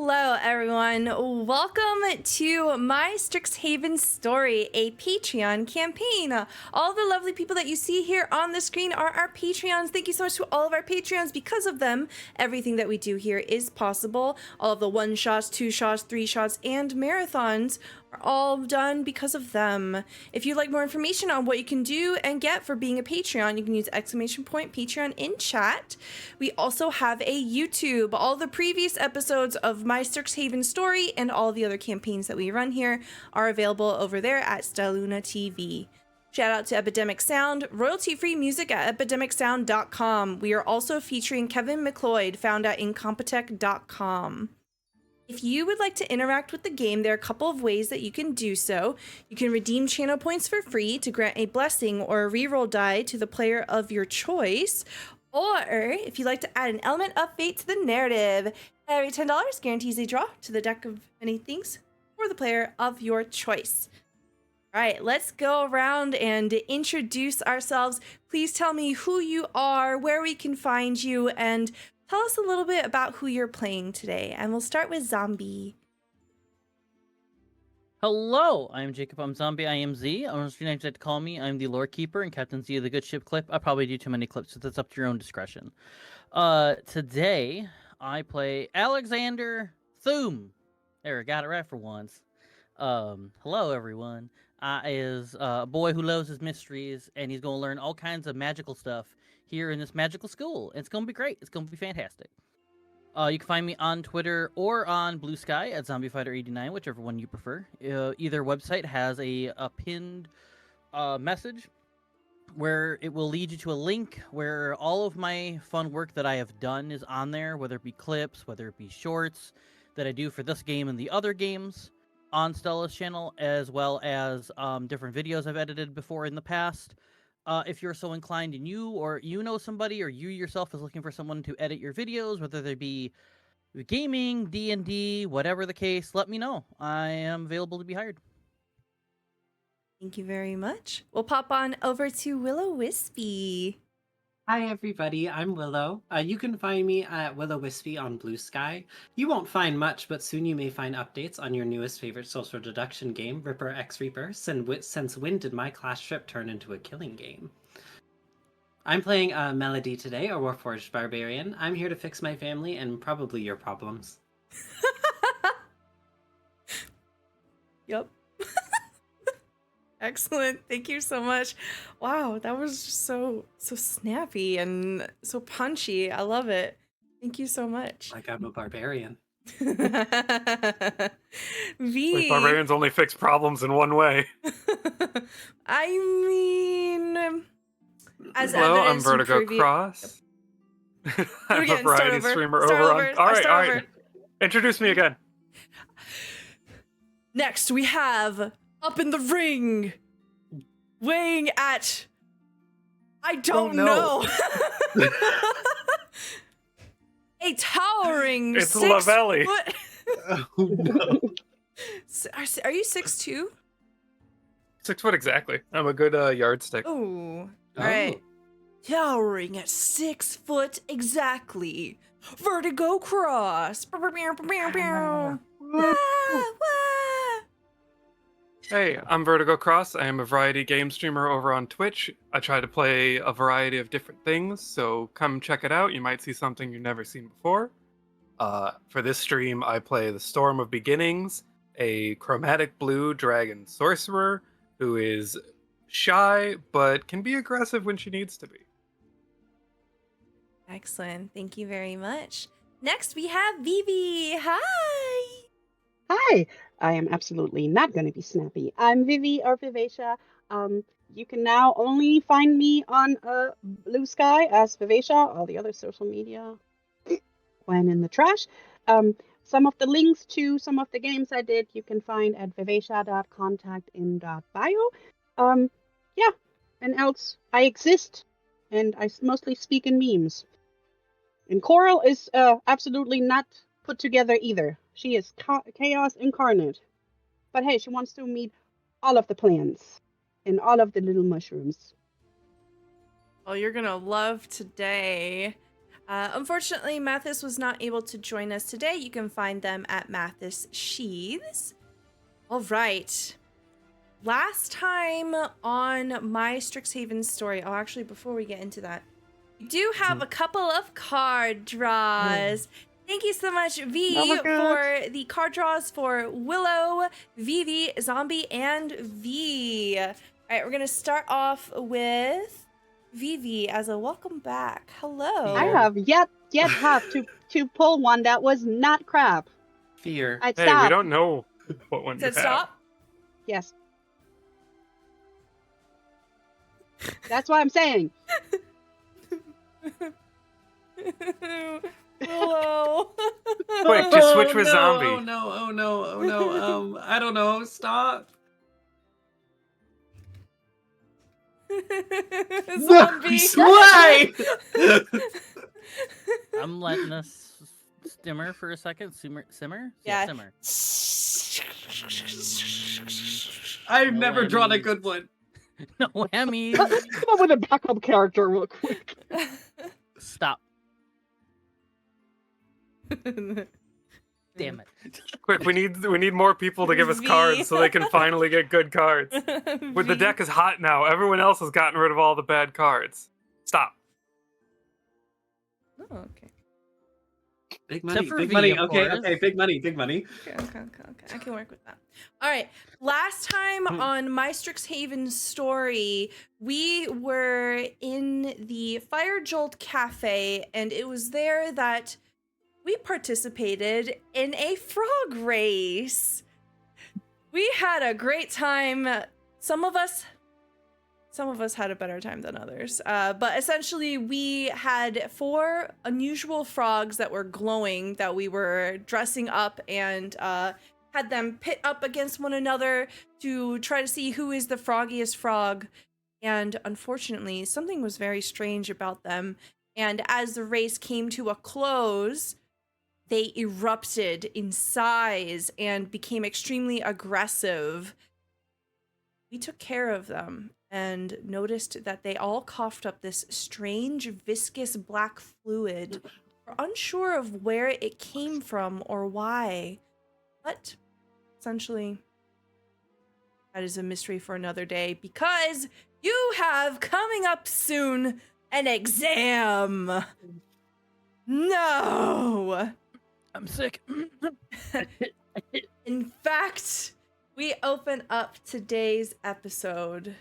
Hello, everyone. Welcome to my Strixhaven story, a Patreon campaign. All the lovely people that you see here on the screen are our Patreons. Thank you so much to all of our Patreons. Because of them, everything that we do here is possible. All of the 1-shots, 2-shots, 3-shots, and marathons are all done because of them. If you'd like more information on what you can do and get for being a Patreon, you can use !Patreon in chat. We also have a YouTube. All the previous episodes of my Strixhaven story and all the other campaigns that we run here are available over there at Stelluna TV. Shout out to Epidemic Sound, royalty-free music at epidemicsound.com. We are also featuring Kevin McLeod, found at incompetech.com. If you would like to interact with the game, there are a couple of ways that you can do so. You can redeem channel points for free to grant a blessing or a reroll die to the player of your choice. Or if you'd like to add an element of fate to the narrative, every $10 guarantees a draw to the deck of many things for the player of your choice. All right, let's go around and introduce ourselves. Please tell me who you are, where we can find you, and tell us a little bit about who you're playing today. And we'll start with Zombie. Hello, I'm Jacob. I'm Zombie. I am Z. I'm just like to call me. I'm the lore keeper and Captain Z of the Good Ship clip. I probably do too many clips, so that's up to your own discretion. Today I play Alexander Thum. There, got it right for once. Hello everyone. Is a boy who loves his mysteries, and he's gonna learn all kinds of magical stuff here in this magical school. It's gonna be great. It's gonna be fantastic. You can find me on Twitter or on Blue Sky at ZombieFighter89, whichever one you prefer. Either website has a pinned message where it will lead you to a link where all of my fun work that I have done is on there, whether it be clips, whether it be shorts that I do for this game and the other games on Stella's channel, as well as different videos I've edited before in the past. If you're so inclined and you know somebody, or you yourself is looking for someone to edit your videos, whether they be gaming, D&D, whatever the case, let me know. I am available to be hired. Thank you very much. We'll pop on over to Willow Wispy. Hi everybody, I'm Willow. You can find me at Willow Wispy on Blue Sky. You won't find much, but soon you may find updates on your newest favorite social deduction game, Ripper x Reaper, since when did my class trip turn into a killing game? I'm playing Melody today, a Warforged Barbarian. I'm here to fix my family and probably your problems. Yep. Excellent. Thank you so much. Wow, that was just so snappy and so punchy. I love it. Thank you so much. Like I'm a barbarian. V. Like barbarians only fix problems in one way. I mean, as hello, I'm evidenced from Vertigo Cross. Yep. I'm a variety streamer over on. All right. Introduce me again. Next, we have up in the ring, weighing at, I don't know. A towering It's 6 Lavelli. foot. Oh, no. Are you 6'2"? 6 foot exactly. I'm a good yardstick. Oh, all right. Towering at 6 foot exactly. Vertigo Cross. Hey, I'm Vertigo Cross. I am a variety game streamer over on Twitch. I try to play a variety of different things, so come check it out. You might see something you've never seen before. For this stream, I play the Storm of Beginnings, a chromatic blue dragon sorcerer who is shy, but can be aggressive when she needs to be. Excellent. Thank you very much. Next, we have Vivi. Hi. Hi, I am absolutely not going to be snappy. I'm Vivi or Vivacia. You can now only find me on Blue Sky as Vivacia. All the other social media went in the trash. Some of the links to some of the games I did you can find at vivacia.contactin.bio. Yeah, and else I exist, and I mostly speak in memes. And Coral is absolutely not put together either. She is chaos incarnate. But hey, she wants to meet all of the plants and all of the little mushrooms. Oh, you're gonna love today. Unfortunately, Mathis was not able to join us today. You can find them at Mathis Sheaths. All right. Last time on my Strixhaven story, actually, before we get into that, we do have a couple of card draws. Thank you so much, V, for the card draws for Willow, Vivi, Zombie, and V. All right, we're going to start off with Vivi as a welcome back. Hello. I have yet have to pull one that was not crap. Fear. I'd Hey, stop. we don't know what one you Said have. stop. Yes. That's what I'm saying. Willow. Quick, just switch with no, Zombie. Oh no, oh no, oh no. I don't know. Stop. Zombie. Why? I'm letting us simmer for a second. Simmer? Yeah. Simmer. I've No never drawn a whammies. good one. No whammies. Come up with a backup character real quick. Stop. Damn it. Quick, we need more people to give us V. cards so they can finally get good cards. With the V. deck is hot now, everyone else has gotten rid of all the bad cards. Stop. Oh, okay. Big money, for big V, money. of Okay, course. okay, big money, big money. Okay. I can work with that. All right. Last time on my Strixhaven story, we were in the Fire Jolt Cafe, and it was there that we participated in a frog race. We had a great time. Some of us had a better time than others. But essentially, we had 4 unusual frogs that were glowing that we were dressing up and had them pit up against one another to try to see who is the froggiest frog. And unfortunately, something was very strange about them. And as the race came to a close, they erupted in size and became extremely aggressive. We took care of them and noticed that they all coughed up this strange, viscous black fluid. We're unsure of where it came from or why, but essentially, that is a mystery for another day because you have coming up soon an exam. No! I'm sick. In fact, we open up today's episode.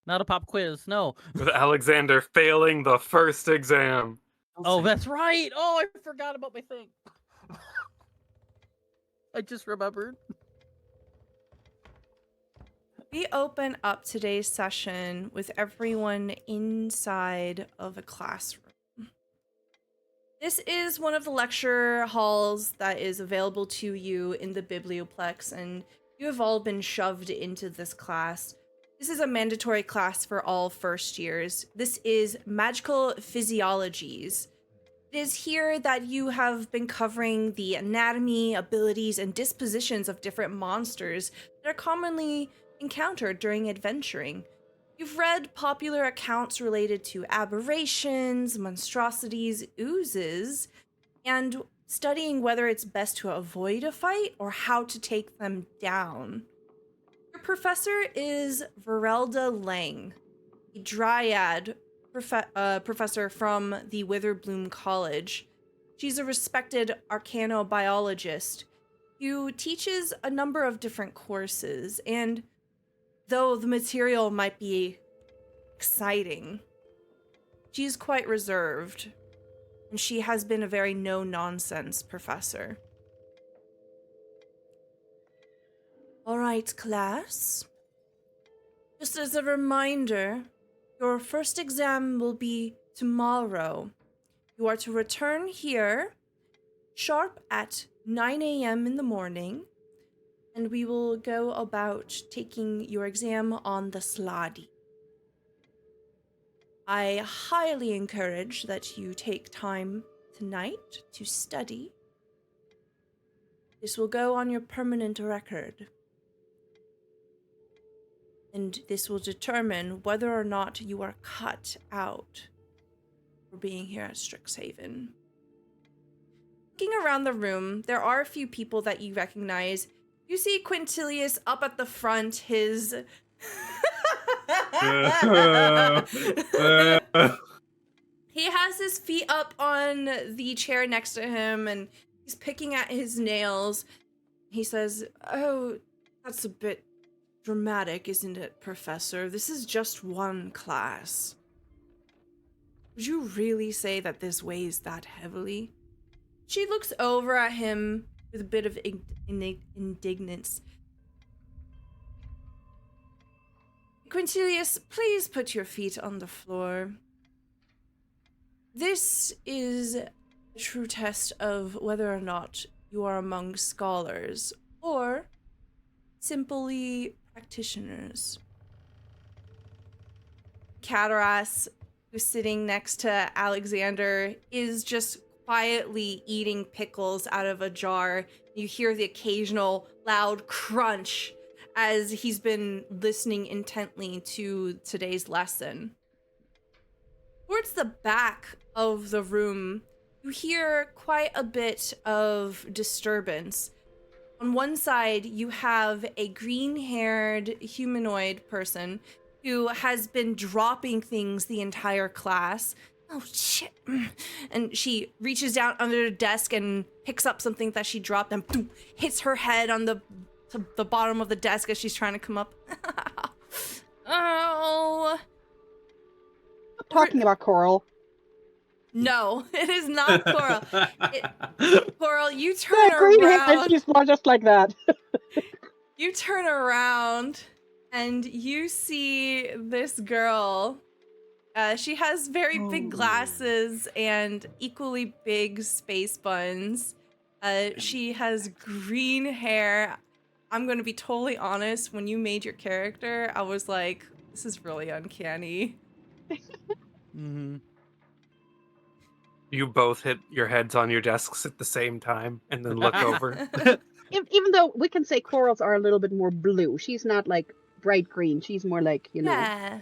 Not a pop quiz. No. With Alexander failing the first exam. Oh, that's right. Oh, I forgot about my thing. I just remembered. We open up today's session with everyone inside of a classroom. This is one of the lecture halls that is available to you in the Biblioplex, and you have all been shoved into this class. This is a mandatory class for all first years. This is Magical Physiologies. It is here that you have been covering the anatomy, abilities, and dispositions of different monsters that are commonly encountered during adventuring. You've read popular accounts related to aberrations, monstrosities, oozes, and studying whether it's best to avoid a fight or how to take them down. Your professor is Verelda Lang, a dryad professor from the Witherbloom College. She's a respected arcanobiologist who teaches a number of different courses, and though the material might be exciting, she's quite reserved, and she has been a very no-nonsense professor. All right, class. Just as a reminder, your first exam will be tomorrow. You are to return here sharp at 9 a.m. in the morning, and we will go about taking your exam on the Slaads. I highly encourage that you take time tonight to study. This will go on your permanent record, and this will determine whether or not you are cut out for being here at Strixhaven. Looking around the room, there are a few people that you recognize. You see Quintilius up at the front, his... He has his feet up on the chair next to him, and he's picking at his nails. He says, "Oh, that's a bit dramatic, isn't it, Professor? This is just one class. Would you really say that this weighs that heavily?" She looks over at him with a bit of indignance. "Quintilius, please put your feet on the floor. This is a true test of whether or not you are among scholars or simply practitioners." Cataras, who's sitting next to Alexander, is just quietly eating pickles out of a jar. You hear the occasional loud crunch as he's been listening intently to today's lesson. Towards the back of the room, you hear quite a bit of disturbance. On one side, you have a green-haired humanoid person who has been dropping things the entire class. Oh, shit. And she reaches down under the desk and picks up something that she dropped and boom, hits her head on the bottom of the desk as she's trying to come up. Oh. Talking about Coral. No, it is not Coral. Coral, you turn Yeah, green hair, around. she's more just like that. You turn around and you see this girl. She has very big glasses and equally big space buns. She has green hair. I'm going to be totally honest. When you made your character, I was like, this is really uncanny. Mm-hmm. You both hit your heads on your desks at the same time and then look over. Even though we can say corals are a little bit more blue. She's not like bright green. She's more like, you know. Yeah.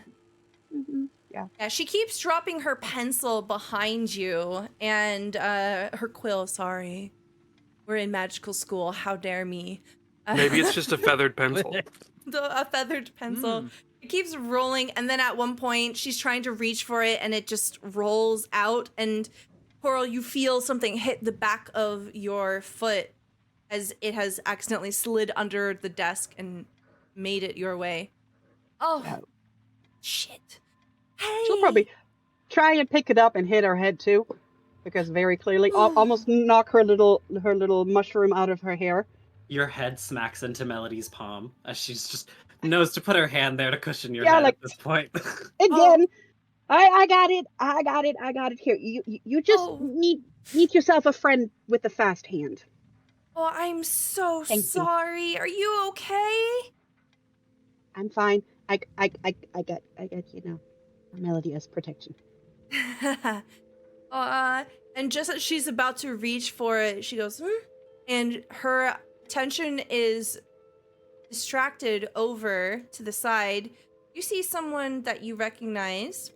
Yeah, she keeps dropping her pencil behind you and her quill, sorry. We're in magical school, how dare me. Maybe it's just a feathered pencil. A feathered pencil. It keeps rolling, and then at one point, she's trying to reach for it, and it just rolls out, and Coral, you feel something hit the back of your foot as it has accidentally slid under the desk and made it your way. Oh, Yeah. shit. Hey! She'll probably try and pick it up and hit her head too, because very clearly, almost knock her little mushroom out of her hair. Your head smacks into Melody's palm as she's just knows to put her hand there to cushion your Yeah, head like- at this point. Again, I got it. Here, you just need yourself a friend with a fast hand. Oh, I'm so Thank you. sorry. Are you okay? I'm fine. I got you know, Melody as protection. And just as she's about to reach for it, she goes, and her attention is distracted over to the side. You see someone that you recognize.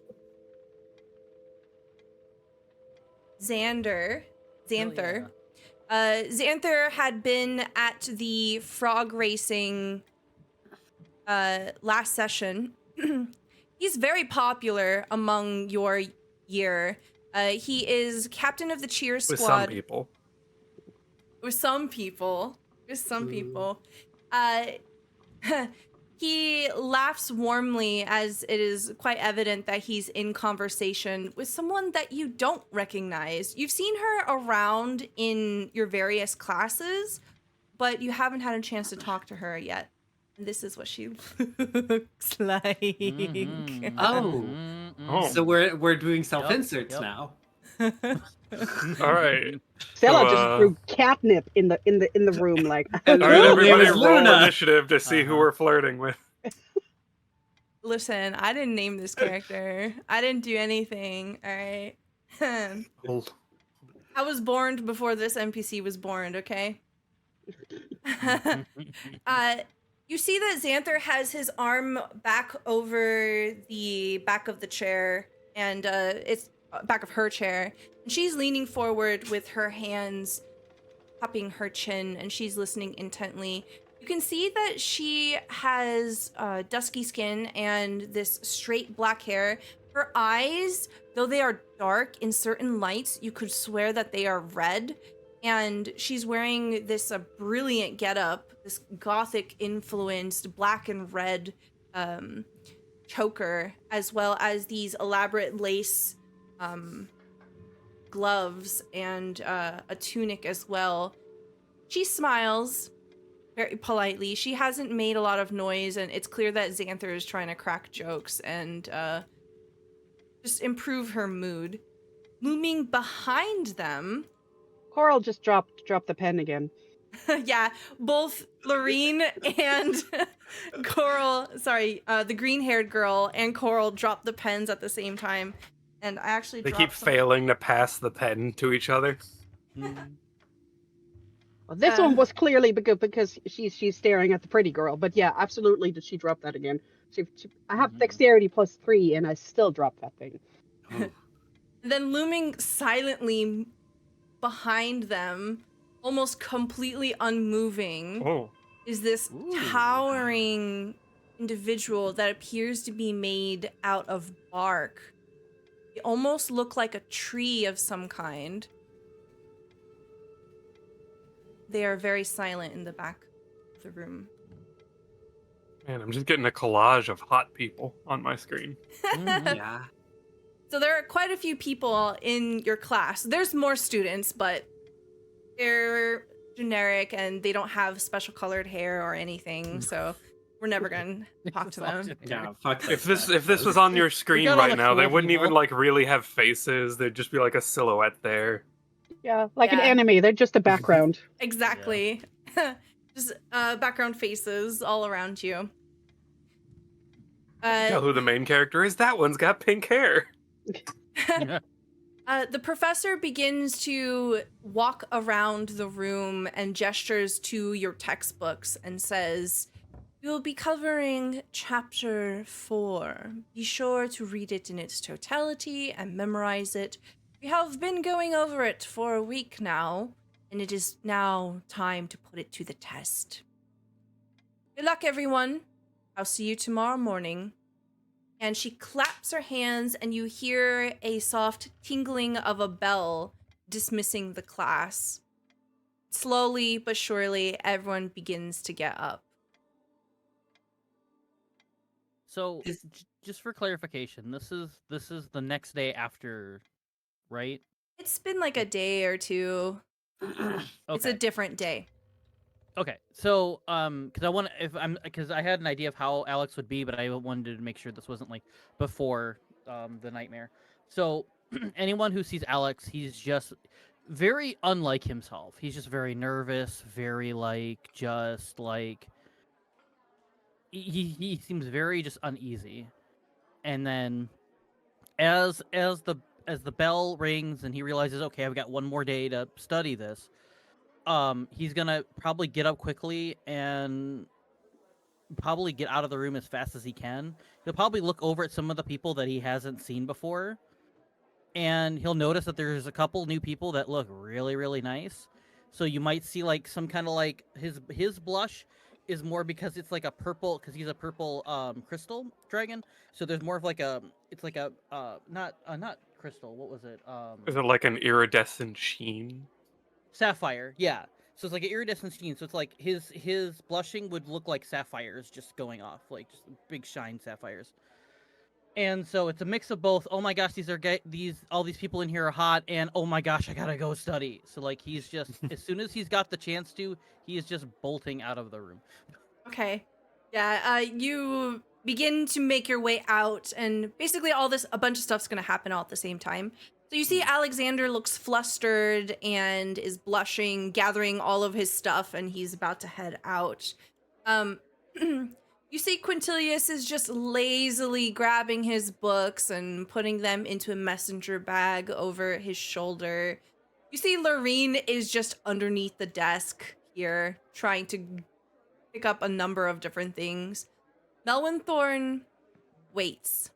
Xanther. Xanther had been at the frog racing last session. He's very popular among your year. He is captain of the cheer squad. With some people. With some people. He laughs warmly as it is quite evident that he's in conversation with someone that you don't recognize. You've seen her around in your various classes, but you haven't had a chance to talk to her yet. And this is what she looks like. Mm-hmm. Oh. So we're doing self-inserts Yep. now. All right. Stella So, just threw catnip in the room, like. All right, Hello, everybody there's roll Luna. initiative to see who we're flirting with. Listen, I didn't name this character. I didn't do anything, all right? I was born before this NPC was born, okay? You see that Xanther has his arm back over the back of the chair, and it's back of her chair. And she's leaning forward with her hands cupping her chin, and she's listening intently. You can see that she has dusky skin and this straight black hair. Her eyes, though they are dark in certain lights, you could swear that they are red. And she's wearing this brilliant getup, this gothic influenced black and red choker, as well as these elaborate lace gloves and a tunic as well. She smiles very politely. She hasn't made a lot of noise, and it's clear that Xanther is trying to crack jokes and just improve her mood. Looming behind them, Coral just dropped the pen again. yeah, both Lorene and Coral, the green-haired girl and Coral dropped the pens at the same time. And I actually They keep failing to pass the pen to each other. Well, this one was clearly because she's staring at the pretty girl. But yeah, absolutely, did she drop that again? I have dexterity +3, and I still dropped that thing. Then looming silently behind them, almost completely unmoving, is this towering individual that appears to be made out of bark. They almost look like a tree of some kind. They are very silent in the back of the room. Man, I'm just getting a collage of hot people on my screen. Yeah. So there are quite a few people in your class. There's more students, but they're generic and they don't have special colored hair or anything. So we're never gonna talk to them. Yeah, fuck If this was on your screen got all right the now, they cool wouldn't even people. like really have faces. There'd just be like a silhouette there. Yeah, like an Yeah. anime. They're just a background. Exactly. Just background faces all around you. You know who the main character is? That one's got pink hair. The professor begins to walk around the room and gestures to your textbooks and says, "We'll be covering chapter 4. Be sure to read it in its totality and memorize it. We have been going over it for a week now, and it is now time to put it to the test. Good luck, everyone. I'll see you tomorrow morning." And she claps her hands, and you hear a soft tingling of a bell dismissing the class. Slowly but surely, everyone begins to get up. So, just for clarification, this is the next day after, right? It's been like a day or two. It's a Okay. different day. Okay. So, because I had an idea of how Alex would be, but I wanted to make sure this wasn't like before the nightmare. So, anyone who sees Alex, he's just very unlike himself. He's just very nervous, very he seems very just uneasy. And then as the bell rings and he realizes, okay, I've got one more day to study this, he's gonna probably get up quickly and probably get out of the room as fast as he can. He'll probably look over at some of the people that he hasn't seen before, and he'll notice that there's a couple new people that look really, really nice. So you might see like some kind of like his blush is more because it's like a purple, because he's a purple crystal dragon. So there's more of like it's like a not crystal. What was it? Is it like an iridescent sheen? Sapphire, yeah. So it's like an iridescent sheen. So it's like his blushing would look like sapphires just going off, like just big shine sapphires. And so it's a mix of both. Oh my gosh, all these people in here are hot, and oh my gosh, I gotta go study. So like he's just as soon as he's got the chance to, he is just bolting out of the room. Okay. Yeah, you begin to make your way out, and basically a bunch of stuff's gonna happen all at the same time. So you see Alexander looks flustered and is blushing, gathering all of his stuff, and he's about to head out. You see Quintilius is just lazily grabbing his books and putting them into a messenger bag over his shoulder. You see Lorene is just underneath the desk here, trying to pick up a number of different things. Melwyn Thorne waits.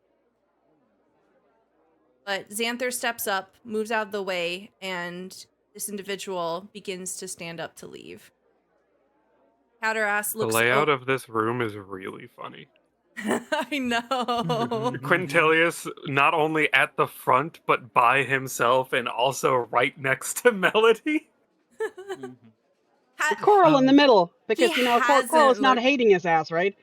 But Xanther steps up, moves out of the way, and this individual begins to stand up to leave. Cataras The looks layout of this room is really funny. I know. Quintilius not only at the front, but by himself and also right next to Melody. With Coral in the middle, because he Coral is hasn't not looked- hating his ass, right?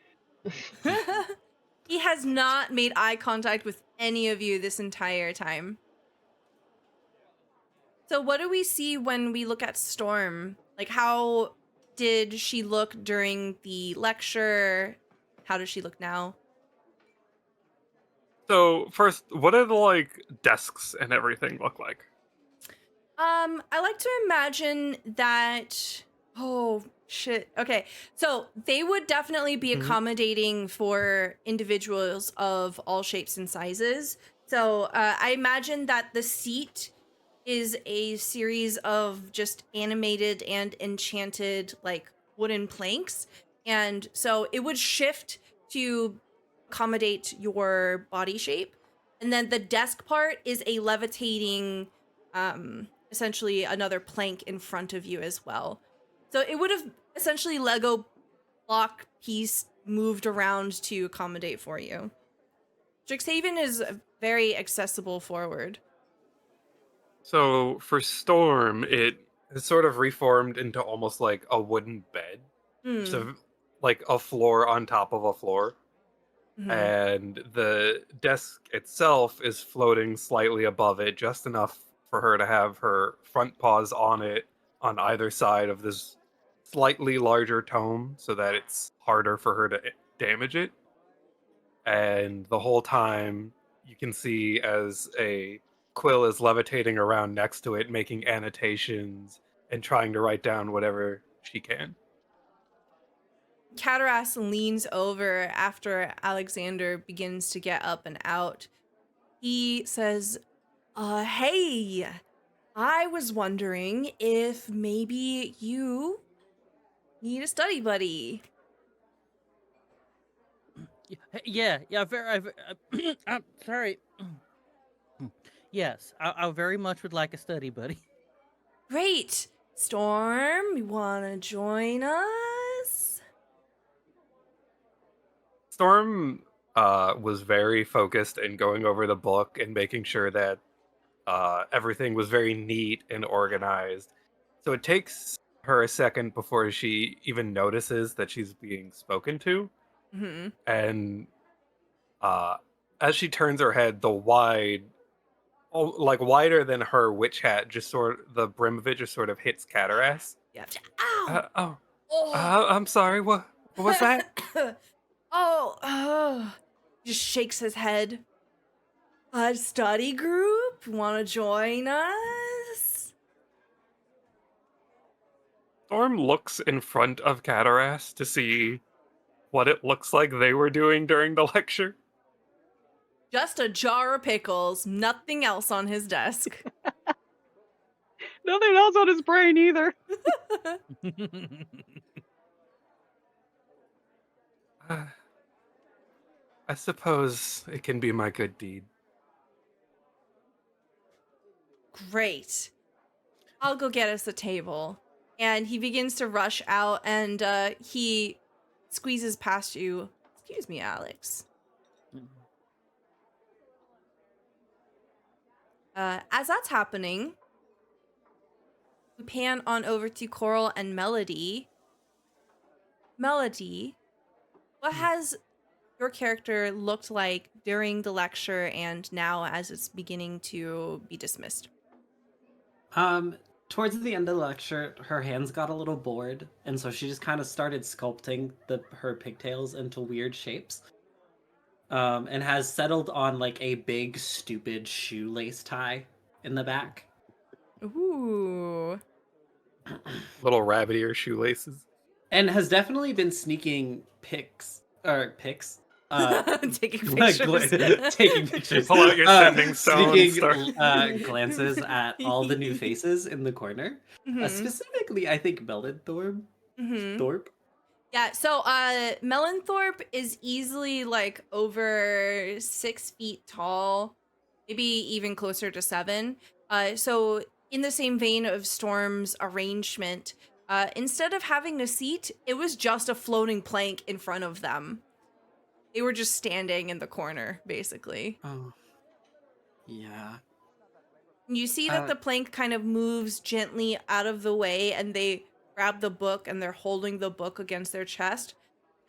He has not made eye contact with any of you this entire time. So what do we see when we look at Storm? Like, how did she look during the lecture? How does she look now? So first, what do the like desks and everything look like? I like to imagine that. Oh shit. Okay, so they would definitely be accommodating for individuals of all shapes and sizes. So I imagine that the seat is a series of just animated and enchanted like wooden planks, and so it would shift to accommodate your body shape, and then the desk part is a levitating essentially another plank in front of you as well. So it would have essentially Lego block piece moved around to accommodate for you. Strixhaven is very accessible forward. So for Storm, it is sort of reformed into almost like a wooden bed. So like a floor on top of a floor. And the desk itself is floating slightly above it, just enough for her to have her front paws on it on either side of this slightly larger tome so that it's harder for her to damage it. And the whole time you can see as a quill is levitating around next to it, making annotations and trying to write down whatever she can. Cataras leans over after Alexander begins to get up and out. He says, hey, I was wondering if maybe you need a study buddy. Yeah, I'm sorry. Yes, I very much would like a study buddy. Great. Storm, you want to join us? Storm was very focused in going over the book and making sure that everything was very neat and organized. So it takes her a second before she even notices that she's being spoken to. And as she turns her head, the wider than her witch hat, the brim of it just sort of hits Cataras. Yeah. Ow! I'm sorry. What was that? Just shakes his head. A study group? Want to join us? Storm looks in front of Cataras to see what it looks like they were doing during the lecture. Just a jar of pickles, nothing else on his desk. Nothing else on his brain either. I suppose it can be my good deed. Great. I'll go get us a table. And he begins to rush out, and he squeezes past you. Excuse me, Alex. As that's happening, we pan on over to Coral and Melody. Melody, what has your character looked like during the lecture and now as it's beginning to be dismissed? Towards the end of the lecture, her hands got a little bored, and so she just kind of started sculpting her pigtails into weird shapes. And has settled on like a big, stupid shoelace tie in the back. Ooh. Little rabbit ear shoelaces. And has definitely been sneaking pics. Taking pictures. Taking pictures. Pull out your sending stone and Sneaking start. glances at all the new faces in the corner. Specifically, I think Melanthorpe. Thorpe. Yeah, so Melanthorpe is easily like over 6 feet tall. maybe even closer to 7. So in the same vein of Storm's arrangement, instead of having a seat, it was just a floating plank in front of them. They were just standing in the corner, basically. Oh. Yeah. You see that the plank kind of moves gently out of the way, and they grab the book and they're holding the book against their chest.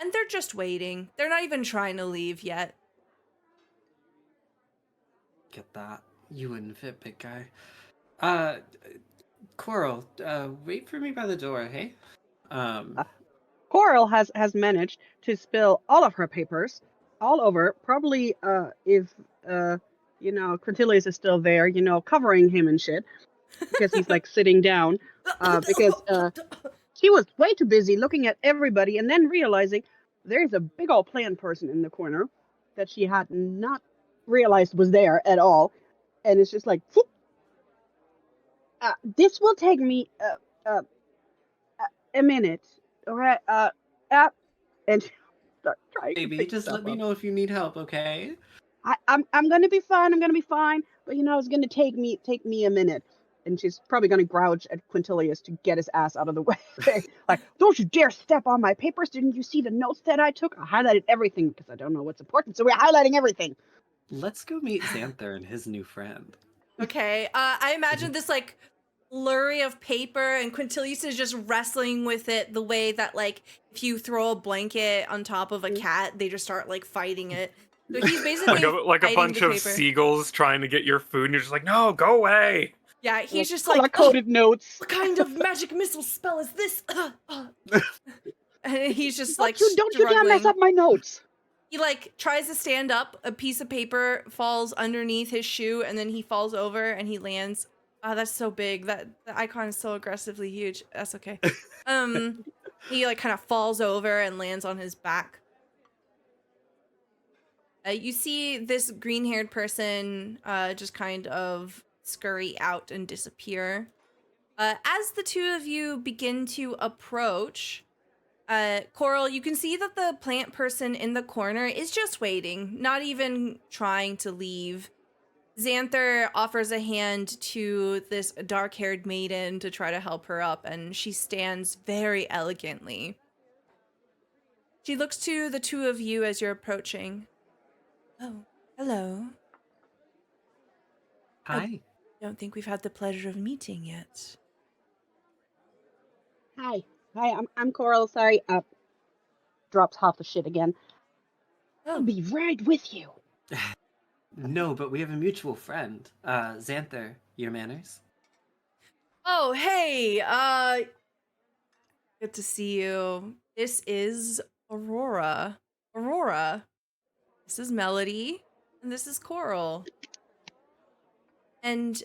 And they're just waiting. They're not even trying to leave yet. Get that. You wouldn't fit, big guy. Coral, wait for me by the door, hey? Coral has managed to spill all of her papers all over. Probably if Quintilius is still there, covering him and shit, because he's like sitting down. Because she was way too busy looking at everybody and then realizing there's a big old plant person in the corner that she had not realized was there at all, and it's just like, whoop. This will take me a minute. All right. And start trying to Baby, pick just stuff let me up. know if you need help, okay? I'm gonna be fine. I'm gonna be fine. But it's gonna take me a minute. And she's probably gonna grouch at Quintilius to get his ass out of the way. Like, don't you dare step on my papers! Didn't you see the notes that I took? I highlighted everything because I don't know what's important, so we're highlighting everything. Let's go meet Xanther and his new friend. Okay, I imagine this like flurry of paper, and Quintilius is just wrestling with it the way that like if you throw a blanket on top of a cat, they just start like fighting it. So he's basically like a fighting bunch the of paper. seagulls trying to get your food, and you're just like, no, go away. Yeah, he's just color like, coded notes. what kind of magic missile spell is this? And he's just like Don't you dare mess struggling. up my notes. He like tries to stand up, a piece of paper falls underneath his shoe, and then he falls over and he lands. Oh, that's so big. The icon is so aggressively huge. That's okay. He like kind of falls over and lands on his back. You see this green-haired person just kind of scurry out and disappear. As the two of you begin to approach, Coral, you can see that the plant person in the corner is just waiting, not even trying to leave. Xanther offers a hand to this dark-haired maiden to try to help her up, and she stands very elegantly. She looks to the two of you as you're approaching. Oh, hello. Hi. Don't think we've had the pleasure of meeting yet. Hi, I'm Coral. Sorry, drops half the shit again. I'll be right with you. No, but we have a mutual friend. Xanther, your manners? Oh, hey, good to see you. This is Aurora. This is Melody, and this is Coral. And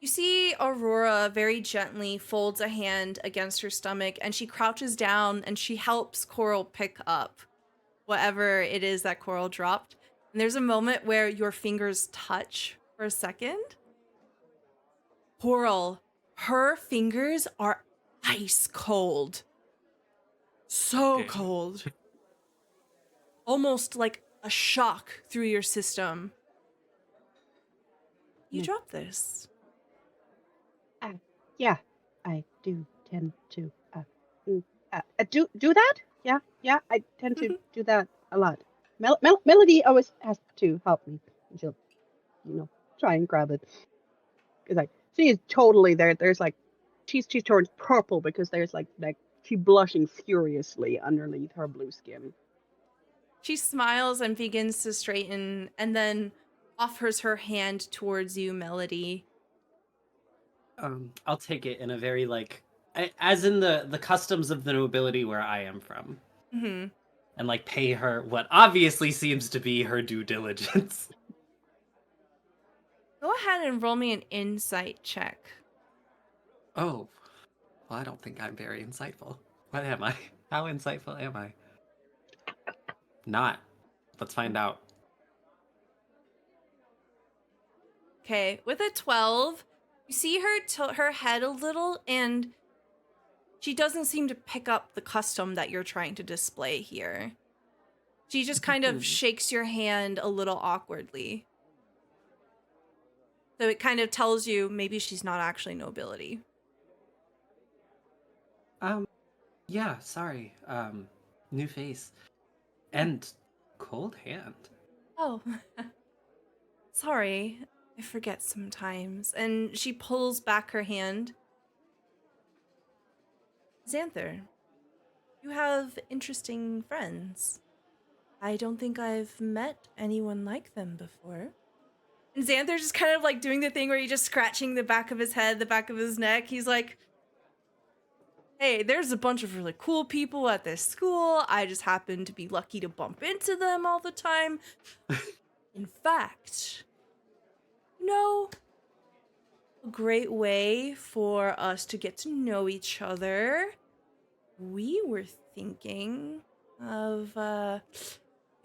you see Aurora very gently folds a hand against her stomach, and she crouches down and she helps Coral pick up whatever it is that Coral dropped. And there's a moment where your fingers touch for a second. Coral, her fingers are ice cold. So cold. Almost like a shock through your system. You dropped this. Yeah, I do tend to do that. Yeah, I tend to do that a lot. Melody always has to help me. She'll, try and grab it. Cause like she is totally there. There's like she turns purple because there's like she's blushing furiously underneath her blue skin. She smiles and begins to straighten, and then offers her hand towards you, Melody. I'll take it in a very as in the customs of the nobility where I am from. Mm-hmm. And like pay her what obviously seems to be her due diligence. Go ahead and roll me an insight check. Oh, well, I don't think I'm very insightful. What am I? How insightful am I? Not. Let's find out. Okay, with a 12, you see her tilt her head a little, and she doesn't seem to pick up the custom that you're trying to display here. She just kind of shakes your hand a little awkwardly. So it kind of tells you maybe she's not actually nobility. Yeah, sorry. New face. And cold hand. Oh, sorry. I forget sometimes. And she pulls back her hand. Xanther, you have interesting friends. I don't think I've met anyone like them before. And Xanther's just kind of like doing the thing where he's just scratching the back of his head, the back of his neck. He's like, hey, there's a bunch of really cool people at this school. I just happen to be lucky to bump into them all the time. In fact, a great way for us to get to know each other. We were thinking of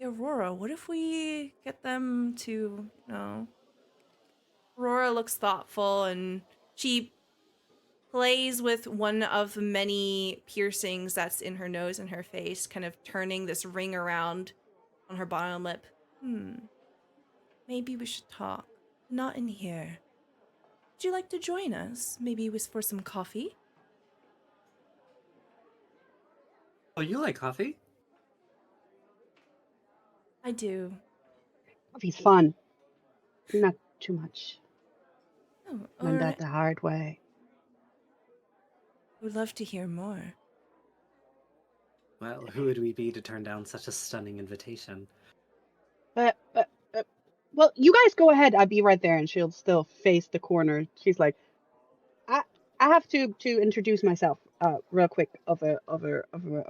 Aurora. What if we get them to, Aurora looks thoughtful and she plays with one of the many piercings that's in her nose and her face, kind of turning this ring around on her bottom lip. Maybe we should talk. Not in here. Would you like to join us? Maybe for some coffee? Oh, you like coffee? I do. Coffee's fun. Not too much. Oh, Learned alright. that the hard way. Would love to hear more. Well, who would we be to turn down such a stunning invitation? But, well, you guys go ahead. I'll be right there, and she'll still face the corner. She's like, I have to introduce myself, real quick. Over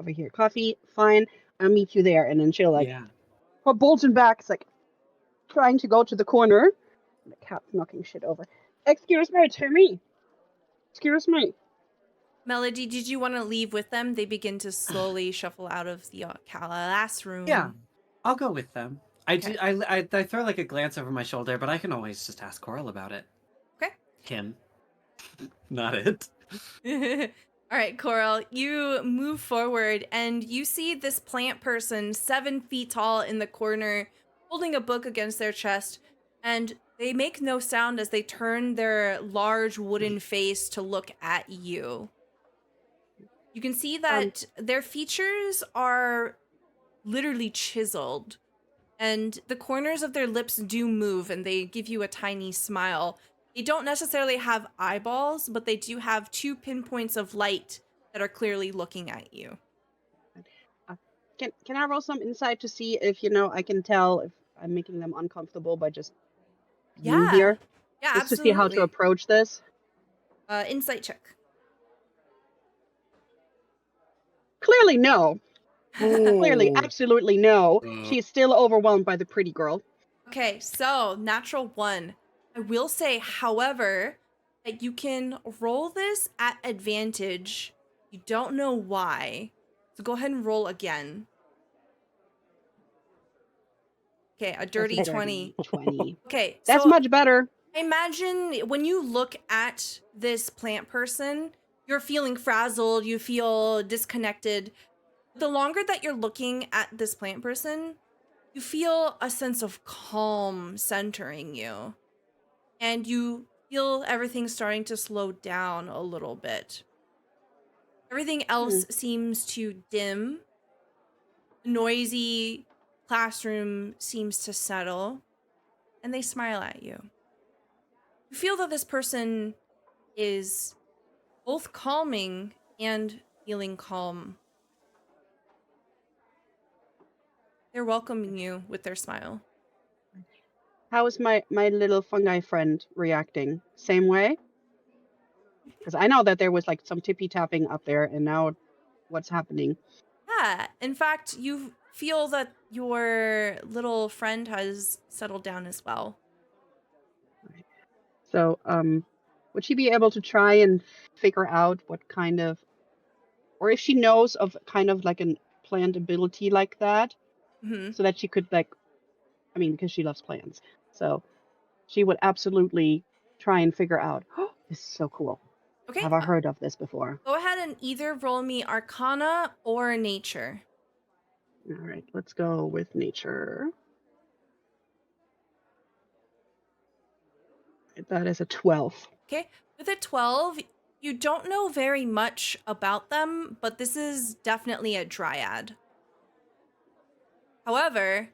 here. Coffee, fine. I'll meet you there, and then she'll like, Yeah. her bulging back. It's like trying to go to the corner. The cat's knocking shit over. Excuse me, Timmy. Excuse me. Melody, did you want to leave with them? They begin to slowly shuffle out of the classroom. Yeah, I'll go with them. Okay. I throw like a glance over my shoulder, but I can always just ask Coral about it. Okay. Him. Not it. All right, Coral, you move forward and you see this plant person 7 feet tall in the corner holding a book against their chest, and they make no sound as they turn their large wooden face to look at you. You can see that their features are literally chiseled, and the corners of their lips do move and they give you a tiny smile. They don't necessarily have eyeballs, but they do have 2 pinpoints of light that are clearly looking at you. Can I roll some insight to see if I can tell if I'm making them uncomfortable by just being here? Yeah, Just to see how to absolutely. approach this. Insight check. Clearly, no. Clearly, Ooh. absolutely no. She's still overwhelmed by the pretty girl. Okay, so natural 1. I will say, however, that you can roll this at advantage. You don't know why. So go ahead and roll again. Okay, a dirty That's a 20. 20. Okay, That's so much better. imagine when you look at this plant person, you're feeling frazzled, you feel disconnected. The longer that you're looking at this plant person, you feel a sense of calm centering you. And you feel everything starting to slow down a little bit. Everything else seems to dim. The noisy classroom seems to settle. And they smile at you. You feel that this person is both calming and feeling calm. They're welcoming you with their smile. How is my little fungi friend reacting? Same way? Because I know that there was like some tippy tapping up there, and now what's happening? Yeah, in fact, you feel that your little friend has settled down as well. So, would she be able to try and figure out what kind of, or if she knows of kind of like a plant ability like that, so that she could because she loves plants, so she would absolutely try and figure out. Oh, this is so cool. Okay. Have I heard of this before? Go ahead and either roll me Arcana or Nature. All right, let's go with nature. That is a 12. Okay, with a 12, you don't know very much about them, but this is definitely a dryad. However,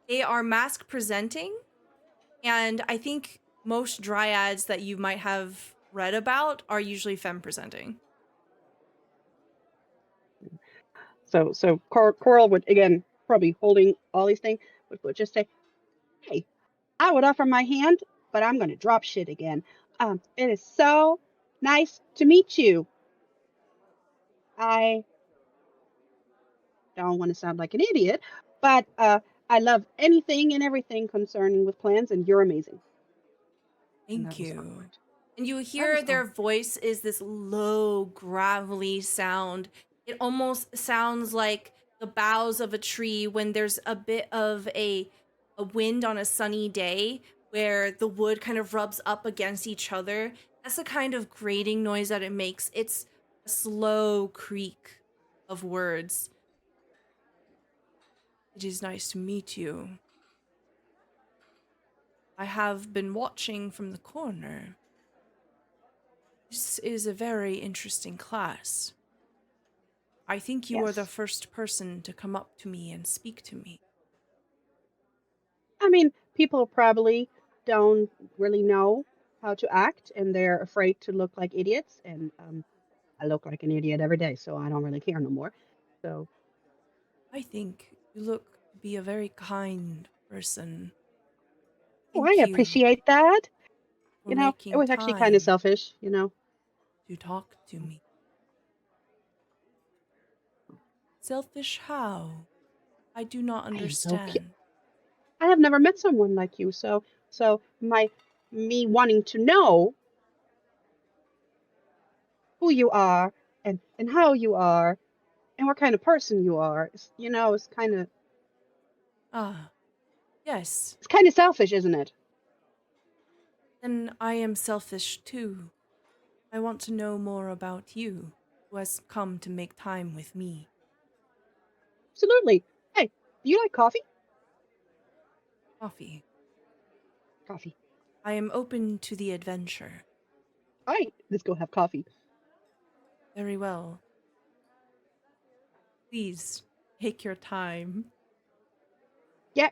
they are mask presenting, and I think most dryads that you might have read about are usually femme presenting. So Coral would, again, probably holding all these things, would just say, hey, I would offer my hand, but I'm going to drop shit again. It is so nice to meet you. I don't want to sound like an idiot, but I love anything and everything concerning with plans, and you're amazing. And Thank that was you. awkward. And you That hear was their awkward. voice is this low, gravelly sound. It almost sounds like the boughs of a tree when there's a bit of a wind on a sunny day where the wood kind of rubs up against each other. That's the kind of grating noise that it makes. It's a slow creak of words. It is nice to meet you. I have been watching from the corner. This is a very interesting class. I think you are the Yes. first person to come up to me and speak to me. I mean, people probably don't really know how to act, and they're afraid to look like idiots. And I look like an idiot every day, so I don't really care no more. So, I think you look to be a very kind person. oh, I Thank you appreciate that. for It making was actually kind of time selfish, to talk to me. Selfish how? I do not I am so cute. understand. I have never met someone like you, so me wanting to know who you are and how you are and what kind of person you are, is kind of Ah, yes. it's kind of selfish, isn't it? Then I am selfish too. I want to know more about you, who has come to make time with me. Absolutely. Hey, do you like coffee? Coffee. Coffee. I am open to the adventure. All right, let's go have coffee. Very well. Please take your time. Yeah.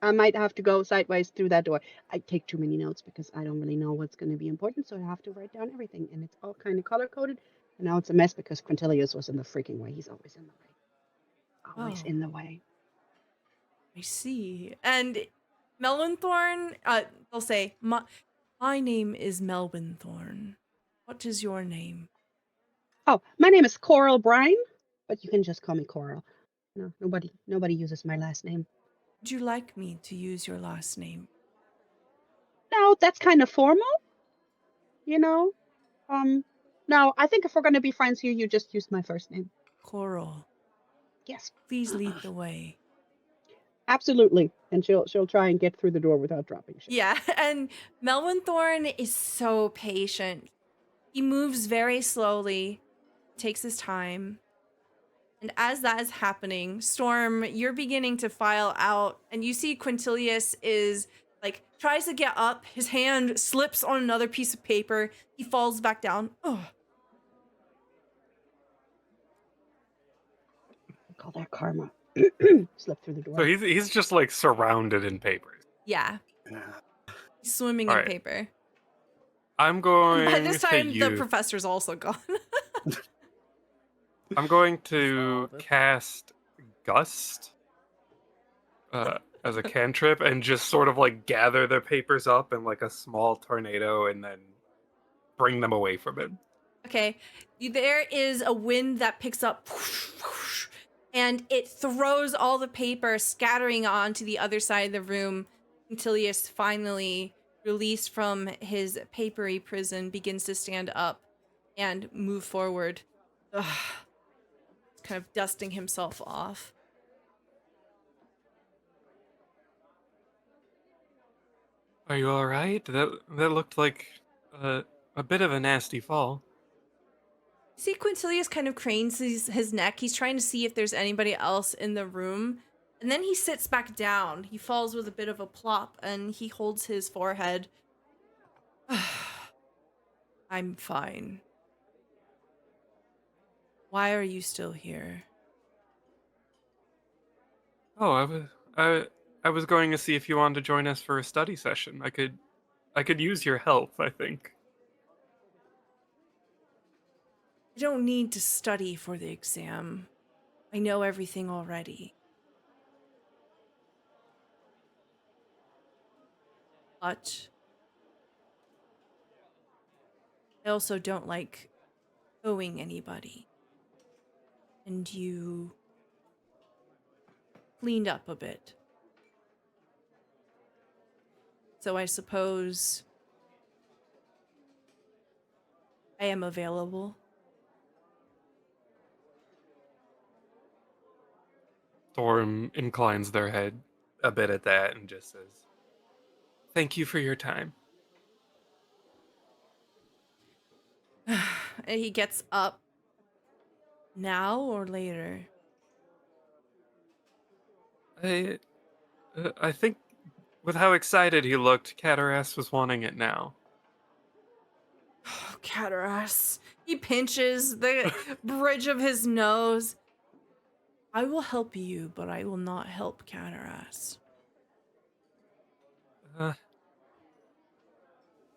I might have to go sideways through that door. I take too many notes because I don't really know what's going to be important, so I have to write down everything, and it's all kind of color coded. And now it's a mess because Quintilius was in the freaking way. He's always in the way. Always Oh, in the way. I see. And Melvin Thorn, they'll say, my name is Melvin Thorn. What is your name? Oh, my name is Coral Brine, but you can just call me Coral. No, nobody uses my last name. Would you like me to use your last name? No, that's kind of formal, you know. No, I think if we're gonna be friends here, you just use my first name. Coral. Yes, Please lead the way. absolutely. And she'll try and get through the door without dropping shit. Yeah, and Melvin Thorn is so patient. He moves very slowly, takes his time. And as that is happening, Storm, you're beginning to file out, and you see Quintilius is like tries to get up. His hand slips on another piece of paper. He falls back down. Oh, I call that karma. Slip through the So door. he's just like surrounded in papers. yeah, he's swimming All in right. paper. I'm By going this to time, the use. professor's also gone. I'm going to Saw this. cast Gust as a cantrip and just sort of like gather the papers up in like a small tornado and then bring them away from it. Okay, there is a wind that picks up, and it throws all the paper scattering onto the other side of the room. Quintilius, finally released from his papery prison, begins to stand up and move forward. Ugh. Kind of dusting himself off. Are you all right? That looked like a bit of a nasty fall. See, Quintilius kind of cranes his neck. He's trying to see if there's anybody else in the room. And then he sits back down. He falls with a bit of a plop, and he holds his forehead. I'm fine. Why are you still here? Oh, I was going to see if you wanted to join us for a study session. I could use your help, I think. I don't need to study for the exam. I know everything already. But I also don't like owing anybody. And you cleaned up a bit. So I suppose I am available. Storm inclines their head a bit at that and just says, "Thank you for your time." And he gets up. Now or later? I think with how excited he looked, Cataras was wanting it now. Oh, Cataras. He pinches the bridge of his nose. I will help you, but I will not help Cataras. Uh,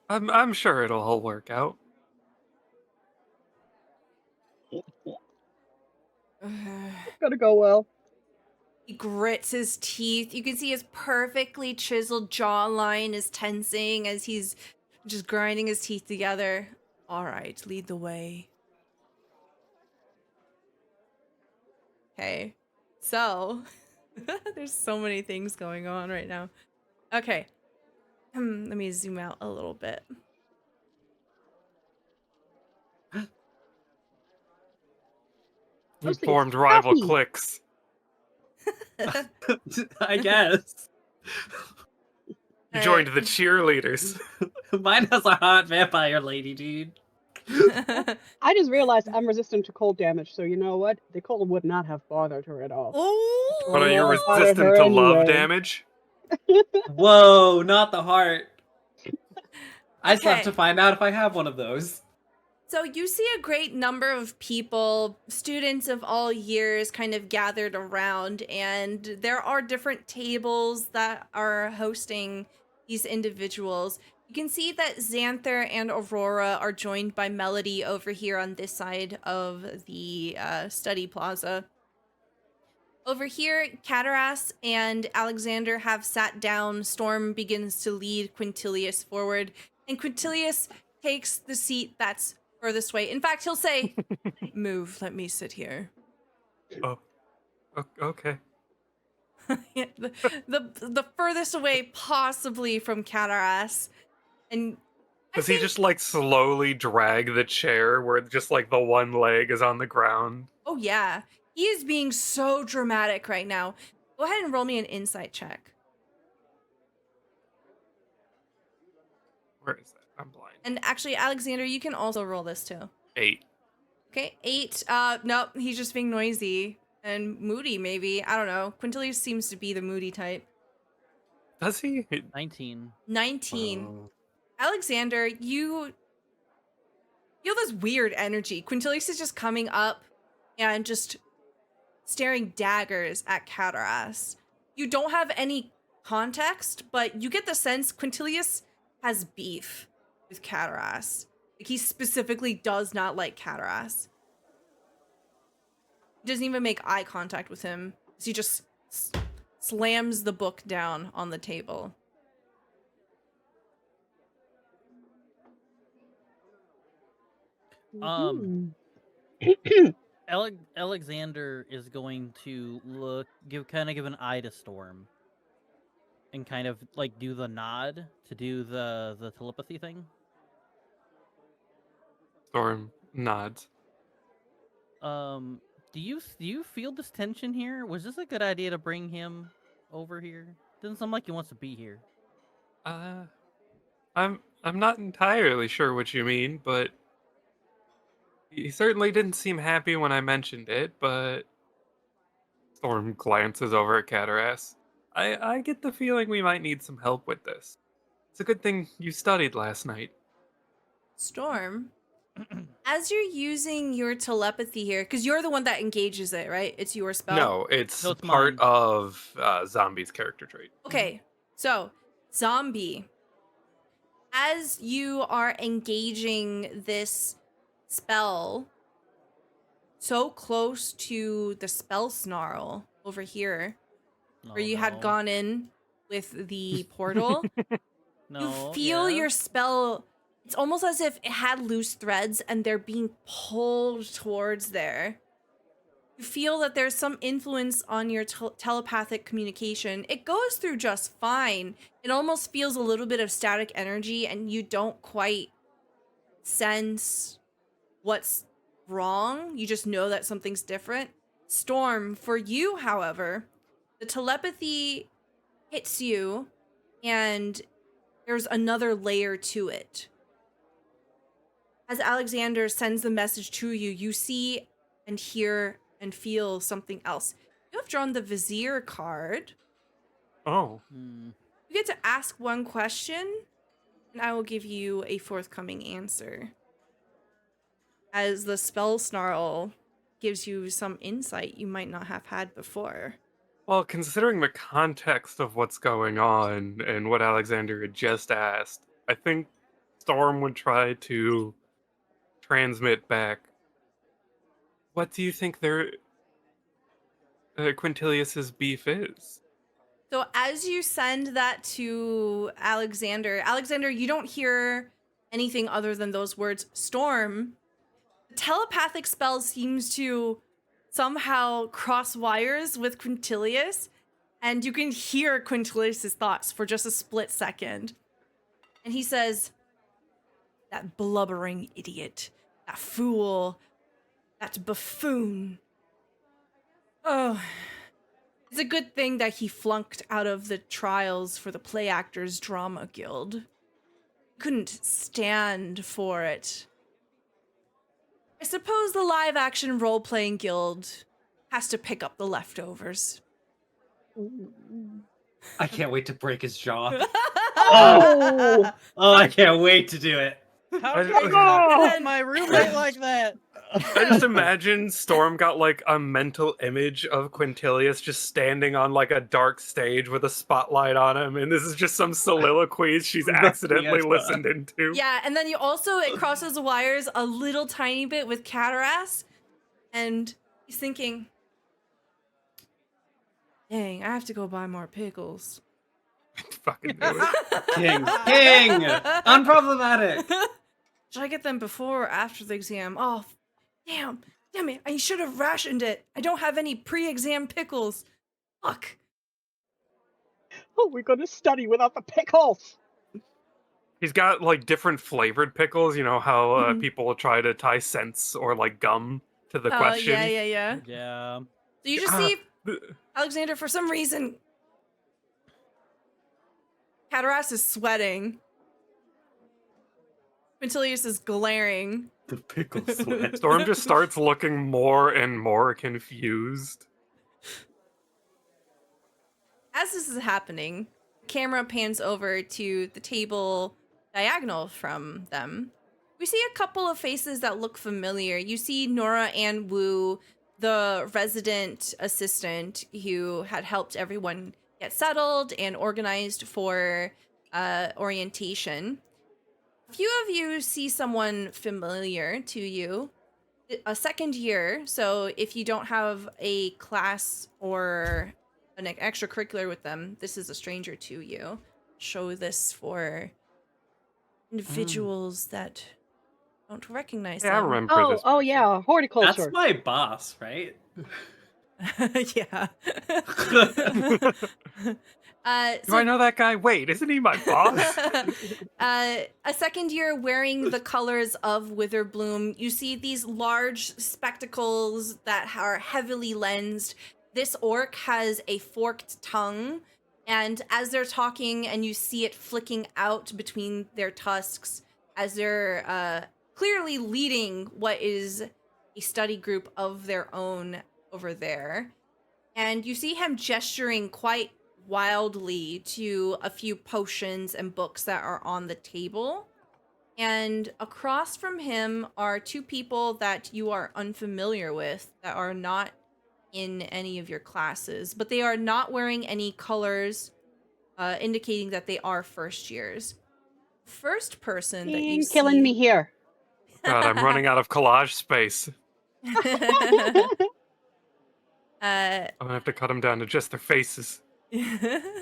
I'm sure it'll all work out. It's gonna go well. He grits his teeth. You can see his perfectly chiseled jawline is tensing as he's just grinding his teeth together. All right, lead the way. Okay, so there's so many things going on right now. Okay, let me zoom out a little bit. Mostly it's Formed rival coffee. cliques. I guess. You joined the cheerleaders. Mine has a hot vampire lady, dude. I just realized I'm resistant to cold damage, so you know what? The cold would not have bothered her at all. Oh, But are you Not bothered resistant her to love anyway. damage? Whoa, not the heart. I still have Okay. to find out if I have one of those. So you see a great number of people, students of all years, kind of gathered around, and there are different tables that are hosting these individuals. You can see that Xanther and Aurora are joined by Melody over here on this side of the study plaza. Over here, Cataras and Alexander have sat down. Storm begins to lead Quintilius forward, and Quintilius takes the seat that's furthest away. In fact, he'll say, "Move, let me sit here." Oh, okay. The furthest away possibly from Cataras. And Does he just like slowly drag the chair where just like the one leg is on the ground? oh yeah, he is being so dramatic right now. Go ahead and roll me an insight check. Where is that? I'm blind. And actually, Alexander, you can also roll this too. 8. Okay, 8. Nope, he's just being noisy and moody, maybe. I don't know. Quintilius seems to be the moody type. Does he? 19. 19. Oh. Alexander, you feel this weird energy. Quintilius is just coming up and just staring daggers at Cataras. You don't have any context, but you get the sense Quintilius has beef with Cataras. Like, he specifically does not like Cataras. He doesn't even make eye contact with him. He just slams the book down on the table. Um, Alexander is going to give an eye to Storm, and kind of like do the nod to do the telepathy thing. Storm nods. Do you feel this tension here? Was this a good idea to bring him over here? Doesn't sound like he wants to be here. I'm not entirely sure what you mean, but he certainly didn't seem happy when I mentioned it, but Storm glances over at Cataras. I get the feeling we might need some help with this. It's a good thing you studied last night. Storm, as you're using your telepathy here, because you're the one that engages it, right? It's your spell. No, it's No, it's part mine. of Zombie's character trait. Okay, so zombie, as you are engaging this spell so close to the spell snarl over here, where you had gone in with the portal, you feel your spell. It's almost as if it had loose threads and they're being pulled towards there. You feel that there's some influence on your telepathic communication. It goes through just fine. It almost feels a little bit of static energy and you don't quite sense what's wrong. You just know that something's different. Storm, for you, however, the telepathy hits you and there's another layer to it. As Alexander sends the message to you, you see and hear and feel something else. You have drawn the Vizier card. Oh. You get to ask one question, and I will give you a forthcoming answer. As the spell snarl gives you some insight you might not have had before. Well, considering the context of what's going on and what Alexander had just asked, I think Storm would try to transmit back. What do you think their Quintilius's beef is? So as you send that to Alexander, you don't hear anything other than those words, Storm. The telepathic spell seems to somehow cross wires with Quintilius, and you can hear Quintilius's thoughts for just a split second. And he says, that blubbering idiot, that fool, that buffoon. Oh, it's a good thing that he flunked out of the trials for the Play Actors Drama Guild. Couldn't stand for it. I suppose the live action role-playing guild has to pick up the leftovers. I can't wait to break his jaw. Oh! Oh, I can't wait to do it. How I- can you talk to my roommate like that? I just imagine Storm got like a mental image of Quintilius just standing on like a dark stage with a spotlight on him, and this is just some soliloquies she's accidentally Yes, listened into. Yeah, and then you also, it crosses the wires a little tiny bit with Cataras, and he's thinking, dang, I have to go buy more pickles. Fucking do it. King, unproblematic. Should I get them before or after the exam? Oh, damn it, I should have rationed it. I don't have any pre-exam pickles. Fuck. Oh, we're gonna study without the pickles. He's got like different flavored pickles. You know how Mhm. people will try to tie scents or like gum to the question. Yeah. Yeah. So you just see Alexander, for some reason, Cataras is sweating. Quintilius is glaring. The pickle sweat. Storm just starts looking more and more confused. As this is happening, the camera pans over to the table diagonal from them. We see a couple of faces that look familiar. You see Nora Ann Wu, the resident assistant who had helped everyone get settled and organized for orientation. A few of you see someone familiar to you. A second year, so if you don't have a class or an extracurricular with them, this is a stranger to you. Show this for individuals that don't recognize Yeah, I them. remember this. Oh yeah, horticulture. That's my boss, right? Yeah. Do I know that guy? Wait, isn't he my boss? A second year wearing the colors of Witherbloom. You see these large spectacles that are heavily lensed. This orc has a forked tongue, and as they're talking and you see it flicking out between their tusks as they're clearly leading what is a study group of their own over there. And you see him gesturing quite wildly to a few potions and books that are on the table. And across from him are two people that you are unfamiliar with that are not in any of your classes, but they are not wearing any colors, indicating that they are first years. First person that you Killing me see. here. God, I'm running out of collage space. I'm gonna have to cut them down to just their faces. The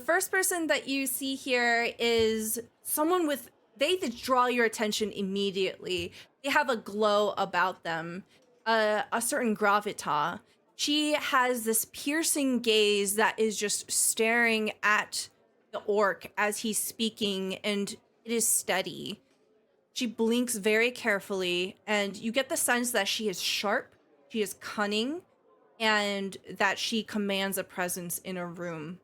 first person that you see here is someone with, they draw your attention immediately. They have a glow about them, a certain gravitas. She has this piercing gaze that is just staring at the orc as he's speaking, and it is steady. She blinks very carefully, and you get the sense that she is sharp, she is cunning, and that she commands a presence in a room.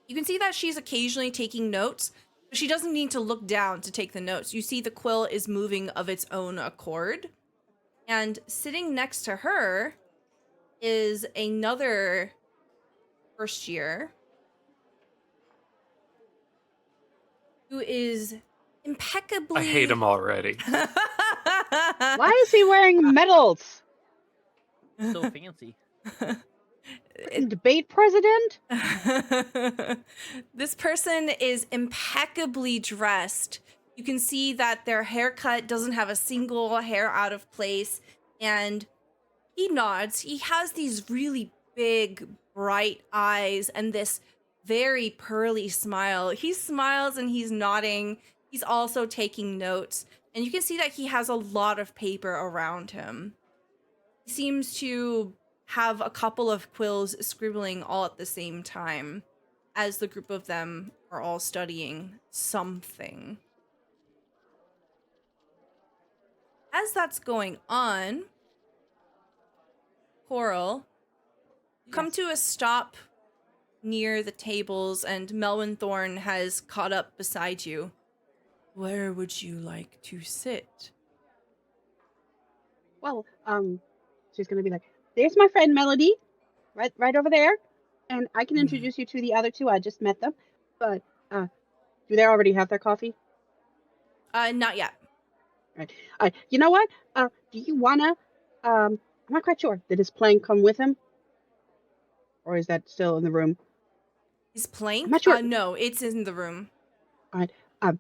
You can see that she's occasionally taking notes, but she doesn't need to look down to take the notes. You see the quill is moving of its own accord. And sitting next to her is another first year who is impeccably... I hate him already. Why is he wearing medals? So fancy. Freaking debate president? This person is impeccably dressed. You can see that their haircut doesn't have a single hair out of place, and he nods. He has these really big, bright eyes and this very pearly smile. He smiles and he's nodding. He's also taking notes, and you can see that he has a lot of paper around him. He seems to have a couple of quills scribbling all at the same time as the group of them are all studying something. As that's going on, Coral, come to a stop near the tables, and Melvin Thorne has caught up beside you. Where would you like to sit? Well, she's gonna be like, there's my friend Melody, right over there, and I can introduce you to the other two. I just met them, but do they already have their coffee? Not yet. Right. You know what? Do you wanna? I'm not quite sure. Did his plane come with him, or is that still in the room? His plank? I'm not sure. No, it's in the room. All right. I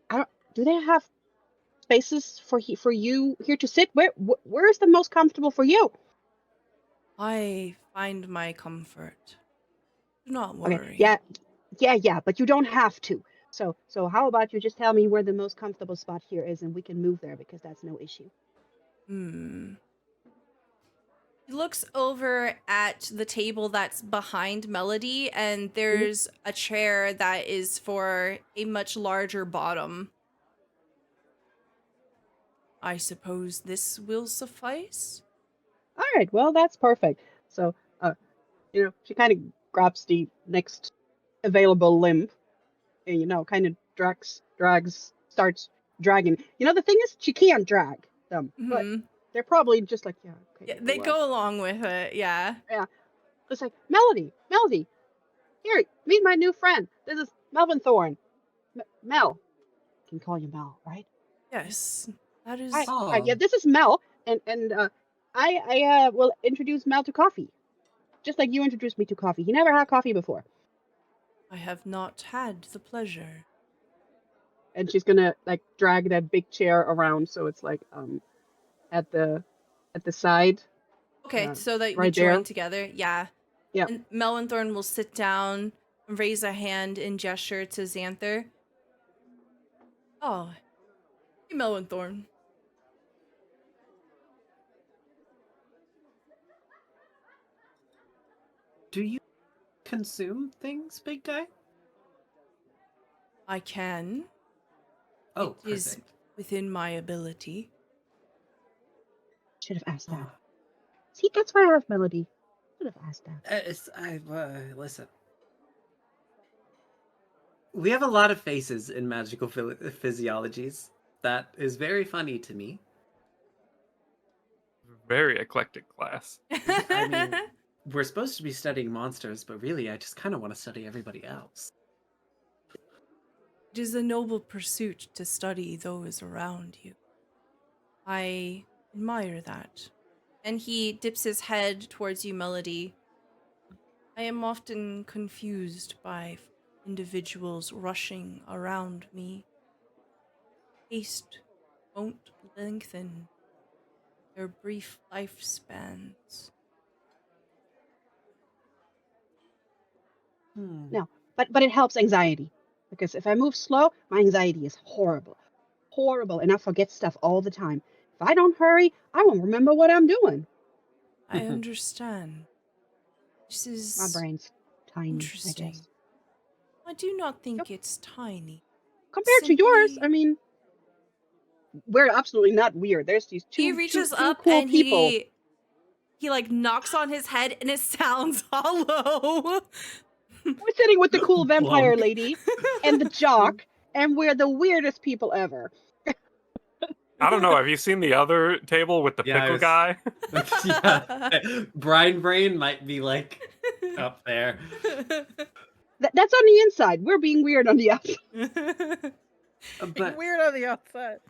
don't. Do they have spaces for you here to sit? Where is the most comfortable for you? I find my comfort. Do not worry. Okay. Yeah. But you don't have to. So how about you just tell me where the most comfortable spot here is, and we can move there because that's no issue. He looks over at the table that's behind Melody, and there's a chair that is for a much larger bottom. I suppose this will suffice? All right. Well, that's perfect. So, she kind of grabs the next available limb, and kind of starts dragging. The thing is, she can't drag them, but they're probably just like, okay. Yeah, they go along with it, yeah. Yeah. It's like, Melody, here, meet my new friend. This is Melvin Thorne. Mel. I can call you Mel, right? Yes, that is... Yeah, this is Mel, and I will introduce Mel to coffee. Just like you introduced me to coffee. He never had coffee before. I have not had the pleasure. And she's gonna drag that big chair around, so it's at the side. Okay, so that we right join there. together. Yeah. Yeah. And Melvin Thorne will sit down and raise a hand and gesture to Xanther. Oh, hey, Melvin Thorne. Do you consume things, big guy? I can. Oh, It is perfect. within my ability. Should have asked that. See, that's why I have Melody. Should have asked that. Listen. We have a lot of faces in magical physiologies. That is very funny to me. very eclectic class. I mean, we're supposed to be studying monsters, but really, I just kind of want to study everybody else. It is a noble pursuit to study those around you. I admire that. And he dips his head towards you, Melody. I am often confused by individuals rushing around me. Haste won't lengthen their brief lifespans. No, but it helps anxiety. Because if I move slow, my anxiety is horrible. Horrible, and I forget stuff all the time. If I don't hurry, I won't remember what I'm doing. I understand. This is My brain's tiny, I interesting. guess. I do not think it's tiny. Compared to yours, Simply- I mean, we're absolutely not weird. There's these He two reaches two up cool and people. he like knocks on his head and it sounds hollow. We're sitting with the cool vampire Plonk. lady and the jock, and we're the weirdest people ever. I don't know. Have you seen the other table with the Yeah, I pickle was- guy? Yeah, Brine Brain might be like up there. That's on the inside. We're being weird on the outside. But Weird on the outside.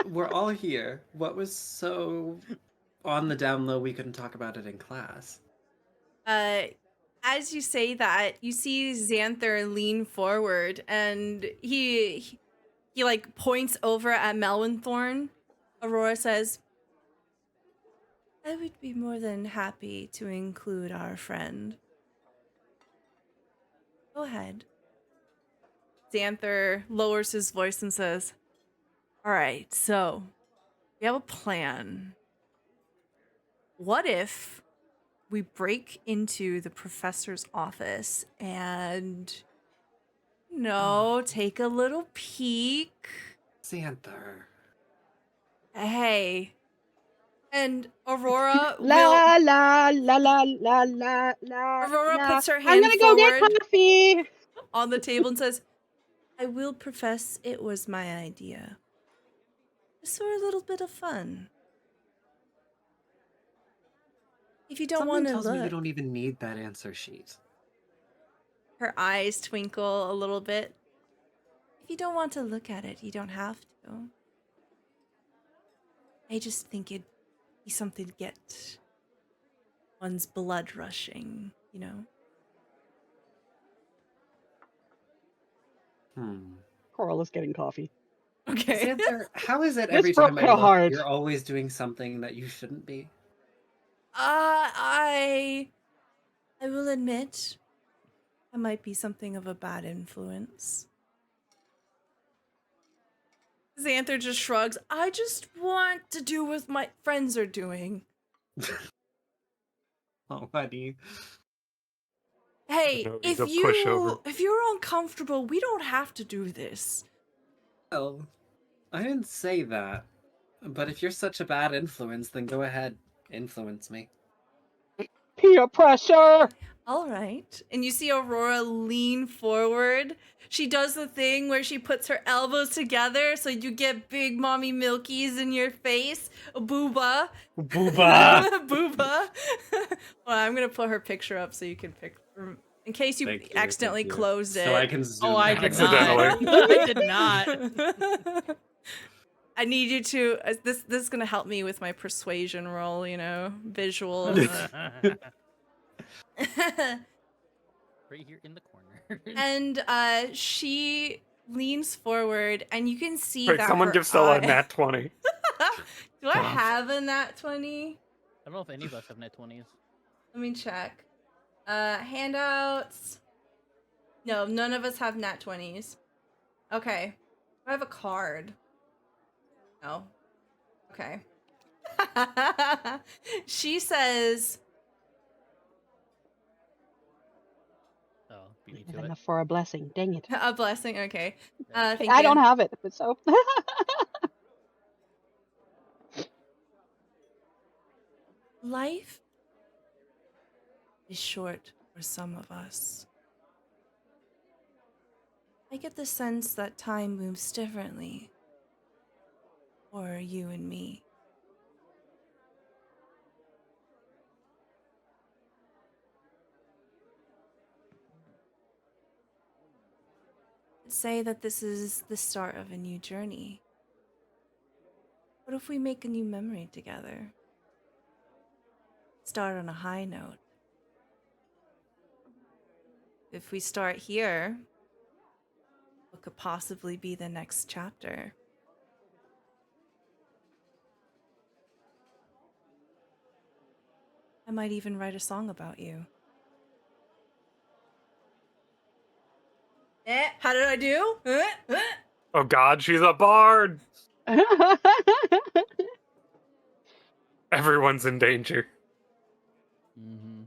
we're all here. What was so on the down low we couldn't talk about it in class? As you say that, you see Xanther lean forward and he like points over at Melwinthorn. Aurora says, I would be more than happy to include our friend. Go ahead. Xanther lowers his voice and says, all right, so we have a plan. What if we break into the professor's office and, take a little peek? Xanther. Hey. And Aurora La la la la la la la. Aurora la. puts her I'm hand gonna go get forward coffee. on the table and says, I will profess it was my idea. Just for a little bit of fun. If you don't Something want to tells me we look. don't even need that answer sheet. Her eyes twinkle a little bit. If you don't want to look at it, you don't have to. I just think it'd be something to get one's blood rushing, you know? Coralilla's getting coffee. Okay. Xanther, how is it This every broke time I her look, heart. you're always doing something that you shouldn't be? I will admit, I might be something of a bad influence. Xanther just shrugs. I just want to do what my friends are doing. Oh, honey. Hey, No, if he's a pushover. you're uncomfortable, we don't have to do this. Well, I didn't say that. But if you're such a bad influence, then go ahead, influence me. Peer pressure. All right. And you see Aurora lean forward. She does the thing where she puts her elbows together so you get big mommy milkies in your face. Booba. Booba! Booba. Well, I'm going to put her picture up so you can pick in case you Thank you, accidentally thank you. closed it. So I can zoom Oh, I out. did Accidentally. not. I did not. I need you to this is going to help me with my persuasion roll, visual. Right here in the corner. And she leans forward, and you can see Wait, that someone her give Stella eye- a nat 20. Do I have a nat 20? I don't know if any of us have net 20s. Let me check. Handouts. No, none of us have nat 20s. Okay. I have a card. No. Okay. She says, Oh, beat me Not to it. enough for a blessing. Dang it. a blessing. Okay. Yeah. Thank I you. don't have it, but so. Life is short for some of us. I get the sense that time moves differently for you and me. say that this is the start of a new journey. What if we make a new memory together? Start on a high note. If we start here, what could possibly be the next chapter? I might even write a song about you. How did I do? Oh God, she's a bard. Everyone's in danger. Mm-hmm.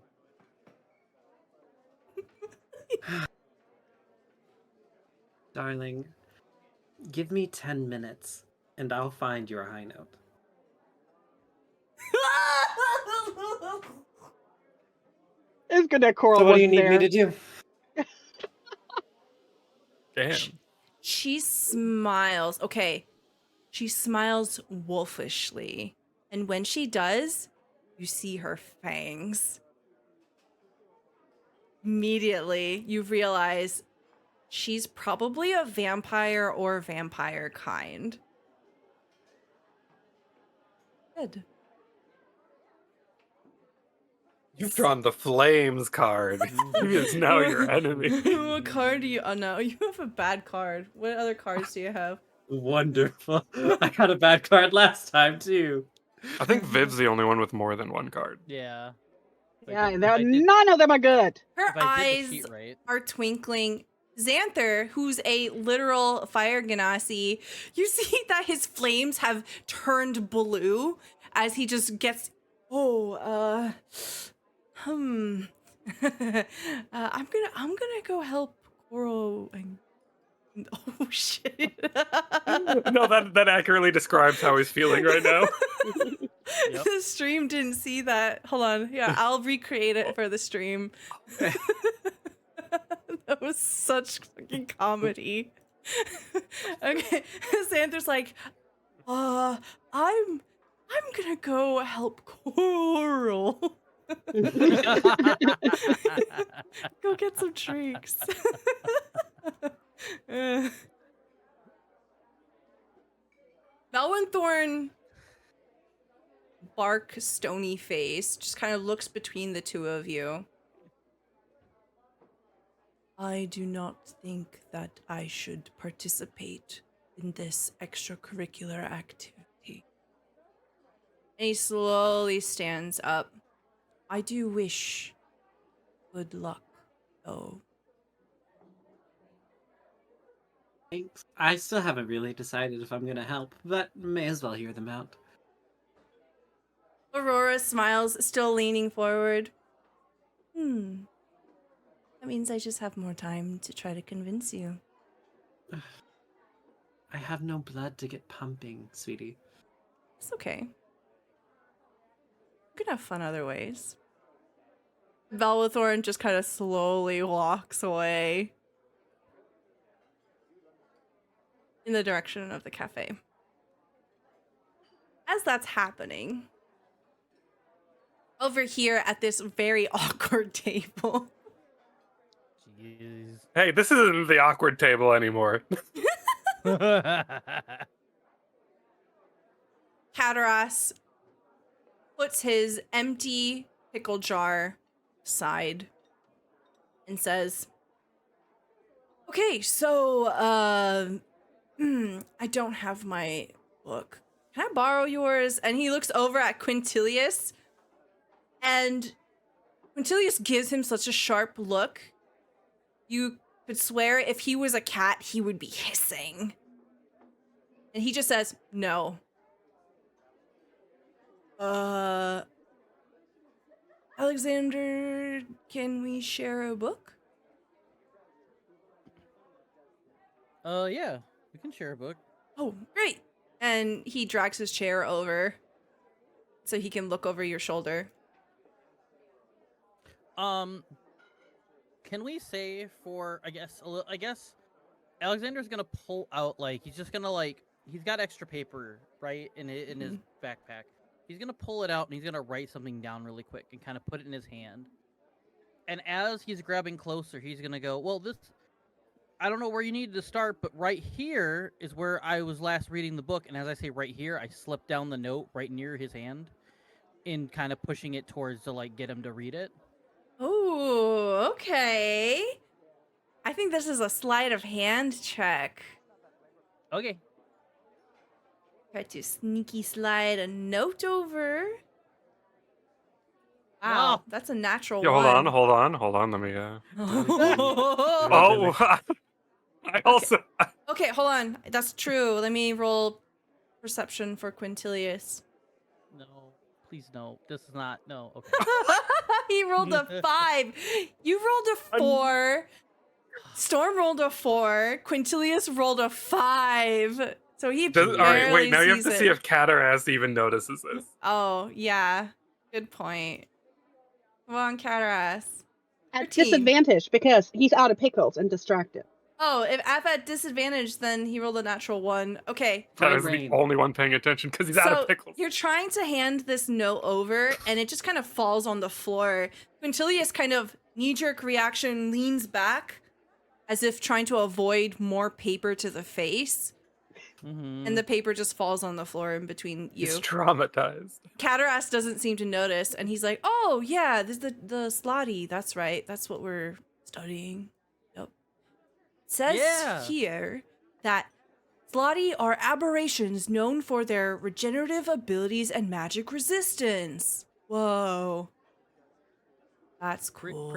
Darling, give me 10 minutes, and I'll find your high note. It's good that Coral So what do you wasn't need me there. to do? Damn. She smiles. Okay. She smiles wolfishly. And when she does, you see her fangs. Immediately, you realize she's probably a vampire or vampire kind. Good. You've drawn the flames card. He is now your enemy. What card do you... Oh, no. You have a bad card. What other cards do you have? Wonderful. I got a bad card last time, too. I think Viv's the only one with more than one card. Yeah. Like, Yeah, if I did- none of them are good. Her if I did the eyes sheet right. are twinkling. Xanther, who's a literal fire ganassi, you see that his flames have turned blue as he just gets... I'm gonna go help Coral and... Oh, shit. No, that accurately describes how he's feeling right now. Yep. The stream didn't see that. Hold on. Yeah, I'll recreate it for the stream. That was such fucking comedy. Okay, Xander's like, I'm gonna go help Coral. Go get some drinks. Valwenthorn, bark, stony face, just kind of looks between the two of you. I do not think that I should participate in this extracurricular activity. And he slowly stands up. I do wish good luck, though. Thanks. I still haven't really decided if I'm gonna help, but may as well hear them out. Aurora smiles, still leaning forward. That means I just have more time to try to convince you. I have no blood to get pumping, sweetie. It's okay. You can have fun other ways. Valwathorn just kind of slowly walks away in the direction of the cafe. As that's happening, over here at this very awkward table, Jeez. Hey, this isn't the awkward table anymore. Cataras puts his empty pickle jar aside and says, okay, so, I don't have my book. Can I borrow yours? And he looks over at Quintilius, and Quintilius gives him such a sharp look. You could swear if he was a cat, he would be hissing. And he just says, no. Alexander, can we share a book? Yeah, we can share a book. Oh, great. And he drags his chair over so he can look over your shoulder. Can we say for, I guess Alexander's gonna pull out, like, he's just gonna, like, he's got extra paper, right, in his backpack. He's gonna pull it out and he's gonna write something down really quick and kind of put it in his hand. And as he's grabbing closer, he's gonna go, well, I don't know where you needed to start, but right here is where I was last reading the book. And as I say right here, I slipped down the note right near his hand in kind of pushing it towards to like get him to read it. Oh, okay. I think this is a sleight of hand check. Okay. Try to sneaky slide a note over. Wow, No. that's a natural Yeah, one. hold on. Let me. Oh. Oh, I also. Okay, hold on. That's true. Let me roll perception for Quintilius. No. Please no. This is not. No. Okay. He rolled a 5. You rolled a 4. Storm rolled a 4. Quintilius rolled a 5. So he All right, wait. Now you have sees to it. see if Cataras even notices this. Oh, yeah. Good point. Come on, Cataras. At 13. disadvantage because he's out of pickles and distracted. Oh, if at disadvantage, then he rolled a natural 1. Okay. Fine Cataras is the brain. only one paying attention because he's out of pickles. You're trying to hand this note over, and it just kind of falls on the floor. Quintilius kind of knee-jerk reaction leans back, as if trying to avoid more paper to the face, Mm-hmm. and the paper just falls on the floor in between you. He's traumatized. Cataras doesn't seem to notice, and he's like, "Oh yeah, this is the Slotty. That's right. That's what we're studying." Yep. It says here that Slotty are aberrations known for their regenerative abilities and magic resistance. Whoa. That's cool.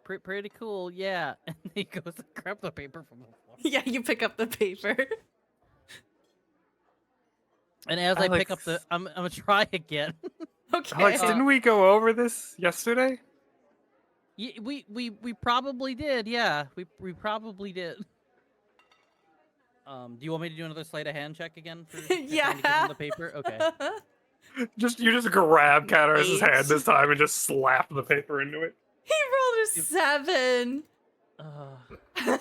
Pretty cool, yeah. And he goes to grab the paper from the floor. Yeah, you pick up the paper. And as I pick up the, I'm gonna try again. Okay. Alex, didn't we go over this yesterday? We probably did, yeah. We probably did. Do you want me to do another sleight of hand check again for trying to give him the paper? Okay. You just grab Cataras' 8. hand this time and just slap the paper into it. He rolled a 7.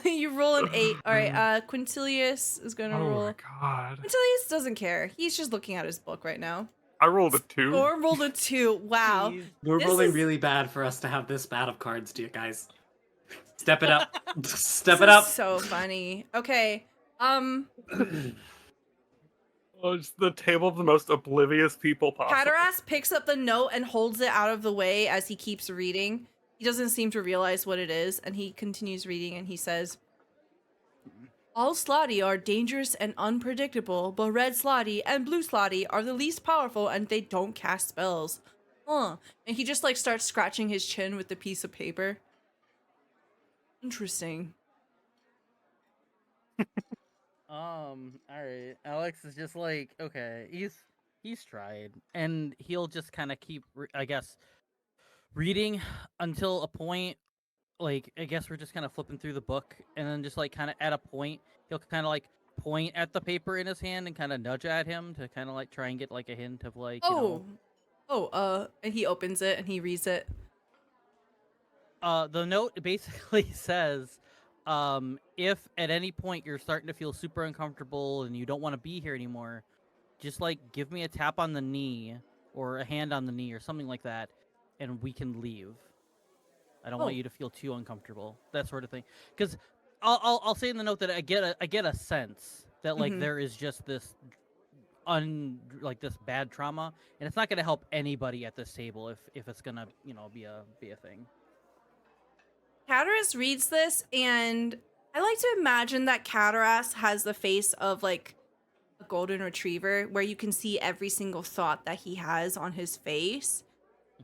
You roll an 8. All right, Quintilius is gonna roll. Oh my god. Quintilius doesn't care. He's just looking at his book right now. I rolled a 2. Storm rolled a 2. Wow. We're This rolling is- really bad for us to have this bad of cards, dear guys. Step it up. Step This it up. is so funny. Okay. Oh, it's the table of the most oblivious people possible. Cataras picks up the note and holds it out of the way as he keeps reading. He doesn't seem to realize what it is, and he continues reading, and he says, "All Slotty are dangerous and unpredictable, but red Slotty and blue Slotty are the least powerful, and they don't cast spells." Huh. And he just, like, starts scratching his chin with the piece of paper. Interesting. Alright. Alex is just like, okay, he's tried. And he'll just kind of keep, I guess, reading until a point, like, I guess we're just kind of flipping through the book, and then just, like, kind of at a point, he'll kind of, like, point at the paper in his hand and kind of nudge at him to kind of, like, try and get, like, a hint of, like, you know... And he opens it and he reads it. The note basically says, if at any point you're starting to feel super uncomfortable and you don't want to be here anymore, just like give me a tap on the knee or a hand on the knee or something like that, and we can leave. I don't want you to feel too uncomfortable, that sort of thing. Because I'll say in the note that I get a sense that like there is just this this bad trauma, and it's not going to help anybody at this table if it's gonna be a thing. Cataras reads this, and I like to imagine that Cataras has the face of like a golden retriever, where you can see every single thought that he has on his face.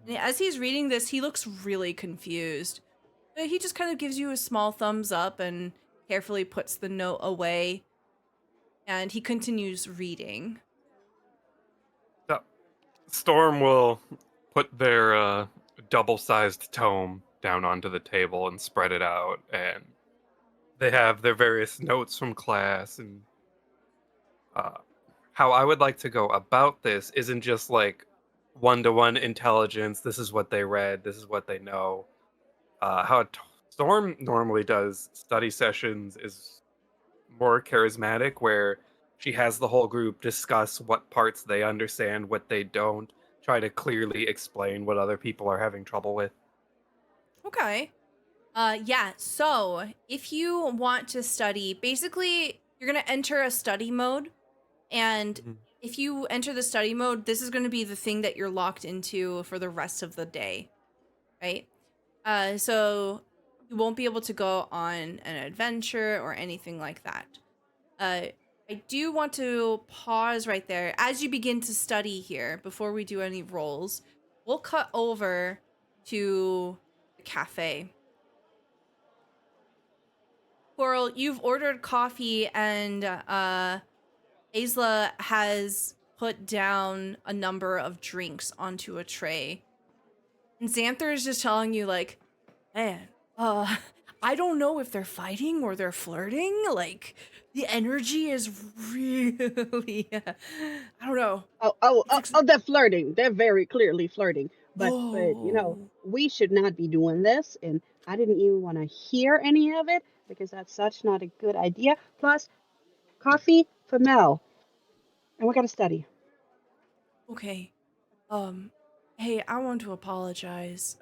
And as he's reading this, he looks really confused. But he just kind of gives you a small thumbs up and carefully puts the note away. And he continues reading. So, Storm will put their double-sized tome down onto the table and spread it out, and they have their various notes from class. And how I would like to go about this isn't just like one-to-one intelligence. This is what they read. This is what they know. How Storm normally does study sessions is more charismatic, where she has the whole group discuss what parts they understand, what they don't, try to clearly explain what other people are having trouble with. Okay. Yeah, so if you want to study, basically you're gonna enter a study mode, and Mhm. if you enter the study mode, this is gonna be the thing that you're locked into for the rest of the day, right? So you won't be able to go on an adventure or anything like that. I do want to pause right there as you begin to study here before we do any rolls. We'll cut over to the cafe. Coral, you've ordered coffee, and Aisla has put down a number of drinks onto a tray. And Xanther is just telling you, like, man, I don't know if they're fighting or they're flirting. Like, the energy is really, I don't know. They're flirting. They're very clearly flirting. But Whoa. we should not be doing this. And I didn't even want to hear any of it because that's such not a good idea. Plus, coffee for Mel, and we got to study. Okay. Hey, I want to apologize.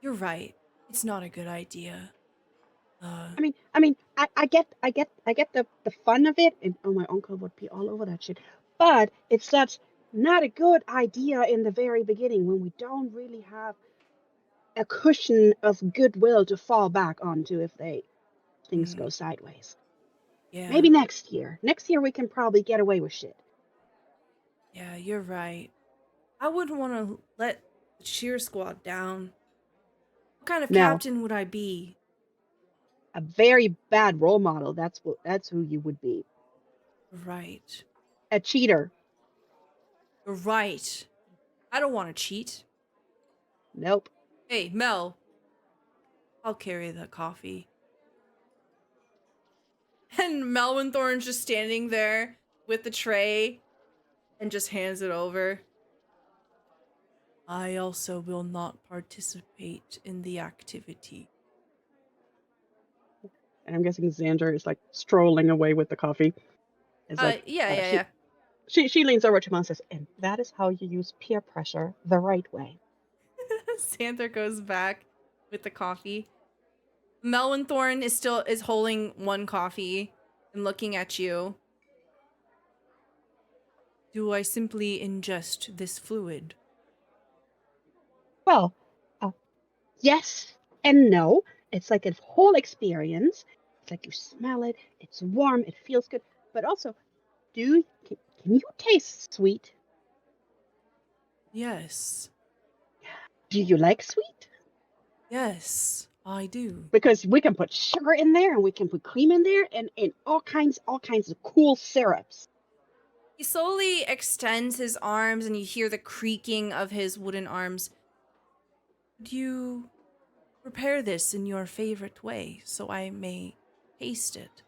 You're right. It's not a good idea. I get the fun of it, and my uncle would be all over that shit. But it's such not a good idea in the very beginning when we don't really have a cushion of goodwill to fall back onto if things go sideways. Yeah. Maybe next year. Next year we can probably get away with shit. Yeah, you're right. I wouldn't want to let the cheer squad down. What kind of Mel, captain would I be? a very bad role model. That's who you would be. Right. A cheater. You're right. I don't want to cheat. Nope. Hey, Mel, I'll carry the coffee. And Melvin Thorne's just standing there with the tray and just hands it over. I also will not participate in the activity. And I'm guessing Xander is like strolling away with the coffee. It's like Yeah. she leans over to Mom and says, and that is how you use peer pressure the right way. Xanther goes back with the coffee. Melvin Thorne is holding one coffee and looking at you. Do I simply ingest this fluid? Well, uh, yes and no. It's like a whole experience. It's like you smell it, it's warm, it feels good. But also, can you taste sweet? Yes. Do you like sweet? Yes, I do. Because we can put sugar in there and we can put cream in there and all kinds of cool syrups. He slowly extends his arms and you hear the creaking of his wooden arms. Would you prepare this in your favorite way so I may taste it?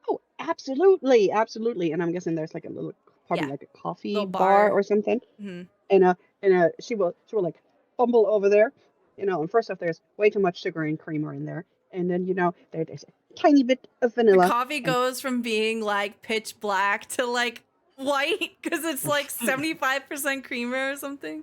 Oh, absolutely, absolutely. And I'm guessing there's like a little, probably Yeah, like a coffee little bar bar. or something. Mm-hmm. And she will like fumble over there, and first off there's way too much sugar and creamer in there. And then, there's a tiny bit of The vanilla. coffee goes from being like pitch black to like white because it's like 75% creamer or something.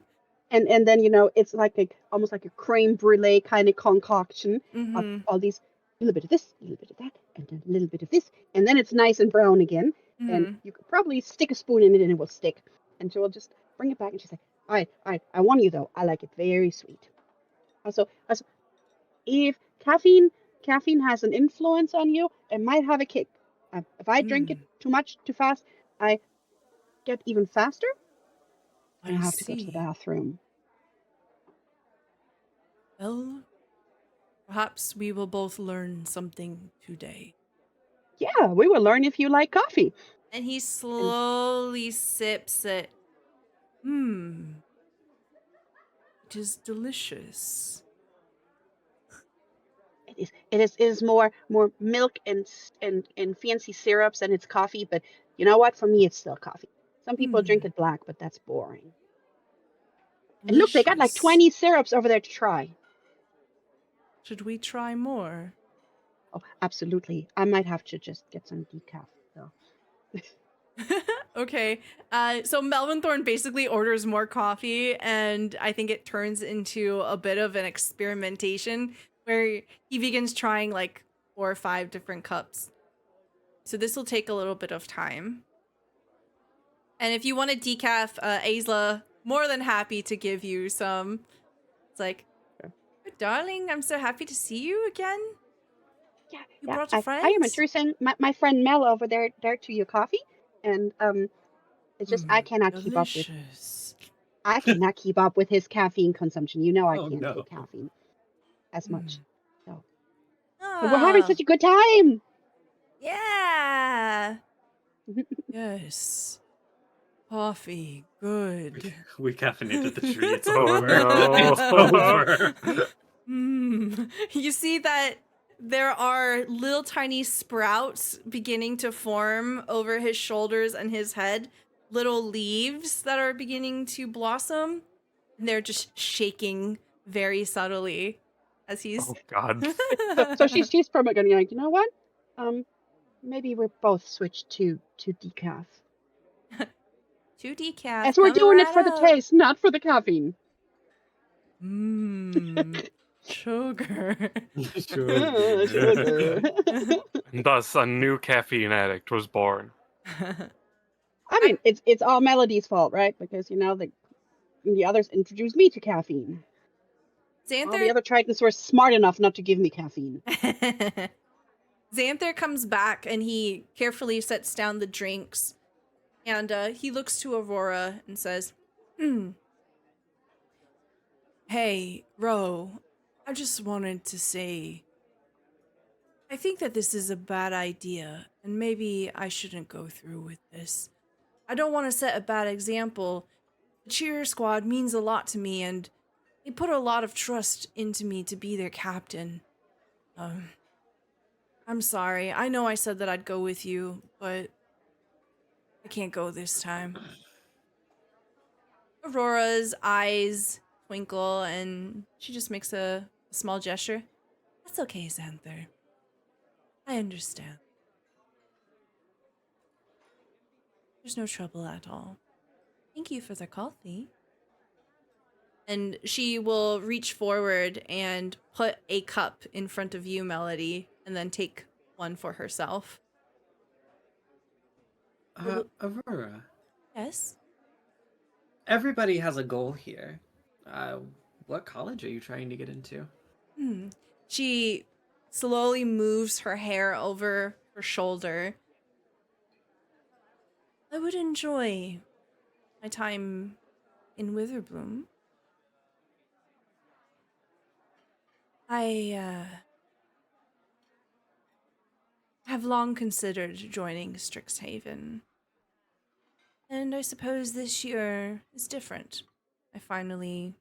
And then, it's like almost like a creme brulee kind of concoction of Mm-hmm. all these, a little bit of this, a little bit of that, and then a little bit of this, and then it's nice and brown again. And Mm-hmm. you could probably stick a spoon in it and it will stick. And she will just bring it back and she's like, I want you though. I like it very sweet. Also, if caffeine has an influence on you, it might have a kick. If I drink it too much too fast, I get even faster and I I have to go to the see. bathroom. Well, perhaps we will both learn something today. Yeah, we will learn if you like coffee. And he And slowly sips it. It is delicious. it is more milk and fancy syrups and it's coffee, but you know what? For me, it's still coffee. Some people drink it black, but that's boring. And look, they got like Delicious. 20 syrups over there to try. Should we try more? Oh, absolutely. I might have to just get some decaf though. Okay. So Melvin Thorne basically orders more coffee, and I think it turns into a bit of an experimentation where he begins trying like 4 or 5 different cups. So this will take a little bit of time. And if you want a decaf, Aisla, more than happy to give you some. It's like, Okay. "Oh, darling, I'm so happy to see you again. Yeah, You yeah. brought a friend? I am introducing my friend Mel over there to your coffee, and it's just I cannot keep up with Delicious. I cannot keep up with his caffeine consumption. You know I Oh, can't no. take caffeine as much. So, but we're having Ah, such a good time. yeah. Yes. Coffee, good. We caffeinated the tree. It's Oh, over. no. It's over. You see that there are little tiny sprouts beginning to form over his shoulders and his head, little leaves that are beginning to blossom. And they're just shaking very subtly as he's. Oh, God. So she's probably going to be like, you know what? Maybe we're both switched to decaf. 2 decaf. As we're coming doing it right for the up. taste, not for the caffeine. Sugar. Sugar. And thus, a new caffeine addict was born. I mean, it's all Melody's fault, right? Because you know the others introduced me to caffeine. All the Xanther other Tritons were smart enough not to give me caffeine. Xanther comes back and he carefully sets down the drinks and he looks to Aurora and says, "Hey, Ro, I just wanted to say, I think that this is a bad idea and maybe I shouldn't go through with this. I don't want to set a bad example. The cheer squad means a lot to me and they put a lot of trust into me to be their captain. I'm sorry. I know I said that I'd go with you, but I can't go this time." Aurora's eyes twinkle and she just makes a small gesture. "That's okay, Xanther. I understand. There's no trouble at all. Thank you for the coffee." And she will reach forward and put a cup in front of you, Melody, and then take one for herself. Aurora, Yes? everybody has a goal here. What college are you trying to get into? She slowly moves her hair over her shoulder. I would enjoy my time in Witherbloom. I have long considered joining Strixhaven. And I suppose this year is different. I finally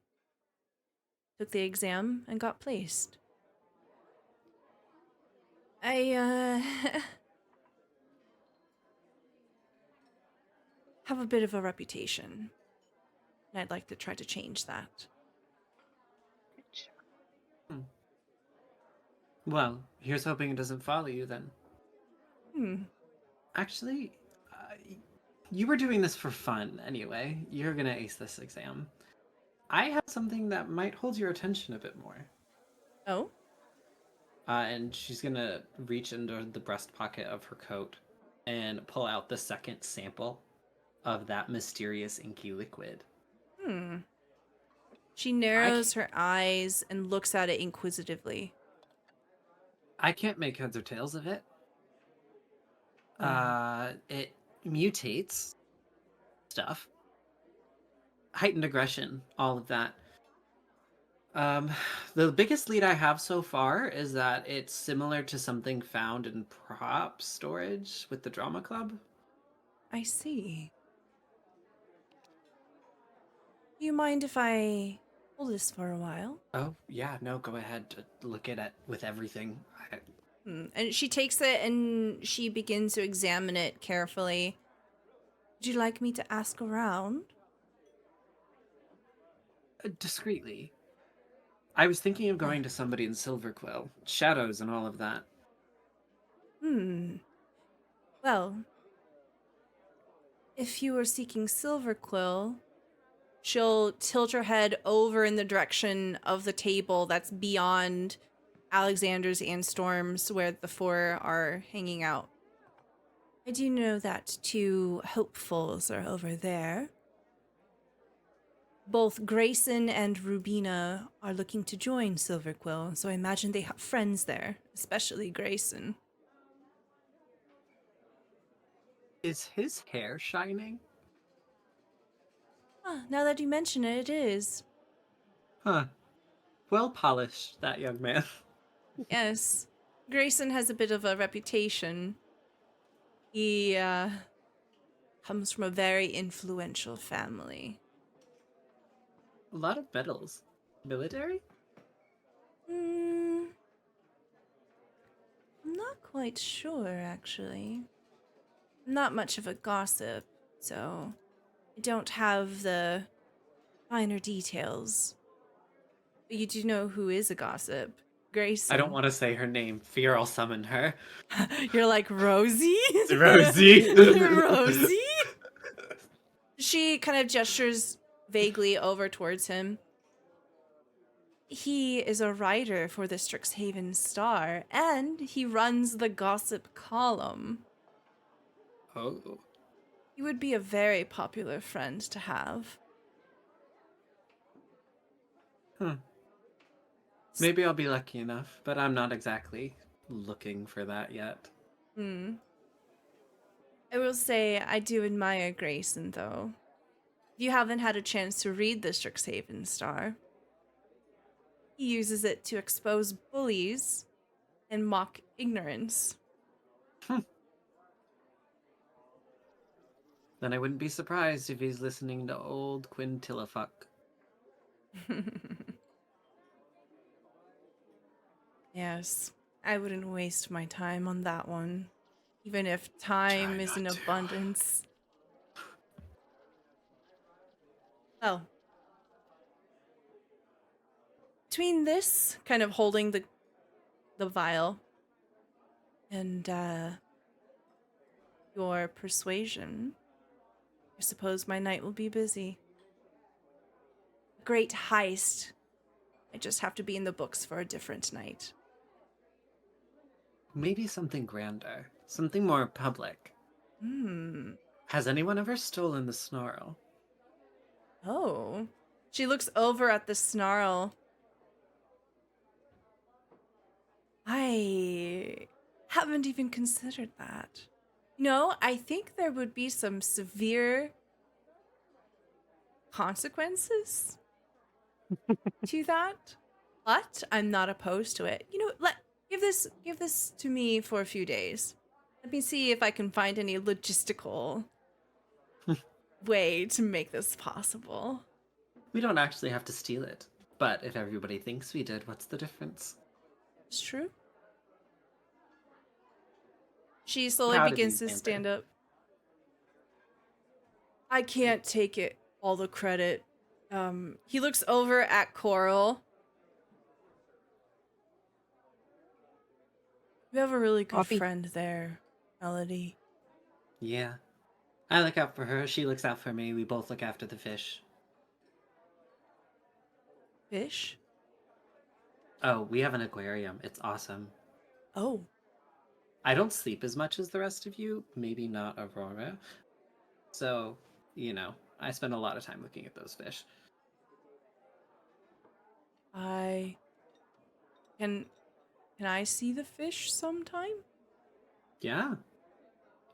took the exam and got placed. I have a bit of a reputation, and I'd like to try to change that. Well, here's hoping it doesn't follow you then. Actually, you were doing this for fun anyway. You're gonna ace this exam. I have something that might hold your attention a bit more. Oh? And she's gonna reach into the breast pocket of her coat and pull out the second sample of that mysterious inky liquid. She narrows her eyes and looks at it inquisitively. I can't make heads or tails of it. It mutates stuff. Heightened aggression, all of that. The biggest lead I have so far is that it's similar to something found in prop storage with the drama club. I see. Do you mind if I hold this for a while? Oh, yeah, no, go ahead to look at it with everything. And she takes it and she begins to examine it carefully. Would you like me to ask around? Discreetly. I was thinking of going to somebody in Silverquill. Shadows and all of that. Well, If you were seeking Silverquill, she'll tilt her head over in the direction of the table that's beyond Alexander's and Storm's, where the four are hanging out. I do know that two hopefuls are over there. Both Grayson and Rubina are looking to join Silverquill, so I imagine they have friends there, especially Grayson. Is his hair shining? Now that you mention it, it is. Huh. Well polished, that young man. Yes. Grayson has a bit of a reputation. He comes from a very influential family. A lot of medals. Military? I'm not quite sure, actually. I'm not much of a gossip, so I don't have the finer details. But you do know who is a gossip. Grayson. I don't want to say her name. Fear I'll summon her. You're like, Rosie? Rosie. Rosie? She kind of gestures vaguely over towards him. He is a writer for the Strixhaven Star, and he runs the gossip column. Oh. He would be a very popular friend to have. Maybe I'll be lucky enough, but I'm not exactly looking for that yet. I will say I do admire Grayson, though. If you haven't had a chance to read the Strixhaven Star, he uses it to expose bullies and mock ignorance. Then I wouldn't be surprised if he's listening to old Quintillafuck. Yes, I wouldn't waste my time on that one, even if time Try is in not to. abundance. Oh. Between this, kind of holding the vial, and your persuasion, I suppose my night will be busy. A great heist. I just have to be in the books for a different night. Maybe something grander. Something more public. Has anyone ever stolen the snarl? Oh. She looks over at the snarl. I haven't even considered that. No, I think there would be some severe consequences to that, but I'm not opposed to it. You know, give this to me for a few days. Let me see if I can find any logistical way to make this possible. We don't actually have to steal it. But if everybody thinks we did, what's the difference? It's true. She slowly Proud of begins you, to Amber. stand up. I can't take it all the credit. He looks over at Coral. You have a really good Coffee. friend there, Melody. Yeah. I look out for her, she looks out for me, we both look after the fish. Fish? Oh, we have an aquarium. It's awesome. Oh. I don't sleep as much as the rest of you, maybe not Aurora. So, you know, I spend a lot of time looking at those fish. Can I see the fish sometime? Yeah.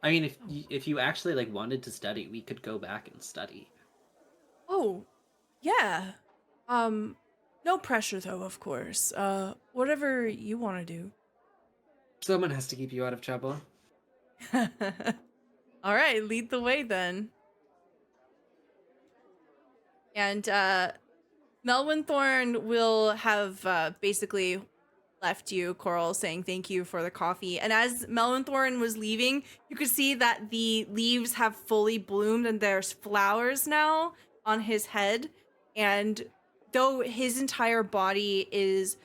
I mean, if you actually like wanted to study, we could go back and study. Oh, yeah. No pressure though, of course. Whatever you want to do. Someone has to keep you out of trouble. All right, lead the way then. And Melwin Thorne will have basically left you, Coral, saying thank you for the coffee. And as Melwin Thorne was leaving, you could see that the leaves have fully bloomed and there's flowers now on his head. And though his entire body is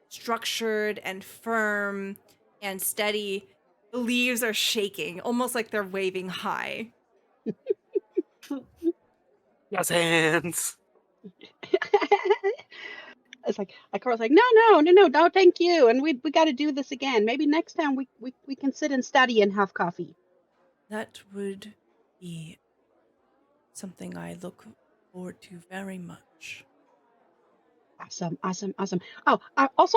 structured and firm and steady, the leaves are shaking, almost like they're waving high. Yes, hands. It's like Cora's like, no, thank you, and we got to do this again. Maybe next time we can sit and study and have coffee. That would be something I look forward to very much. Awesome. Oh,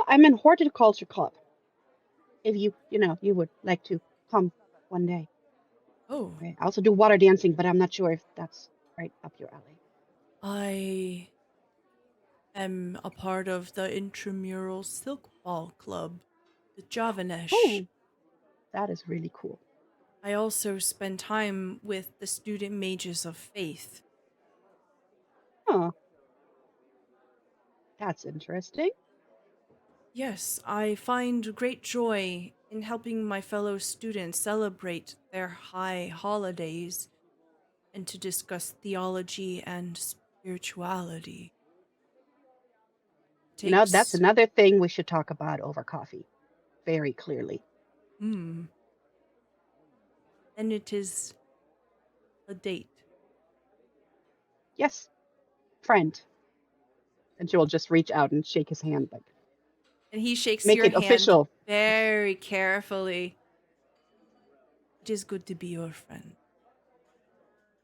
I'm in horticulture club. If you would like to come one day. Oh, Okay. I also do water dancing, but I'm not sure if that's right up your alley. I am a part of the intramural silk ball club, the Javanesh. Oh, that is really cool. I also spend time with the student mages of faith. Huh. That's interesting. Yes, I find great joy in helping my fellow students celebrate their high holidays and to discuss theology and spirituality. That's another thing we should talk about over coffee. Very clearly. And it is a date. Yes. Friend. And she will just reach out and shake his hand, like, And he shakes make your it hand official. very carefully. It is good to be your friend.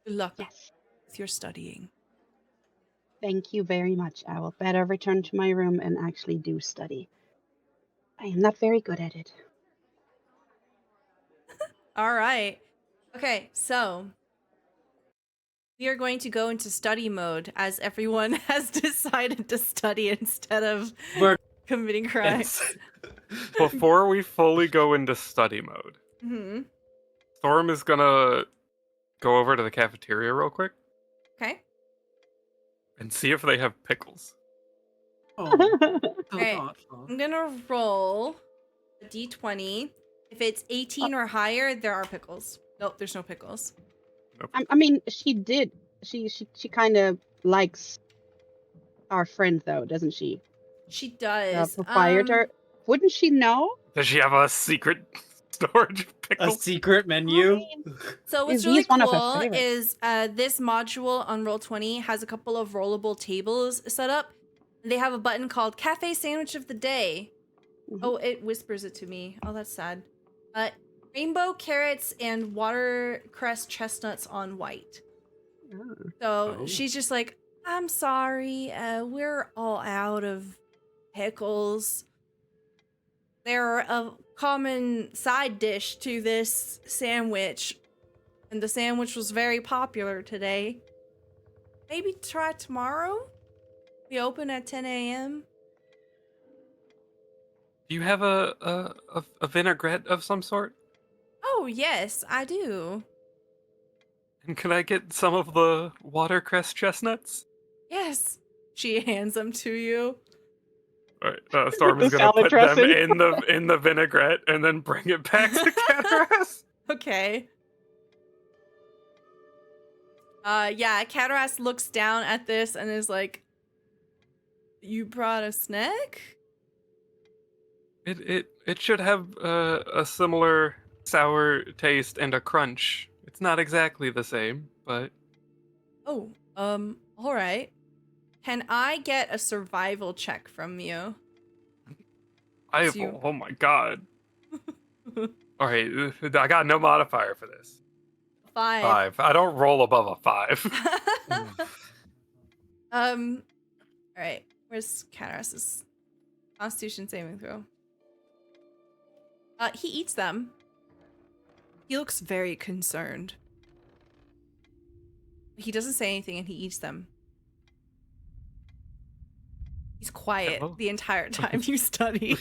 Good luck with your studying. Thank you very much. I will better return to my room and actually do study. I am not very good at it. All right. Okay, so we are going to go into study mode as everyone has decided to study instead of committing crimes. Before we fully go into study mode, Storm is gonna go over to the cafeteria real quick. Okay. And see if they have pickles. Oh, so Okay. thoughtful. I'm gonna roll a d20. If it's 18 or higher, there are pickles. Nope, there's no pickles. I mean, she did. She kind of likes our friend, though, doesn't she? She does. The proprietor. Wouldn't she know? Does she have a secret storage of A pickles? secret menu? So what's He's really one of her cool favorites. is this module on Roll20 has a couple of rollable tables set up. They have a button called Cafe Sandwich of the Day. Oh, it whispers it to me. Oh, that's sad. Rainbow carrots and watercress chestnuts on white. So she's just like, I'm sorry, we're all out of pickles. They're a common side dish to this sandwich, and the sandwich was very popular today. Maybe try tomorrow? We open at 10 a.m. Do you have a vinaigrette of some sort? Oh, yes, I do. And can I get some of the watercress chestnuts? Yes. She hands them to you. All right, Storm is The gonna salad put them dressing. in the vinaigrette and then bring it back to Cataras. Okay. Yeah, Cataras looks down at this and is like, you brought a snack? It should have a similar sour taste and a crunch. It's not exactly the same, but Oh, all right. Can I get a survival check from you? oh my god. All right, I got no modifier for this. 5. I don't roll above a 5. All right. Where's Cataras's Constitution saving throw? He eats them. He looks very concerned. He doesn't say anything and he eats them. He's quiet the entire time you study.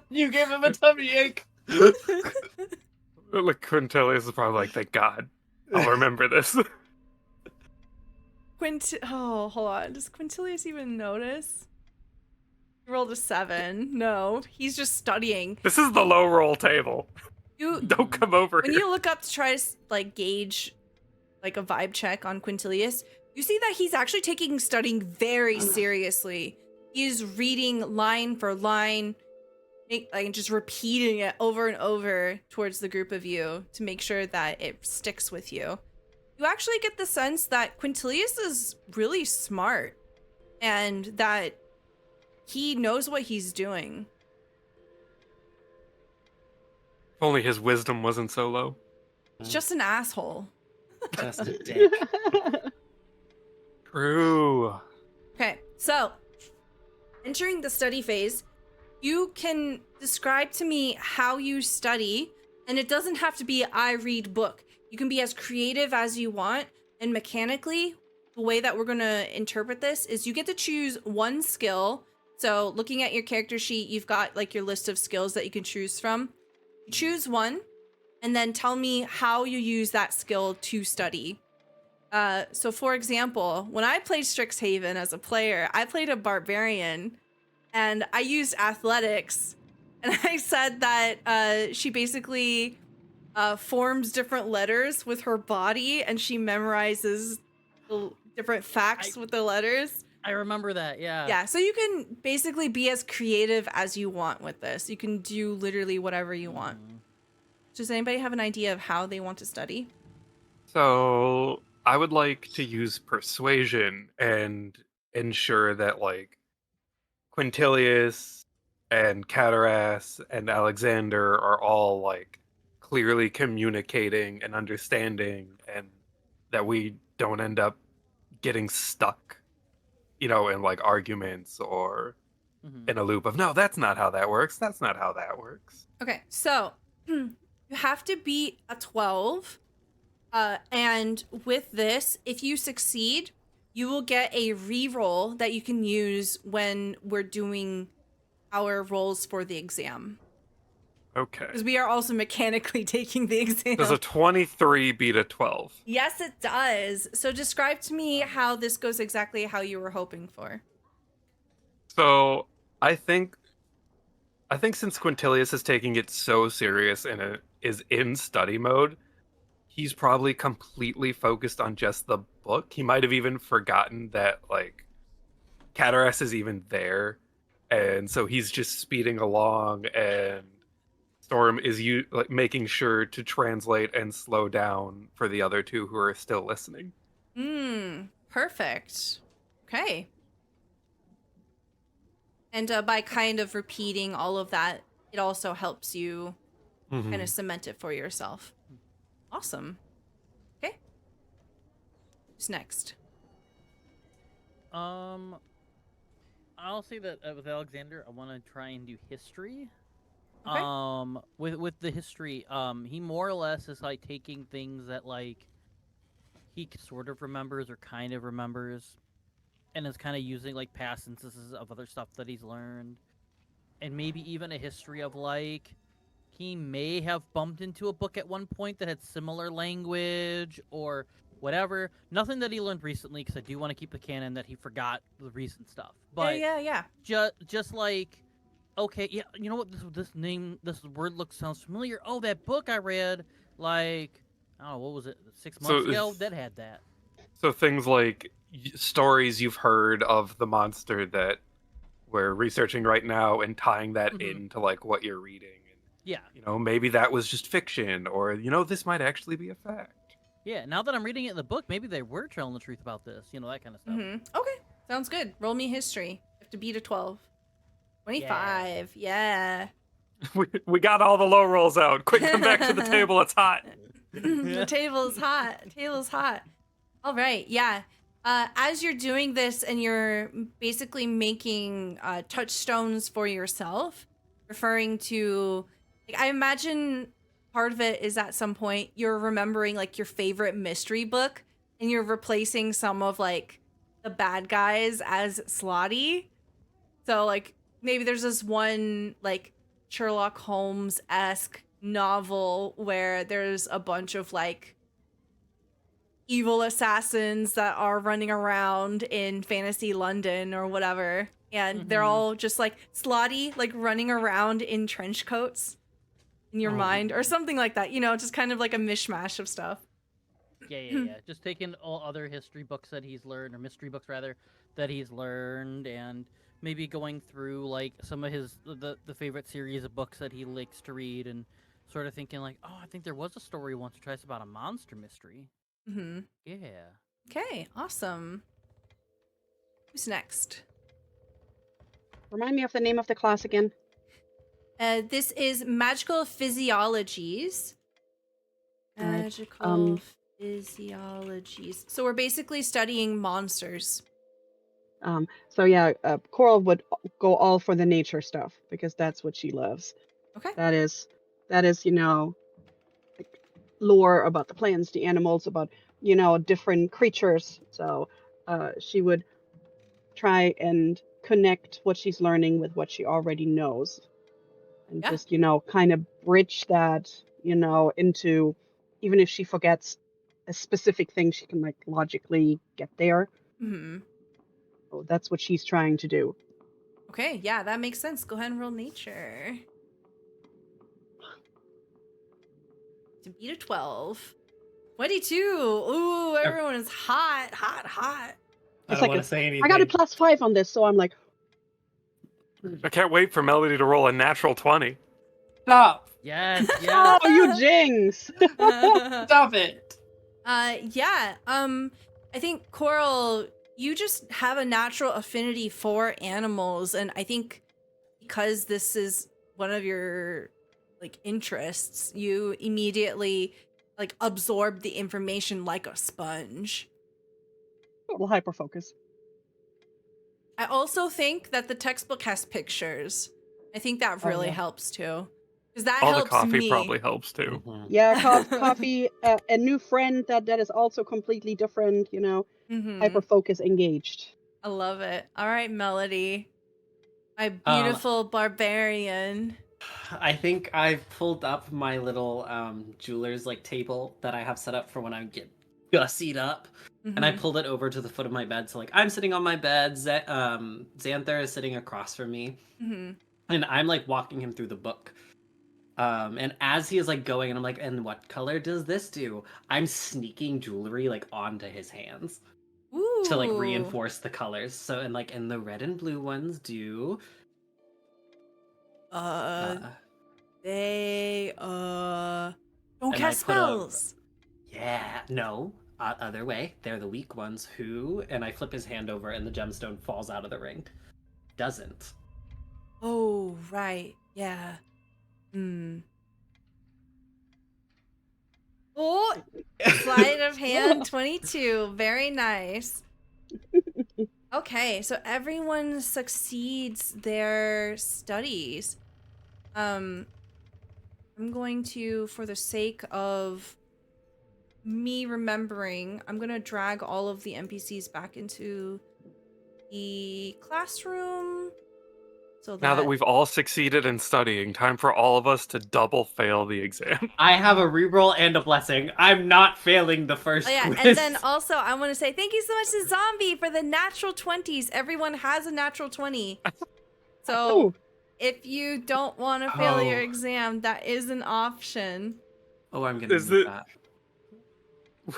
You gave him a tummy ache. Like Quintilius is probably like, thank God, I'll remember this. Oh, hold on. Does Quintilius even notice? He rolled a 7. No, he's just studying. This is the low roll table. Don't come over When here. you look up to try to like gauge like a vibe check on Quintilius, you see that he's actually taking studying very seriously. He's reading line for line, like just repeating it over and over towards the group of you to make sure that it sticks with you. you actually get the sense that Quintilius is really smart and that he knows what he's doing. If only his wisdom wasn't so low. He's just an asshole. Just a dick. True. Okay, so entering the study phase, you can describe to me how you study, and it doesn't have to be I read book. You can be as creative as you want, and mechanically, the way that we're going to interpret this is you get to choose one skill. So looking at your character sheet, you've got like your list of skills that you can choose from. You choose one, and then tell me how you use that skill to study. So for example, when I played Strixhaven as a player, I played a barbarian and I used athletics, and I said that she basically forms different letters with her body and she memorizes the different facts with the letters. I remember that, yeah. Yeah, so you can basically be as creative as you want with this. You can do literally whatever you want. Does anybody have an idea of how they want to study? So I would like to use persuasion and ensure that like Quintilius and Cataras and Alexander are all like clearly communicating and understanding, and that we don't end up getting stuck, you know, in like arguments or in a loop of no, that's not how that works. That's not how that works. Okay, so you have to beat a 12. And with this, if you succeed, you will get a re-roll that you can use when we're doing our rolls for the exam. Okay. Because we are also mechanically taking the exam. Does a 23 beat a 12? Yes, it does. So describe to me how this goes exactly how you were hoping for. So I think since Quintilius is taking it so serious and it is in study mode, he's probably completely focused on just the book. He might have even forgotten that like Cataras is even there, and so he's just speeding along, and Storm is like making sure to translate and slow down for the other two who are still listening. Perfect. Okay. And by kind of repeating all of that, it also helps you kind of cement it for yourself. Awesome. Okay. Who's next? I'll say that with Alexander, I want to try and do history. Okay. With the history, he more or less is like taking things that like he sort of remembers or kind of remembers, and is kind of using like past instances of other stuff that he's learned, and maybe even a history of like he may have bumped into a book at one point that had similar language or whatever. Nothing that he learned recently, because I do want to keep the canon that he forgot the recent stuff. But yeah. just like, okay, yeah, you know what? This word sounds familiar. Oh, that book I read, like, oh, what was it? 6 months ago? That had that. So things like stories you've heard of the monster that we're researching right now, and tying that into like what you're reading. Yeah. You know, maybe that was just fiction, or, you know, this might actually be a fact. Yeah, now that I'm reading it in the book, maybe they were telling the truth about this. You know, that kind of stuff. Okay, sounds good. Roll me history. You have to beat a 12. 25, yeah. We got all the low rolls out. Quick, come back to the table, it's hot. The table's hot. Table's hot. All right, yeah. As you're doing this and you're basically making touchstones for yourself, referring to... Like, I imagine part of it is at some point you're remembering like your favorite mystery book and you're replacing some of like the bad guys as slotty. So like maybe there's this one like Sherlock Holmes-esque novel where there's a bunch of like evil assassins that are running around in fantasy London or whatever. And they're all just like slotty, like running around in trench coats. In your mind or something like that, you know, just kind of like a mishmash of stuff. Yeah. Just taking all other history books that he's learned, or mystery books rather, that he's learned, and maybe going through like some of his the favorite series of books that he likes to read, and sort of thinking like, oh, I think there was a story once or twice about a monster mystery. Mm-hmm. Yeah. Okay, awesome. Who's next? Remind me of the name of the class again. This is Magical Physiologies. Alright, Magical Physiologies. So we're basically studying monsters. So yeah, Coral would go all for the nature stuff because that's what she loves. Okay. That is, like lore about the plants, the animals, about different creatures. So she would try and connect what she's learning with what she already knows, and Yeah. just kind of bridge that into, even if she forgets a specific thing, she can like logically get there. Mm-hmm. So that's what she's trying to do. Okay, yeah, that makes sense. Go ahead and roll nature. To beat a 12. 22. Ooh, everyone is hot, hot, hot. I It's don't like want to say anything. I got a +5 on this, so I'm like, I can't wait for Melody to roll a natural 20. Stop! Yes, yes. oh, you jinx! Stop it! Yeah. I think Coral, you just have a natural affinity for animals, and I think because this is one of your like interests, you immediately like absorb the information like a sponge. Total hyper focus. I also think that the textbook has pictures. I think that Oh, really yeah. helps too. Because that All the helps coffee me. probably helps too. Yeah, coffee, a new friend that is also completely different. Mhm. Hyper focus engaged. I love it. All right, Melody. My beautiful barbarian. I think I've pulled up my little jeweler's like table that I have set up for when I get gussied up. And I Mhm. pulled it over to the foot of my bed. So like I'm sitting on my bed, Xanther is sitting across from me. Mhm. And I'm like walking him through the book. And as he is like going, and I'm like, and what color does this do? I'm sneaking jewelry like onto his hands Ooh. to like reinforce the colors. So and like and the red and blue ones do They don't and I cast put up spells. yeah, no, other way. They're the weak ones who, and I flip his hand over and the gemstone falls out of the ring. Doesn't. Oh, right. Yeah. Hmm. Oh, sleight of hand 22. Very nice. Okay, so everyone succeeds their studies. I'm going to, for the sake of me remembering, I'm going to drag all of the NPCs back into the classroom. So Now that we've all succeeded in studying, time for all of us to double fail the exam. I have a reroll and a blessing. I'm not failing the first Oh yeah, quiz. and then also I want to say thank you so much to Zombie for the natural 20s. Everyone has a natural 20. So Ooh. if you don't want to fail your Oh. exam, that is an option. Oh, I'm gonna Is need it- that.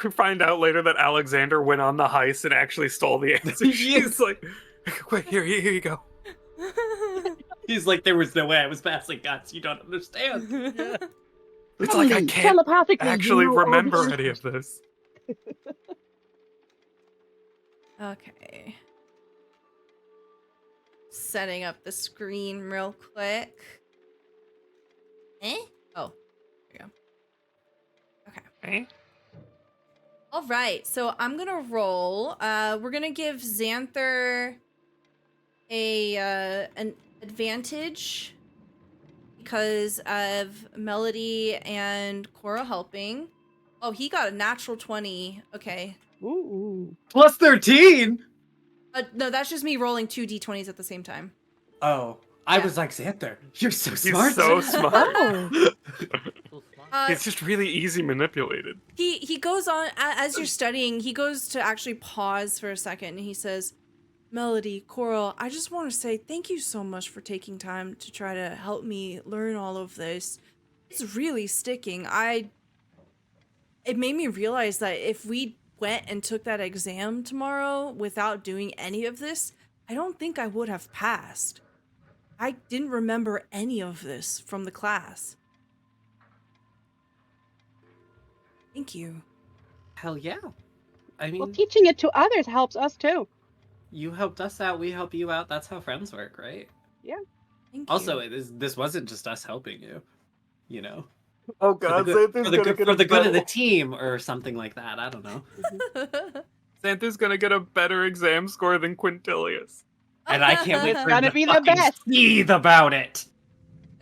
We find out later that Alexander went on the heist and actually stole the answer. Yes. She's like, quick, here you go. He's like, there was no way I was passing guts. You don't understand. Yeah. It's like I Only can't telepathically actually you know all the remember answers. any of this. Okay. Setting up the screen real quick. Oh, there you go. Okay. Eh? All right, so I'm gonna roll. We're gonna give Xanther an advantage because of Melody and Cora helping. Oh, he got a natural 20. Okay. Ooh. Plus 13? No, that's just me rolling 2 d20s at the same time. Oh. I Yeah. was like, Xanther, you're so He's smart. so smart. Oh. So smart. It's just really easy manipulated. He goes on as you're studying. He goes to actually pause for a second, and he says, "Melody, Coral, I just want to say thank you so much for taking time to try to help me learn all of this. It's really sticking. It made me realize that if we went and took that exam tomorrow without doing any of this, I don't think I would have passed. I didn't remember any of this from the class. Thank you." Hell yeah. I Well, mean, teaching it to others helps us too. you helped us out, we help you out. That's how friends work, right? Thank Also, you. this wasn't just us helping you, you know, Oh for the god, good, Xanthu's gonna get for a the good of the better... team or something like that. I don't know. Xanthu's gonna get a better exam score than Quintilius. And I can't wait for him Gonna to be the fucking best. seethe about it.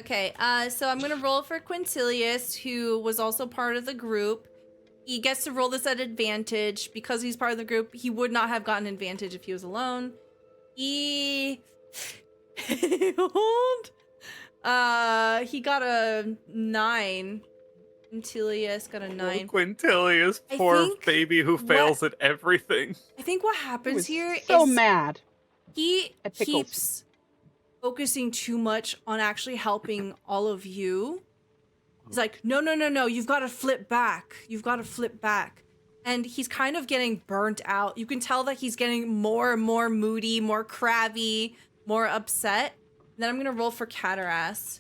Okay, so I'm gonna roll for Quintilius, who was also part of the group. He gets to roll this at advantage because he's part of the group. He would not have gotten advantage if he was alone. He hold. He got a 9. Quintilius got a 9. Quintilius, I poor think baby who fails at everything. I think what I happens was here is so mad he at Pickles. keeps focusing too much on actually helping all of you. He's like, no, no, no, no, you've got to flip back. You've got to flip back. And he's kind of getting burnt out. You can tell that he's getting more and more moody, more crabby, more upset. And then I'm going to roll for Catarass.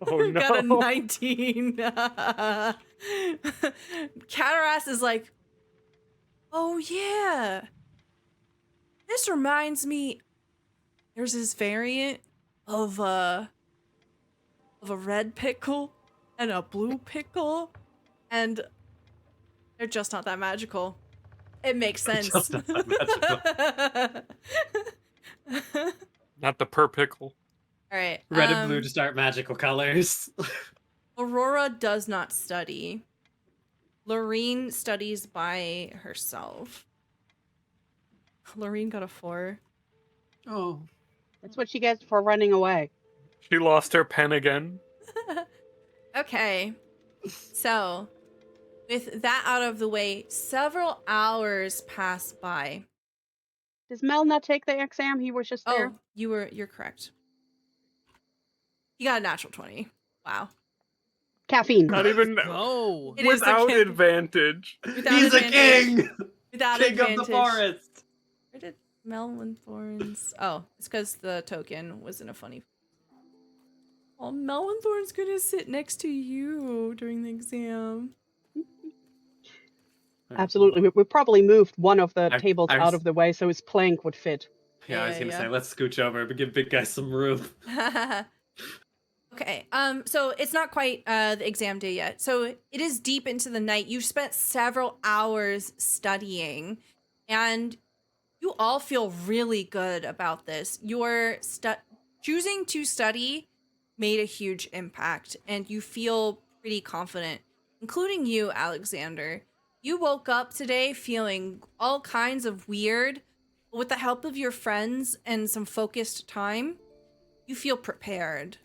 Oh no. Got a 19. Catarass is like, oh yeah. This reminds me, there's this variant of a red pickle and a blue pickle, and they're just not that magical. It makes sense. Just not that magical. Not the per pickle. All right. Red and blue just aren't magical colors. Aurora does not study. Lorene studies by herself. Lorene got a 4. Oh. That's what she gets for running away. She lost her pen again. Okay. So, with that out of the way, several hours pass by. Does Mel not take the exam? He was just there. Oh, you're correct. He got a natural 20. Wow. Caffeine. Not even Go. It is the without king. advantage. Without He's advantage. a king! Without King advantage. of the forest! Where did Melvin Thorns? Oh, it's because the token was in a funny. Oh, Melvin Thorns gonna sit next to you during the exam. Absolutely. We probably moved one of the I- tables I out was- of the way so his plank would fit. Yeah, I was Yeah, gonna yeah. say, let's scooch over, but give big guy some room. Okay, so it's not quite the exam day yet. So it is deep into the night. You've spent several hours studying, and you all feel really good about this. Your choosing to study made a huge impact, and you feel pretty confident, including you, Alexander. You woke up today feeling all kinds of weird, but with the help of your friends and some focused time, you feel prepared.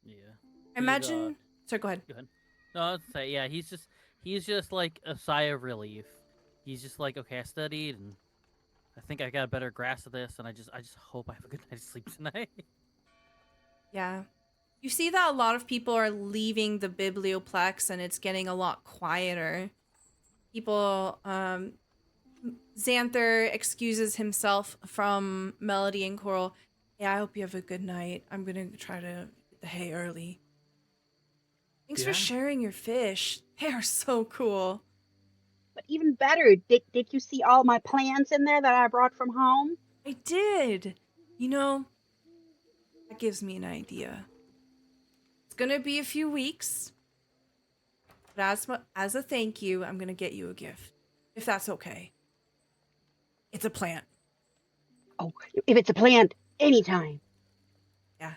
Yeah. Imagine. Sorry, go ahead. Go ahead. No, I was gonna say, yeah, he's just like a sigh of relief. He's just like, okay, I studied and I think I got a better grasp of this, and I just hope I have a good night's sleep tonight. Yeah. You see that a lot of people are leaving the biblioplex and it's getting a lot quieter. People, Xanther excuses himself from Melody and Coral. Yeah, I hope you have a good night. I'm gonna try to get the hay early. Thanks for Yeah. sharing your fish. They are so cool. But even better, did you see all my plants in there that I brought from home? I did. You know, that gives me an idea. It's gonna be a few weeks, but as a thank you, I'm gonna get you a gift, if that's okay. It's a plant. Oh, if it's a plant, anytime. Yeah.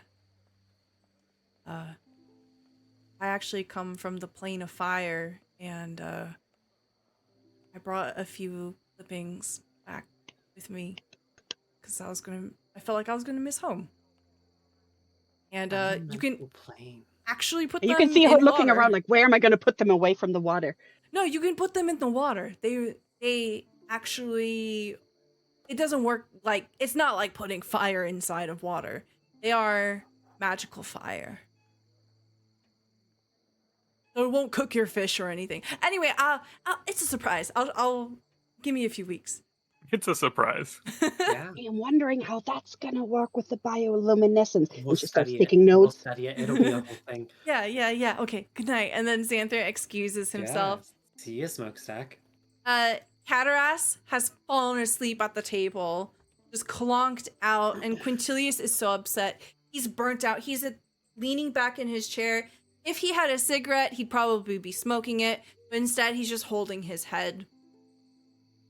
I actually come from the plane of fire, and I brought a few clippings back with me because I felt like I was gonna miss home. And you can Plane. actually put And them you can see her in looking water. around like, where am I going to put them away from the water? No, you can put them in the water. They actually, it doesn't work like, it's not like putting fire inside of water. They are magical fire. So it won't cook your fish or anything. Anyway, it's a surprise. I'll give me a few weeks. It's a surprise. Yeah. I am wondering how that's gonna work with the bioluminescence. We'll And she starts study it. taking We'll notes. study it. It'll be a whole thing. Yeah. Okay, good night. And then Xanther excuses himself. Yeah. See you, smokestack. Cataras has fallen asleep at the table, just clonked out, and Quintilius is so upset. He's burnt out. He's leaning back in his chair. If he had a cigarette, he'd probably be smoking it, but instead he's just holding his head.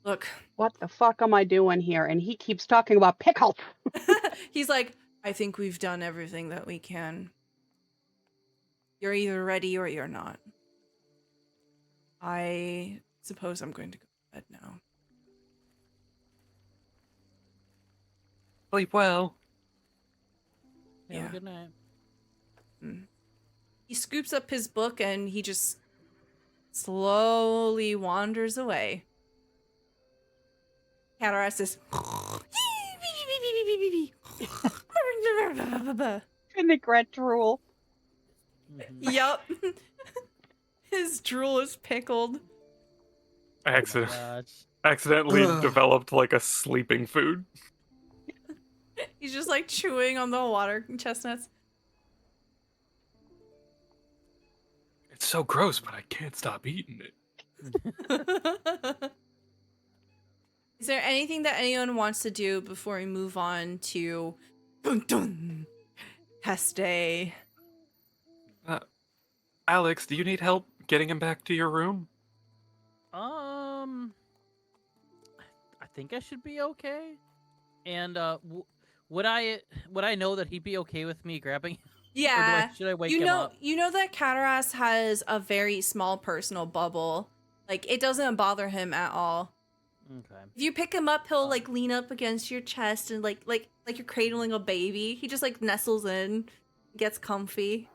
Look, What the fuck am I doing here? And he keeps talking about pickle. he's like, I think we've done everything that we can. You're either ready or you're not. I suppose I'm going to go to bed now. Sleep well. Yeah. Good night. He scoops up his book and he just slowly wanders away. Cataras says, Vinaigrette drool. yup. His drool is pickled. I Oh gosh. accidentally Ugh. developed like a sleeping food. He's just like chewing on the water chestnuts. It's so gross, but I can't stop eating it. Is there anything that anyone wants to do before we move on to dun, dun, test day? Alex, do you need help getting him back to your room? I think I should be okay. And would I know that he'd be okay with me grabbing him? Yeah. Or should I wake him up? You know that Cataras has a very small personal bubble. Like, it doesn't bother him at all. Okay. If you pick him up, he'll like lean up against your chest and like you're cradling a baby. He just like nestles in, gets comfy.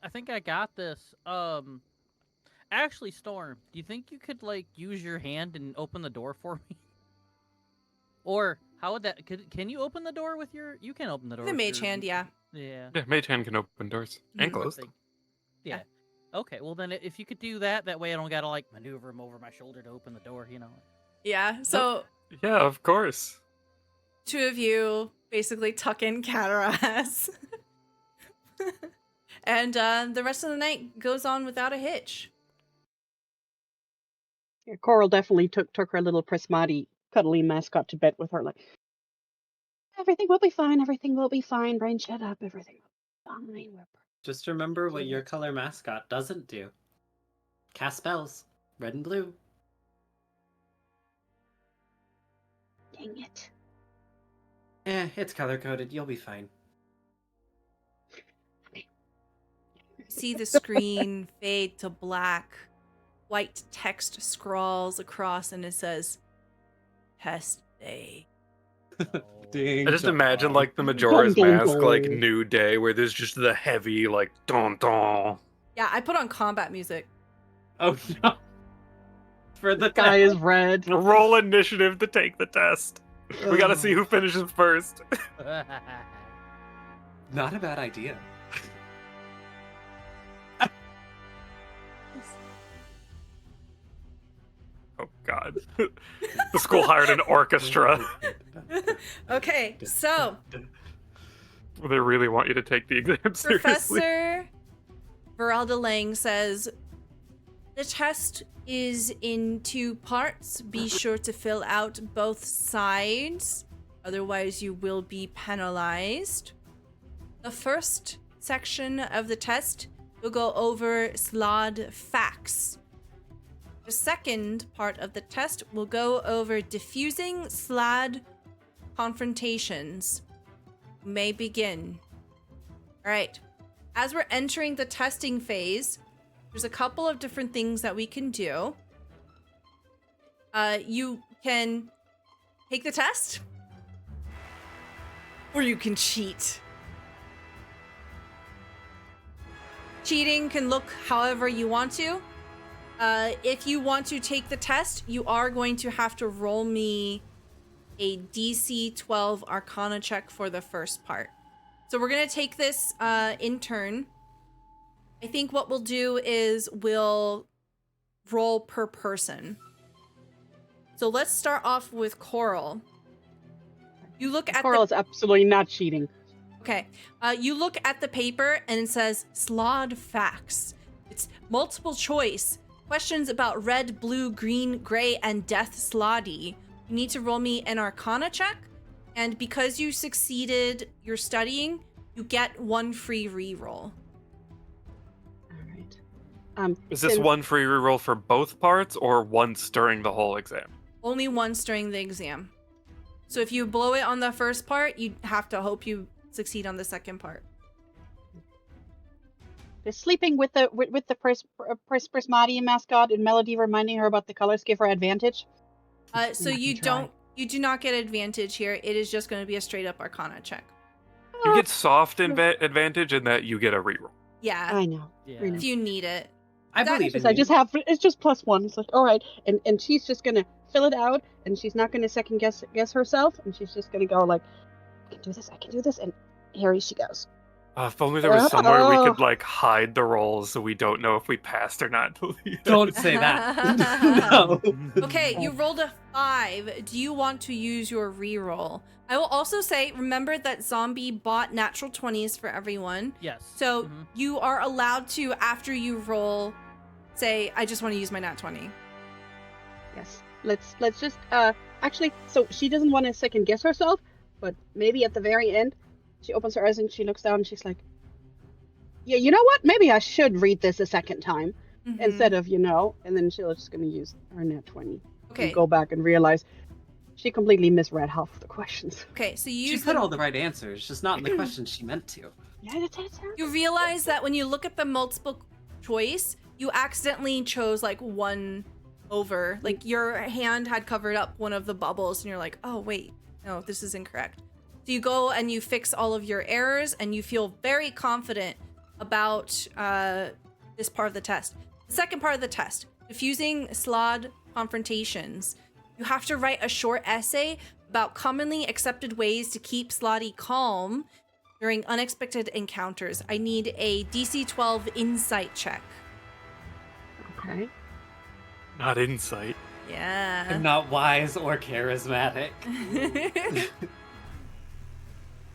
I think I got this. Actually, Storm, do you think you could like use your hand and open the door for me? Or how would that? Can you open the door with your? You can open the door. The with mage your- hand, yeah. Yeah. Yeah, Mage Hand can open doors and Mhm. close. Thing. Yeah. Okay. Well, then if you could do that, that way I don't gotta like maneuver him over my shoulder to open the door. You know. Yeah. So Yeah, of course. two of you basically tuck in Cataras. And the rest of the night goes on without a hitch. Yeah, Coral definitely took her little Prismati cuddly mascot to bed with her, like, everything will be fine, Brain, shut up, everything will be fine. Just remember what your color mascot doesn't do. Cast spells. Red and blue. Dang it. It's color-coded. You'll be fine. See the screen fade to black. White text scrawls across and it says, Test day. Ding I just dong. imagine like the Majora's Dun, dun, Mask, like dun. New Day, where there's just the heavy like dun dun. Yeah, I put on combat music. Oh no. For the Guy is red. Roll initiative to take the test. We gotta see who finishes first. Not a bad idea. Oh god. The school hired an orchestra. Okay, so They really want you to take the exam seriously. Professor Veralda Lang says, the test is in 2 parts. Be sure to fill out both sides, otherwise you will be penalized. The first section of the test will go over Slaad facts. The second part of the test will go over diffusing Slaad confrontations. May begin. All right. As we're entering the testing phase, there's a couple of different things that we can do. You can take the test, or you can cheat. Cheating can look however you want to. If you want to take the test, you are going to have to roll me a DC 12 Arcana check for the first part. So we're going to take this in turn. I think what we'll do is we'll roll per person. So let's start off with Coral. You look at Coral is absolutely not cheating. Okay. You look at the paper and it says Slaad facts. It's multiple choice. Questions about red, blue, green, gray, and death Slaadi. You need to roll me an Arcana check. And because you succeeded your studying, you get 1 free reroll. All right. Is this since- one free reroll for both parts or once during the whole exam? Only once during the exam. So if you blow it on the first part, you have to hope you succeed on the second part. They're sleeping with the Prismati mascot and Melody, reminding her about the colors give her advantage. So you do not get advantage here. It is just going to be a straight up Arcana check. You get soft advantage in that you get a reroll. Yeah, I know. Yeah. I know. if you need it. I That- believe in I you. just have it's just +1. It's like, all right, and she's just gonna fill it out, and she's not gonna second guess herself, and she's just gonna go like, I can do this, and here she goes. If only there was somewhere we could Oh. like hide the rolls so we don't know if we passed or not. Don't say that. No. Okay, you rolled a 5. Do you want to use your reroll? I will also say, remember that Zombie bought natural 20s for everyone. Yes. So Mhm. you are allowed to, after you roll, say, I just want to use my nat 20. Yes. Let's just actually, so she doesn't want to second guess herself, but maybe at the very end, she opens her eyes and she looks down and she's like, yeah, you know what? Maybe I should read this a second time Mhm. instead of, and then she's just gonna use her nat 20 Okay. and go back and realize she completely misread half of the questions. Okay, so you She use put the- all the right answers, just not in the questions she meant to. Yeah, that's her. You realize that when you look at the multiple choice, you accidentally chose like one over. Like your hand had covered up one of the bubbles, and you're like, oh, wait, no, this is incorrect. So you go and you fix all of your errors, and you feel very confident about this part of the test. The second part of the test, diffusing Slaad confrontations. You have to write a short essay about commonly accepted ways to keep Slaadi calm during unexpected encounters. I need a DC 12 insight check. Okay. Not insight. Yeah. I'm not wise or charismatic.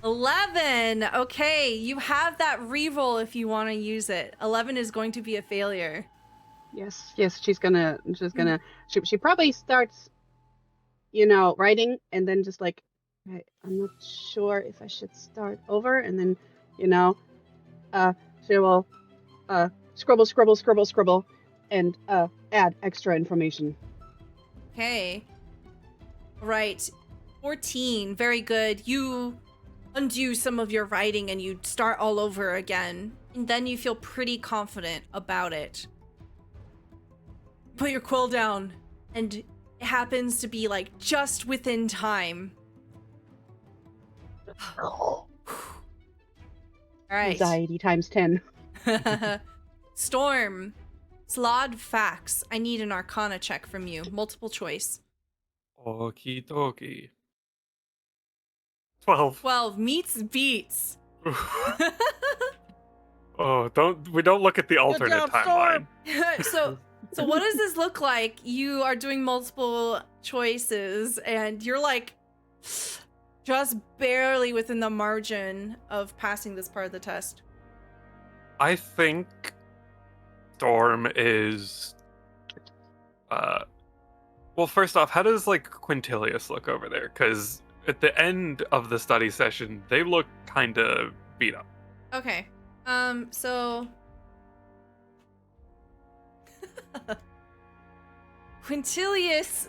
11. Okay, you have that reroll if you want to use it. 11 is going to be a failure. Yes, she's gonna she probably starts, writing and then just like, okay, I'm not sure if I should start over, and then, she will scribble and add extra information. Okay. Right. 14. Very good. You undo some of your writing and you start all over again. And then you feel pretty confident about it. Put your quill down, and it happens to be like just within time. All right. Anxiety times 10. Storm. Slaad facts. I need an Arcana check from you. Multiple choice. Okie dokie. 12. 12 meets beats. Oh, we don't look at the alternate job, timeline. Storm. So what does this look like? You are doing multiple choices and you're like just barely within the margin of passing this part of the test. I think Storm is well, first off, how does like Quintilius look over there? Because at the end of the study session, they look kind of beat up. Okay. So Quintilius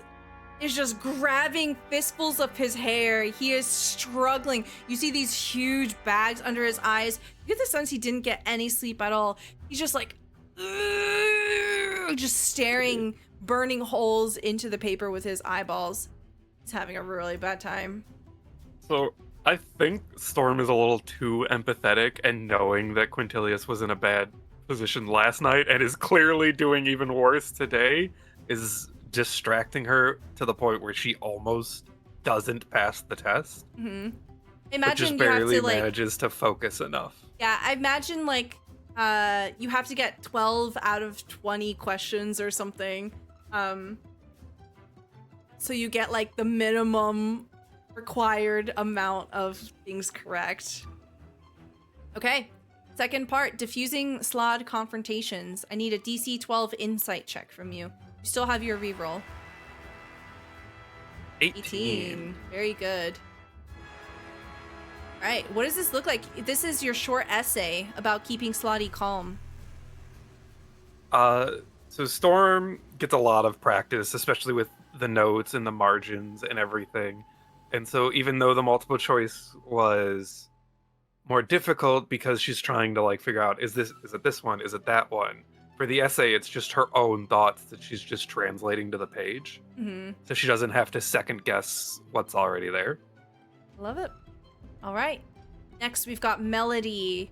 is just grabbing fistfuls of his hair. He is struggling. You see these huge bags under his eyes. You get the sense he didn't get any sleep at all. He's just like, just staring, burning holes into the paper with his eyeballs. He's having a really bad time. So I think Storm is a little too empathetic, and knowing that Quintilius was in a bad position last night and is clearly doing even worse today is distracting her to the point where she almost doesn't pass the test. Mm-hmm. But Imagine just you have barely to like, manages to focus enough. yeah, I imagine like, you have to get 12 out of 20 questions or something. so you get like the minimum required amount of things correct. Okay. Second part, diffusing Slaad confrontations. I need a DC 12 insight check from you. You still have your reroll. 18. Very good. All right, what does this look like? This is your short essay about keeping Slotty calm. So Storm gets a lot of practice, especially with the notes and the margins and everything. And so even though the multiple choice was more difficult because she's trying to like figure out, is it this one? Is it that one? For the essay, it's just her own thoughts that she's just translating to the page. Mm-hmm. So she doesn't have to second guess what's already there. Love it. All right. Next, we've got Melody.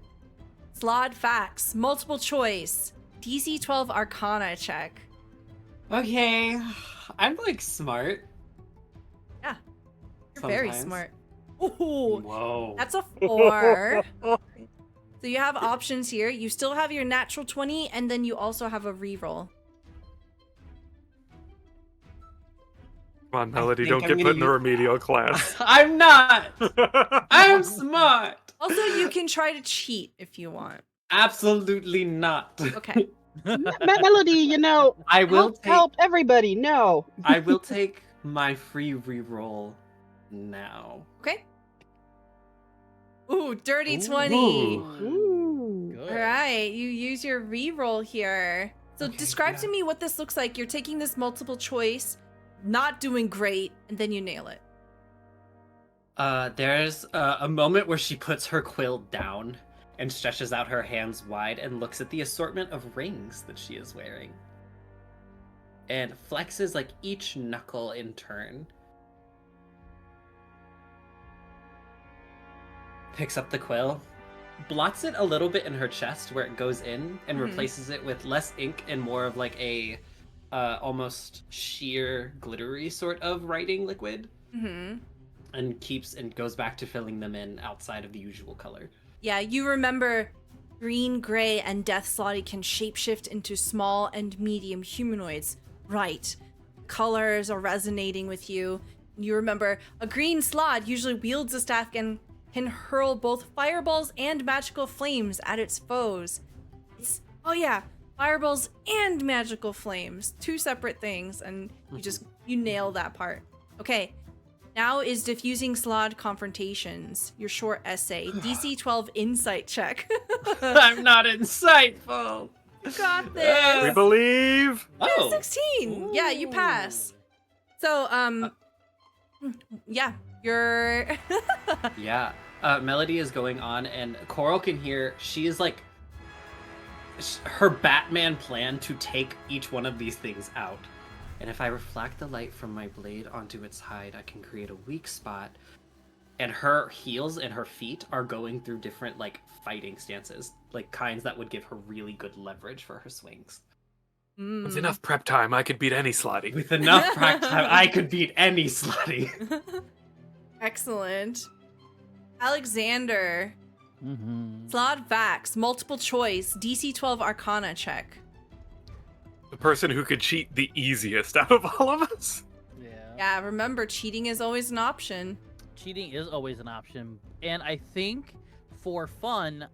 Slaad facts, multiple choice, DC 12 Arcana check. Okay, I'm like smart. Yeah, you're very Sometimes. smart. Ooh, Whoa. that's a 4. So you have options here. You still have your natural 20, and then you also have a reroll. Come on, Melody, think don't I'm get gonna put in the use- remedial class. I'm not. I'm smart. Also, you can try to cheat if you want. Absolutely not. Okay. Melody, you know, I will help everybody. No. I will take my free reroll now. Okay. Ooh, dirty 20. Ooh. Good. All right, you use your reroll here. So Okay, describe yeah. to me what this looks like. You're taking this multiple choice, not doing great, and then you nail it. There's a moment where she puts her quill down and stretches out her hands wide and looks at the assortment of rings that she is wearing. And flexes like each knuckle in turn. Picks up the quill, blots it a little bit in her chest where it goes in, and Mhm. replaces it with less ink and more of like a almost sheer glittery sort of writing liquid. Mm-hmm. And goes back to filling them in outside of the usual color. Yeah, you remember green, gray, and death slotty can shapeshift into small and medium humanoids. Right. Colors are resonating with you. You remember a green slot usually wields a staff and can hurl both fireballs and magical flames at its foes. Oh yeah, fireballs and magical flames. 2 separate things, and you nail that part. Okay. Now is diffusing Slaad confrontations. Your short essay. DC 12 insight check. I'm not insightful. You got this. We believe. Oh, 16. Yeah, you pass. So, yeah, you're... yeah. Melody is going on, and Coral can hear. She is like her Batman plan to take each one of these things out. And if I reflect the light from my blade onto its hide, I can create a weak spot. And her heels and her feet are going through different, like, fighting stances. Like, kinds that would give her really good leverage for her swings. With enough prep time, I could beat any slotty. With enough practice, I could beat any slutty. Excellent. Alexander. Mm-hmm. Slaad Vax. Multiple choice. DC 12 Arcana check. The person who could cheat the easiest out of all of us. Yeah. Yeah, remember, cheating is always an option. Cheating is always an option, and I think for fun,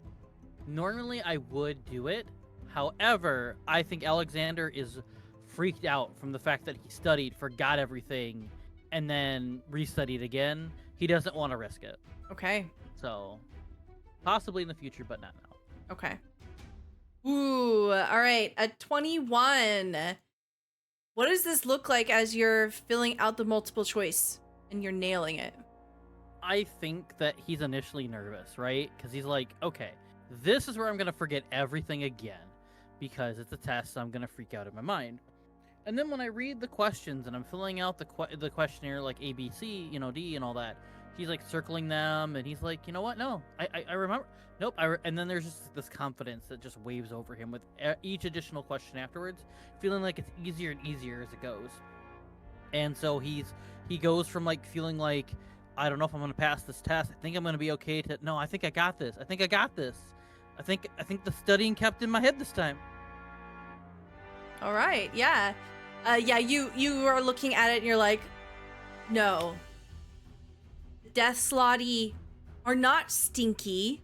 normally I would do it. However, I think Alexander is freaked out from the fact that he studied, forgot everything, and then restudied again. He doesn't want to risk it. Okay. So, possibly in the future, but not now. Okay. Ooh, all right. A 21. What does this look like as you're filling out the multiple choice and you're nailing it? I think that he's initially nervous, right? Because he's like, okay, this is where I'm going to forget everything again because it's a test, so I'm going to freak out in my mind. And then when I read the questions and I'm filling out the questionnaire, like A, B, C, D, and all that, he's like circling them, and he's like, you know what? No, I remember. Nope. And then there's just this confidence that just waves over him with each additional question afterwards, feeling like it's easier and easier as it goes. And so he goes from like feeling like, I don't know if I'm going to pass this test. I think I'm going to be okay to, no, I think I got this. I think I got this. I think the studying kept in my head this time. All right. Yeah. Yeah, you are looking at it and you're like, No. The Death Slotty are not stinky.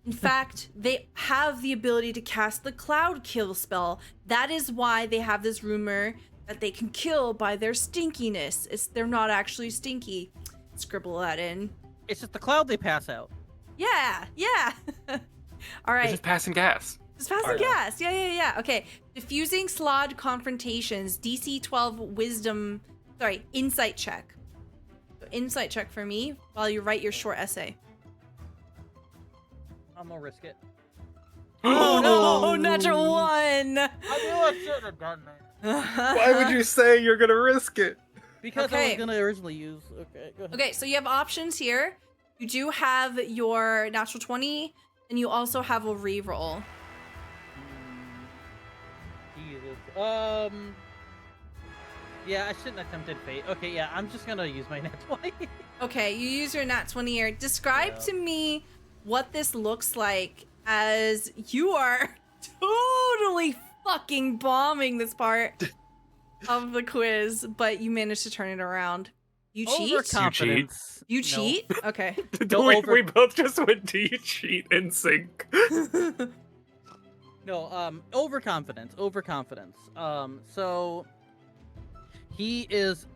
In fact, they have the ability to cast the Cloud Kill spell. That is why they have this rumor that they can kill by their stinkiness. They're not actually stinky. Scribble that in. It's just the cloud they pass out. Yeah. All right. It's just passing gas. Just passing gas. Yeah. Okay. Diffusing Slaad confrontations. DC 12 wisdom. Sorry, insight check. So insight check for me while you write your short essay. I'm gonna risk it. Oh no! Natural 1. I knew I should have done that. Why would you say you're gonna risk it? Because I Okay. was gonna originally use. Okay, go ahead. Okay, so you have options here. You do have your natural 20, and you also have a reroll. Jesus. Yeah, I shouldn't have attempted fate. Okay, yeah, I'm just gonna use my net 20. Okay, you use your nat 20 here. Describe to me what this looks like as you are totally fucking bombing this part of the quiz, but you managed to turn it around. You cheat? Overconfidence. You No. cheat? Okay. We both just went, do you cheat in sync? No, overconfidence. So he is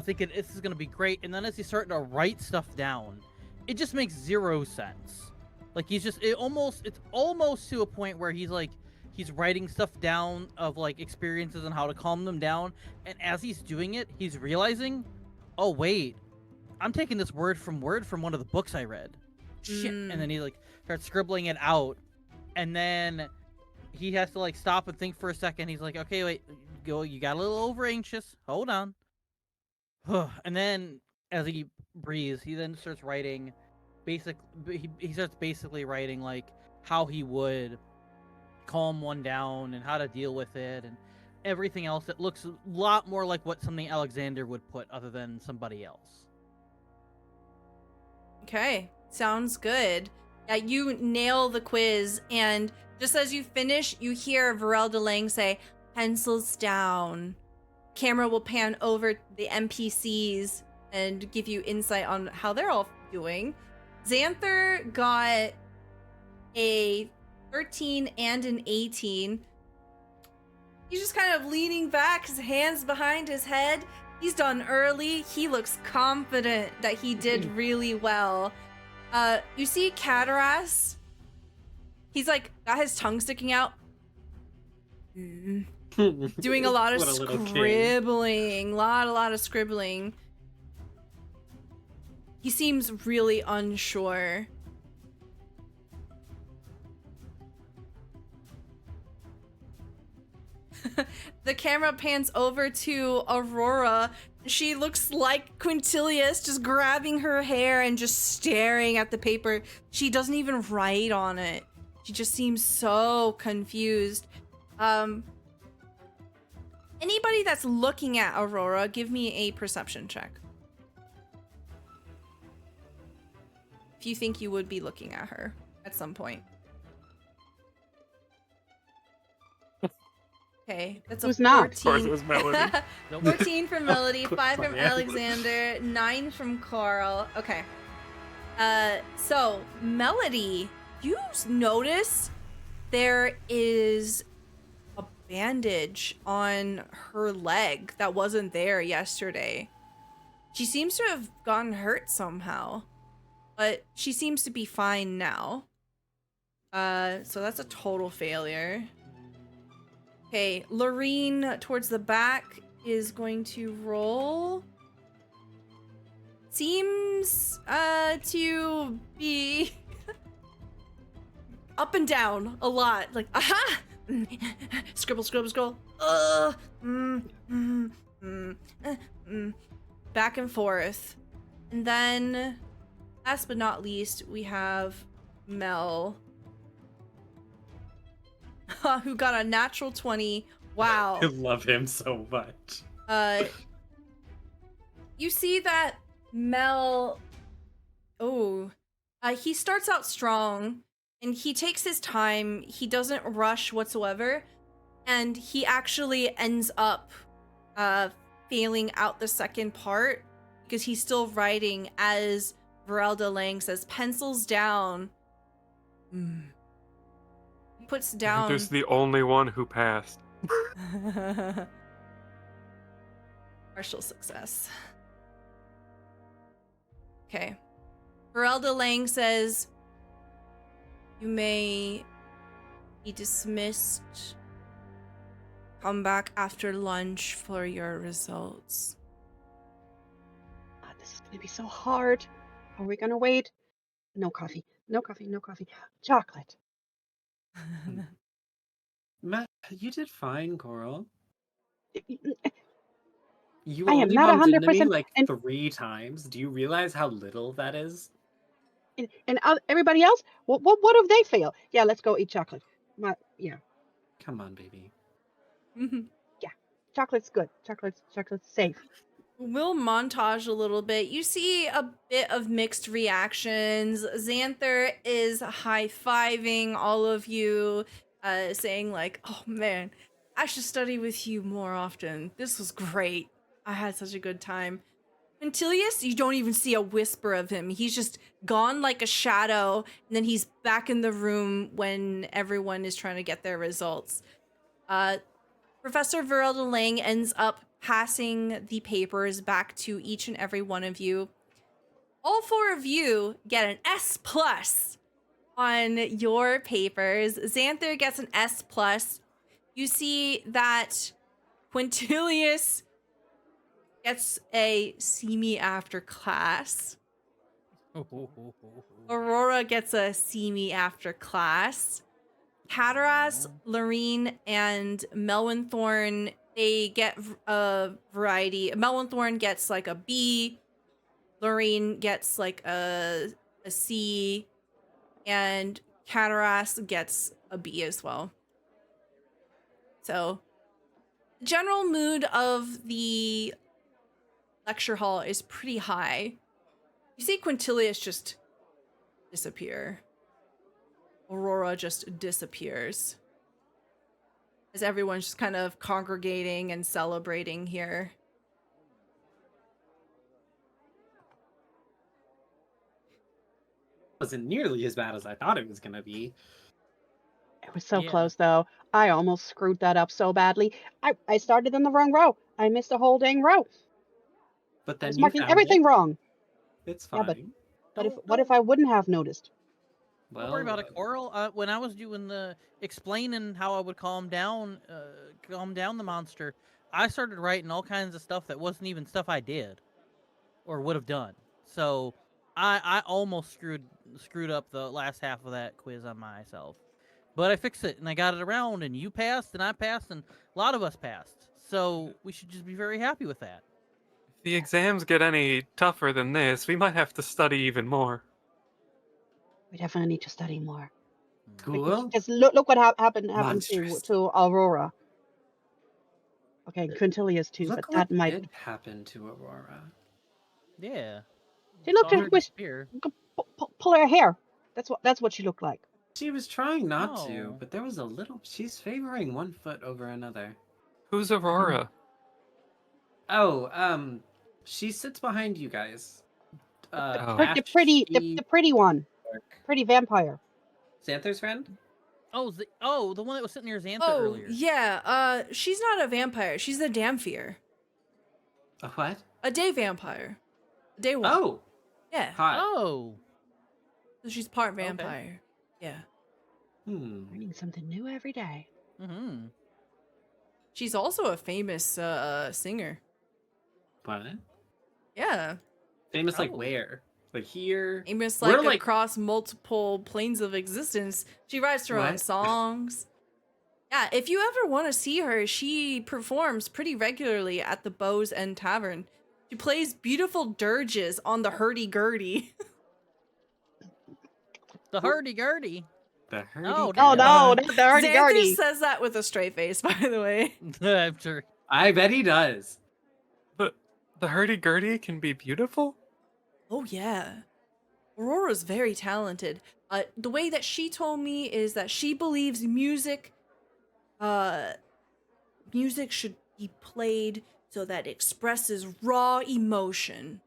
thinking this is gonna be great, and then as he's starting to write stuff down, it just makes zero sense. Like it's almost to a point where he's writing stuff down of like experiences and how to calm them down, and as he's doing it, he's realizing, oh wait, I'm taking this word from one of the books I read. Shit. And then he like starts scribbling it out, and then he has to like stop and think for a second. He's like, okay, wait, you got a little over anxious. Hold on. And then as he breathes, he then starts writing he starts basically writing like how he would calm one down and how to deal with it and everything else that looks a lot more like what something Alexander would put other than somebody else. Okay, sounds good. Yeah, you nail the quiz, and just as you finish, you hear Varel DeLang say, "Pencils down." Camera will pan over the NPCs and give you insight on how they're all doing. Xanther got a 13 and an 18. He's just kind of leaning back, his hands behind his head. He's done early. He looks confident that he did really well. You see Cataras. He's like got his tongue sticking out. Doing a lot of What a little king. scribbling. A lot of scribbling. He seems really unsure. The camera pans over to Aurora. She looks like Quintilius, just grabbing her hair and just staring at the paper. She doesn't even write on it. She just seems so confused. Anybody that's looking at Aurora, give me a perception check. If you think you would be looking at her at some point. Okay, that's Who's a not? 14. Of course it was Melody. 14 from Melody, 5 from Yeah. Alexander, 9 from Carl. Okay. So Melody, you notice there is a bandage on her leg that wasn't there yesterday. She seems to have gotten hurt somehow, but she seems to be fine now. So that's a total failure. Okay, Lorene towards the back is going to roll. Seems to be up and down a lot. Like, aha! Scribble, scribble, scribble. Back and forth. And then, last but not least, we have Mel. Who got a natural 20. Wow. I love him so much. You see that Mel... he starts out strong, and he takes his time. He doesn't rush whatsoever, and he actually ends up failing out the second part because he's still writing as Verelda Lang says, pencils down. He puts down. There's the only one who passed. Partial success. Okay. Verelda Lang says, you may be dismissed. Come back after lunch for your results. This is gonna be so hard. Are we gonna wait? No coffee. No coffee. No coffee. Chocolate. Matt, you did fine, Coral. You I am only not bumped into me 100% like and- 3 times. Do you realize how little that is? And everybody else, what if they fail? Yeah, let's go eat chocolate. Yeah, Come on, baby. chocolate's good. Chocolate's safe. We'll montage a little bit. You see a bit of mixed reactions. Xanther is high-fiving all of you, saying like, oh man, I should study with you more often. This was great. I had such a good time. Quintilius, you don't even see a whisper of him. He's just gone like a shadow, and then he's back in the room when everyone is trying to get their results. Professor Verelda Lang ends up passing the papers back to each and every one of you. All 4 of you get an S+ on your papers. Xanther gets an S+. You see that Quintilius gets a see me after class. Aurora gets a see me after class. Cataras, Lorene, and Melwinthorn, they get a variety. Melwinthorn gets like a B, Lorene gets like a C, and Cataras gets a B as well. So, the general mood of the lecture hall is pretty high. You see Quintilius just disappear. Aurora just disappears. As everyone's just kind of congregating and celebrating here. Wasn't nearly as bad as I thought it was gonna be. It was so Yeah. close though. I almost screwed that up so badly. I started in the wrong row. I missed a whole dang row. But I then was you marking found everything it. wrong. It's Yeah, fine. but what if I wouldn't have noticed? Don't worry about it, Coral. When I was doing the explaining how I would calm down the monster, I started writing all kinds of stuff that wasn't even stuff I did or would have done. So I almost screwed up the last half of that quiz on myself, but I fixed it and I got it around, and you passed and I passed and a lot of us passed. So we should just be very happy with that. If the exams get any tougher than this, we might have to study even more. We definitely need to study more. Cool. Because look what happened Monstrous. to Aurora. Okay, Quintilius too, Look but what that might. did happen to Aurora. Yeah. She looked Saw like her wish. disappear. Pull her hair. That's what she looked like. She was trying not to, No. but there was a little. She's favoring one foot over another. Who's Aurora? Oh, she sits behind you guys. Oh. The pretty one, pretty vampire. Xanther's friend? The one that was sitting near Xanther Oh, earlier. yeah. She's not a vampire. She's a Damphir. A what? A day vampire. A day one. Oh, Yeah. hot. Oh. So she's part vampire. Yeah. Learning something new every day. Mm-hmm. She's also a famous singer. What? Yeah. Famous like Oh. where? Like here? Famous We're, like across multiple planes of existence. She writes her own What? songs. Yeah, if you ever want to see her, she performs pretty regularly at the Bows End Tavern. She plays beautiful dirges on the hurdy-gurdy. The hurdy-gurdy. The hurdy. Oh, Oh no, not the Xanther hurdy-gurdy. says that with a straight face, by the way. I'm sure. I bet he does. The hurdy-gurdy can be beautiful? Oh, yeah. Aurora's very talented. The way that she told me is that she believes music should be played so that it expresses raw emotion.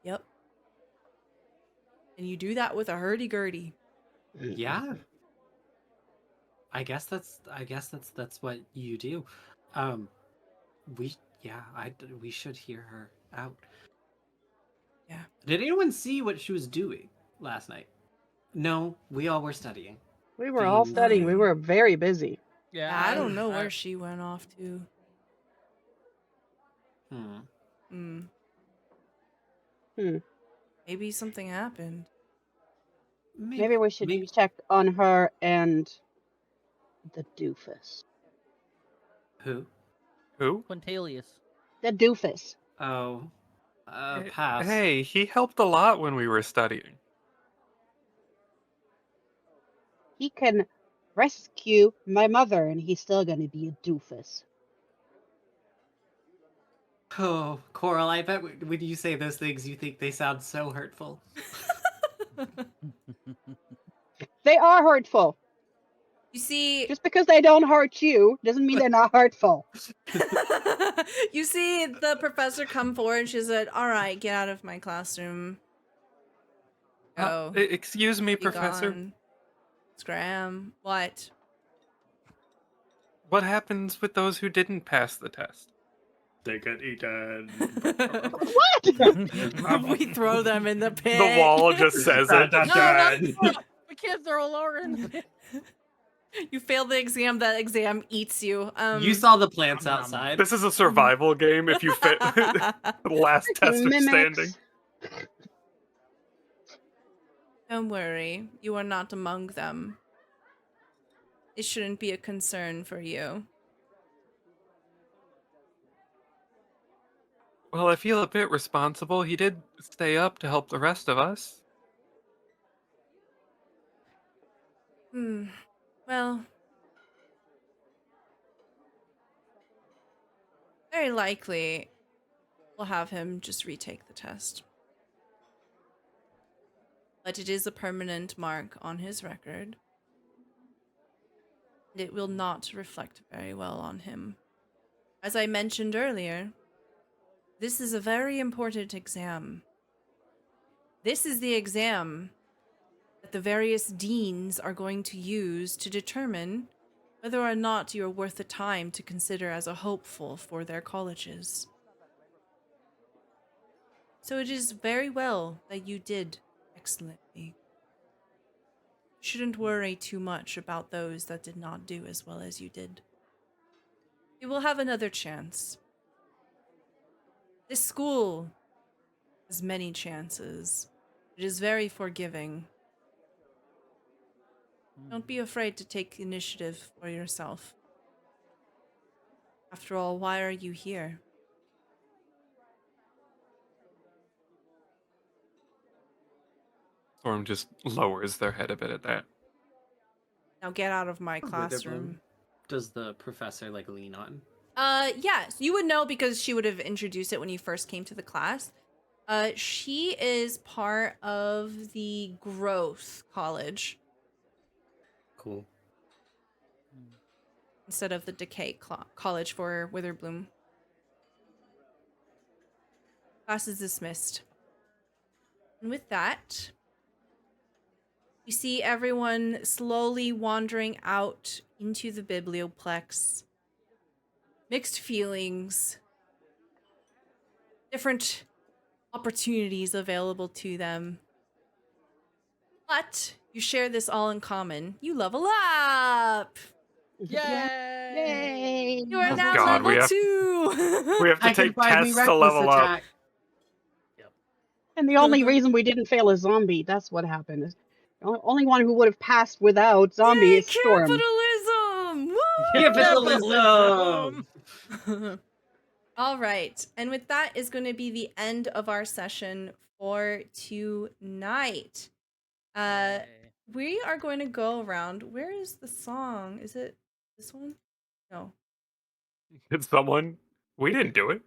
Yep. And you do that with a hurdy-gurdy. Yeah. I guess that's what you do. We should hear her out. Yeah. Did anyone see what she was doing last night? No, we all were studying. We were all studying. We were very busy. Yeah, I don't know where she went off to. Maybe something happened. Maybe we should check on her and the doofus. Who? Quintilius. The doofus. Oh. Pass. Hey, he helped a lot when we were studying. He can rescue my mother, and he's still gonna be a doofus. Oh, Coral, I bet when you say those things, you think they sound so hurtful. They are hurtful. You see, Just because they don't hurt you doesn't mean they're not hurtful. you see the professor come forward and she said, "All right, get out of my classroom. Go. Excuse me, Be Professor. gone." Scram. What? What happens with those who didn't pass the test? They get eaten. What? We throw them in the pit. The wall just says it. No, we can't throw Lauren. You fail the exam, that exam eats you. You saw the plants outside. This is a survival game if you fit the last tester standing. Don't worry, you are not among them. It shouldn't be a concern for you. Well, I feel a bit responsible. He did stay up to help the rest of us. Well, very likely we'll have him just retake the test. But it is a permanent mark on his record. And it will not reflect very well on him. As I mentioned earlier, this is a very important exam. This is the exam that the various deans are going to use to determine whether or not you are worth the time to consider as a hopeful for their colleges. So it is very well that you did excellently. Shouldn't worry too much about those that did not do as well as you did. You will have another chance. This school has many chances. It is very forgiving. Don't be afraid to take initiative for yourself. After all, why are you here? Storm just lowers their head a bit at that. Now get out of my classroom. Does the professor lean on? Yes, you would know because she would have introduced it when you first came to the class. She is part of the Growth College. Cool. Instead of the Decay College for Witherbloom. Class is dismissed. And with that, we see everyone slowly wandering out into the biblioplex. Mixed feelings. Different opportunities available to them. But you share this all in common. You level up! Yay! You are Oh now God, level 2! We have to take tests to level up. And the only reason we didn't fail a zombie, that's what happened. The only one who would have passed without zombie Yay, is Storm. capitalism! Capitalism! All right. And with that is going to be the end of our session for tonight. We are going to go around. Where is the song? Is it this one? No. Did someone? We didn't do it.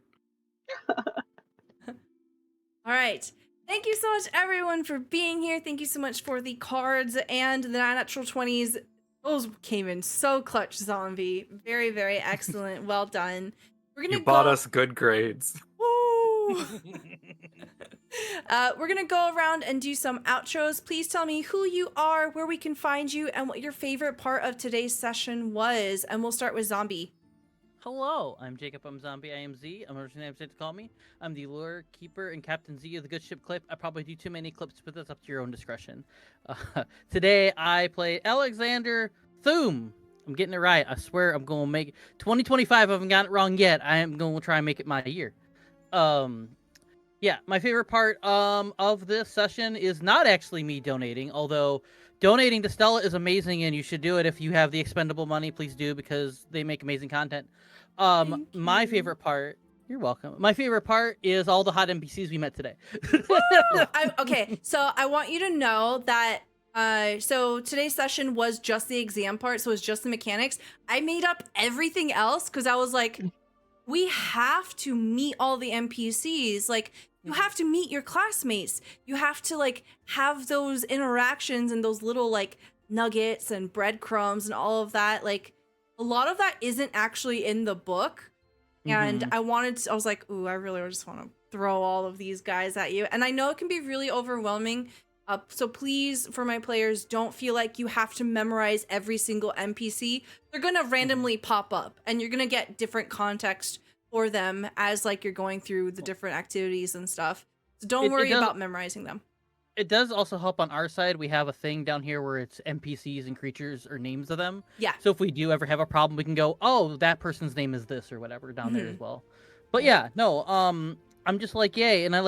All right. Thank you so much, everyone, for being here. Thank you so much for the cards and the natural 20s Those came in so clutch, Zombie. Very, very excellent. Well done. We're gonna You bought go. us good grades. Woo! We're gonna go around and do some outros. Please tell me who you are, where we can find you, and what your favorite part of today's session was. And we'll start with Zombie. Hello, I'm Jacob. I'm Zombie. I am Z. I'm originally to call me. I'm the lore keeper and Captain Z of the Good Ship Clip. I probably do too many clips, but that's up to your own discretion. Today I play Alexander Thum. I'm getting it right. I swear I'm going to make 2025. I haven't got it wrong yet. I am going to try and make it my year. Yeah, my favorite part of this session is not actually me donating, although donating to Stella is amazing and you should do it if you have the expendable money. Please do, because they make amazing content. Thank My you. favorite part, you're welcome. My favorite part is all the hot NPCs we met today. Okay, so I want you to know that so today's session was just the exam part, so it was just the mechanics. I made up everything else because I was like, we have to meet all the NPCs. Like, you have to meet your classmates. You have to like have those interactions and those little like nuggets and breadcrumbs and all of that. Like, a lot of that isn't actually in the book. And I was like, ooh, I really just want to throw all of these guys at you. And I know it can be really overwhelming. So please, for my players, don't feel like you have to memorize every single NPC. They're going to randomly pop up and you're going to get different context for them as like you're going through the different activities and stuff. So don't worry about memorizing them. It does also help on our side. We have a thing down here where it's NPCs and creatures or names of them. Yeah. So if we do ever have a problem, we can go, oh, that person's name is this or whatever down there as well. But yeah, no, I'm just like, yay. And I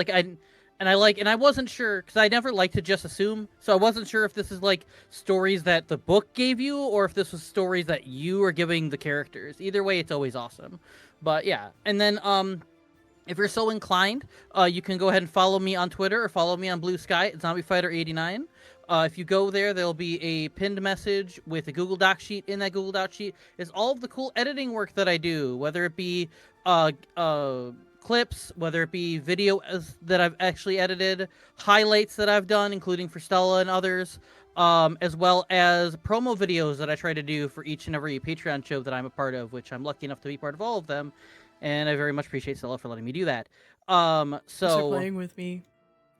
wasn't sure, because I never like to just assume. So I wasn't sure if this is like stories that the book gave you or if this was stories that you are giving the characters. Either way, it's always awesome. But yeah. And then, if you're so inclined, you can go ahead and follow me on Twitter or follow me on Blue Sky at ZombieFighter89. If you go there, there'll be a pinned message with a Google Doc sheet. In that Google Doc sheet is all of the cool editing work that I do, whether it be clips, whether it be video that I've actually edited, highlights that I've done, including for Stella and others, as well as promo videos that I try to do for each and every Patreon show that I'm a part of, which I'm lucky enough to be part of all of them. And I very much appreciate Stella for letting me do that. Thanks for playing with me.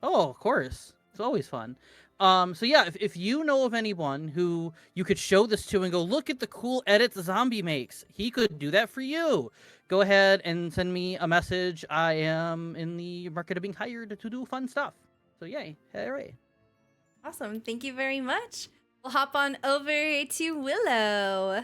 Oh, of course. It's always fun. So yeah, if you know of anyone who you could show this to and go, look at the cool edits Zombie makes, he could do that for you. Go ahead and send me a message. I am in the market of being hired to do fun stuff. So yay. Hooray. Awesome. Thank you very much. We'll hop on over to Willow.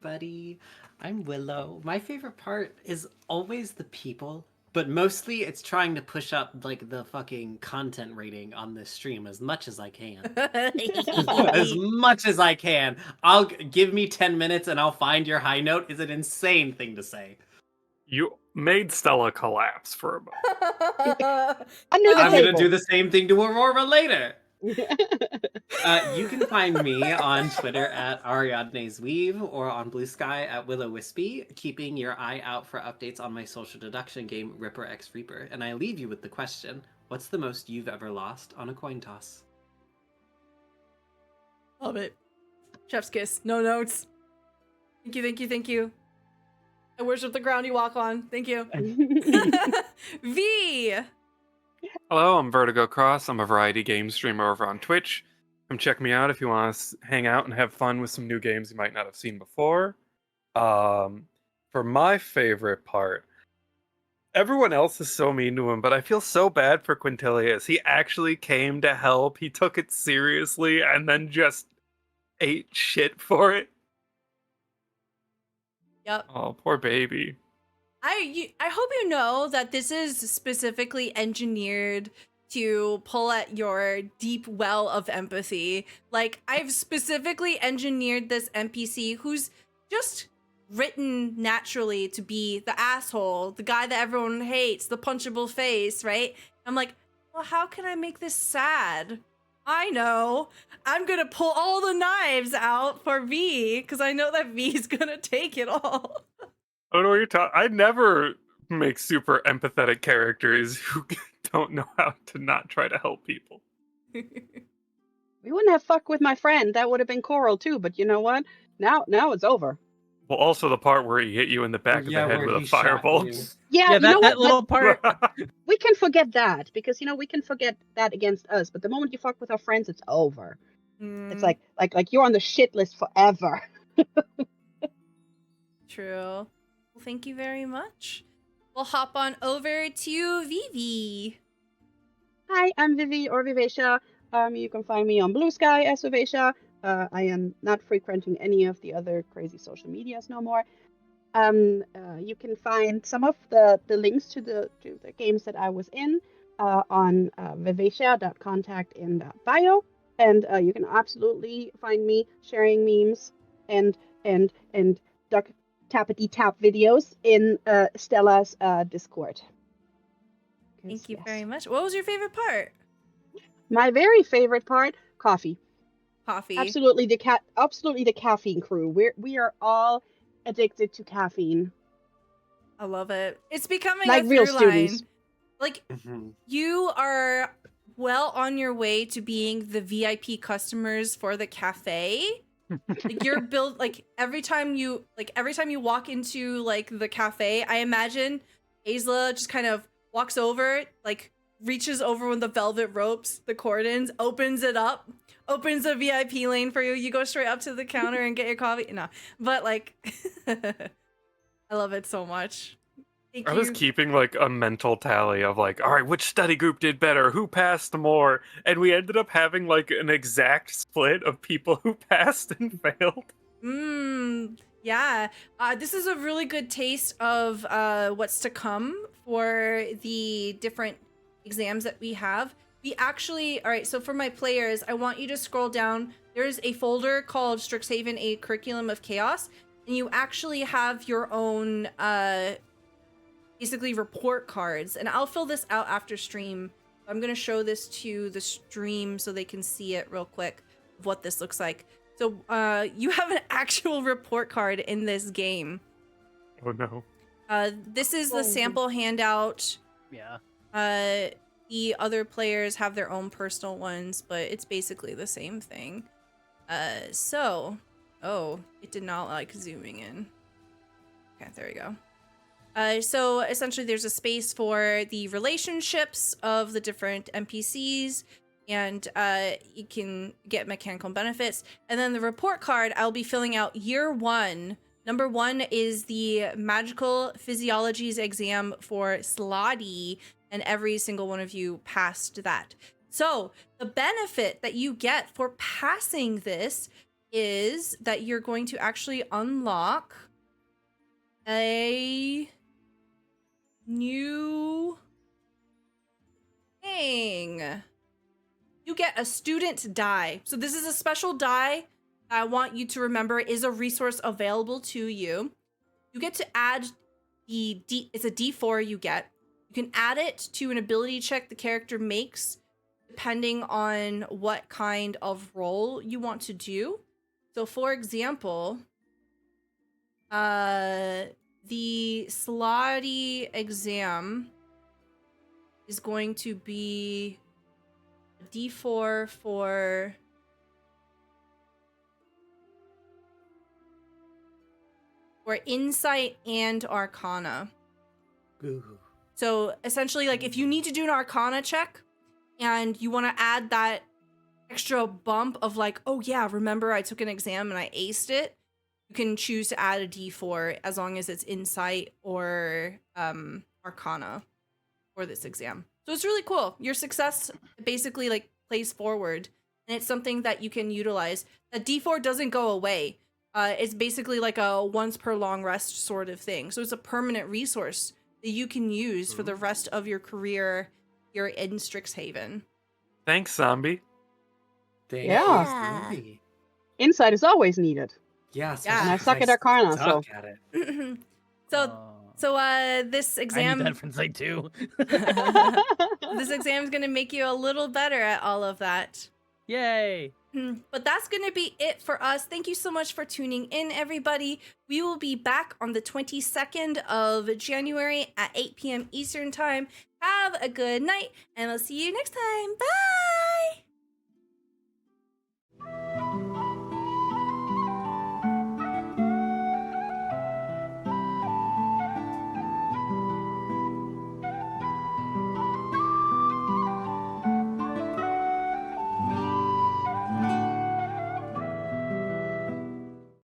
Buddy, I'm Willow. My favorite part is always the people, but mostly it's trying to push up like the fucking content rating on this stream as much as I can. As much as I can. I'll give me 10 minutes and I'll find your high note is an insane thing to say. You made Stella collapse for a moment. Under the I'm table. gonna do the same thing to Aurora later. You can find me on Twitter at Ariadne's Weave or on Blue Sky at Willow Wispy, keeping your eye out for updates on my social deduction game, Ripper x Reaper. And I leave you with the question, what's the most you've ever lost on a coin toss? Love it. Chef's kiss. No notes. Thank you, thank you, thank you. I worship the ground you walk on. Thank you. V! Hello, I'm Vertigo Cross. I'm a variety game streamer over on Twitch. Come check me out if you want to hang out and have fun with some new games you might not have seen before. For my favorite part, everyone else is so mean to him, but I feel so bad for Quintilius. He actually came to help. He took it seriously and then just ate shit for it. Yep. Oh, poor baby. I hope you know that this is specifically engineered to pull at your deep well of empathy. Like, I've specifically engineered this NPC who's just written naturally to be the asshole, the guy that everyone hates, the punchable face, right? I'm like, well, how can I make this sad? I know. I'm gonna pull all the knives out for V, because I know that V's gonna take it all. I don't know what you're talking. I never make super empathetic characters who don't know how to not try to help people. We wouldn't have fucked with my friend. That would have been Coral too. But you know what? Now it's over. Well, also the part where he hit you in the back of the head where with a he shot firebolt. you. Yeah, Yeah, you know that what? little part. We can forget that because we can forget that against us. But the moment you fuck with our friends, it's over. It's like you're on the shit list forever. True. Well, thank you very much. We'll hop on over to Vivi. Hi, I'm Vivi or Vivacia. You can find me on Blue Sky as Vivacia. I am not frequenting any of the other crazy social medias no more. You can find some of the links to the games that I was in on vivacia.contact in bio, and you can absolutely find me sharing memes and duck tappity tap videos in Stella's Discord. Thank you very much. What was your favorite part? My very favorite part: coffee. Coffee. Absolutely the caffeine crew. We are all addicted to caffeine. I love it. It's becoming Like a real through line. students. Like you are well on your way to being the VIP customers for the cafe. Like you're built like every time you walk into like the cafe, I imagine Aisla just kind of walks over, like reaches over with the velvet ropes, the cordons, opens it up, opens a VIP lane for you. You go straight up to the counter and get your coffee. No, but like, I love it so much. Thank I you. was keeping like a mental tally of like, all right, which study group did better? Who passed more? And we ended up having like an exact split of people who passed and failed. Yeah. This is a really good taste of what's to come for the different exams that we have. We actually, all right, so for my players, I want you to scroll down. There's a folder called Strixhaven, a Curriculum of Chaos, and you actually have your own basically report cards, and I'll fill this out after stream. I'm gonna show this to the stream so they can see it real quick of what this looks like. So you have an actual report card in this game. Oh no. This is the sample handout. Yeah. The other players have their own personal ones, but it's basically the same thing. Oh, it did not like zooming in. Okay, there we go. So essentially there's a space for the relationships of the different NPCs, and you can get mechanical benefits. And then the report card, I'll be filling out year 1. Number 1 is the magical physiologies exam for Slaads, and every single one of you passed that. So the benefit that you get for passing this is that you're going to actually unlock a new thing. You get a student die. So this is a special die I want you to remember is a resource available to you. You get to add it's a D4 you get. You can add it to an ability check the character makes depending on what kind of role you want to do. So for example, the Slaads exam is going to be a D4 for insight and arcana. Ooh. So essentially, like if you need to do an arcana check and you want to add that extra bump of like, oh yeah, remember I took an exam and I aced it, you can choose to add a D4 as long as it's insight or arcana for this exam. So it's really cool. Your success basically like plays forward, and it's something that you can utilize. The D4 doesn't go away. It's basically like a once per long rest sort of thing. So it's a permanent resource that you can use for the rest of your career here in Strixhaven. Thanks, zombie. Thank Yeah. you, Zombie. Insight is always needed. Yeah, Yeah. And I suck at Arcana, so. suck at it. So this exam, I need that for insight too. this exam is going to make you a little better at all of that. Yay! But that's going to be it for us. Thank you so much for tuning in, everybody. We will be back on the 22nd of January at 8 p.m. Eastern Time. Have a good night, and I'll see you next time. Bye!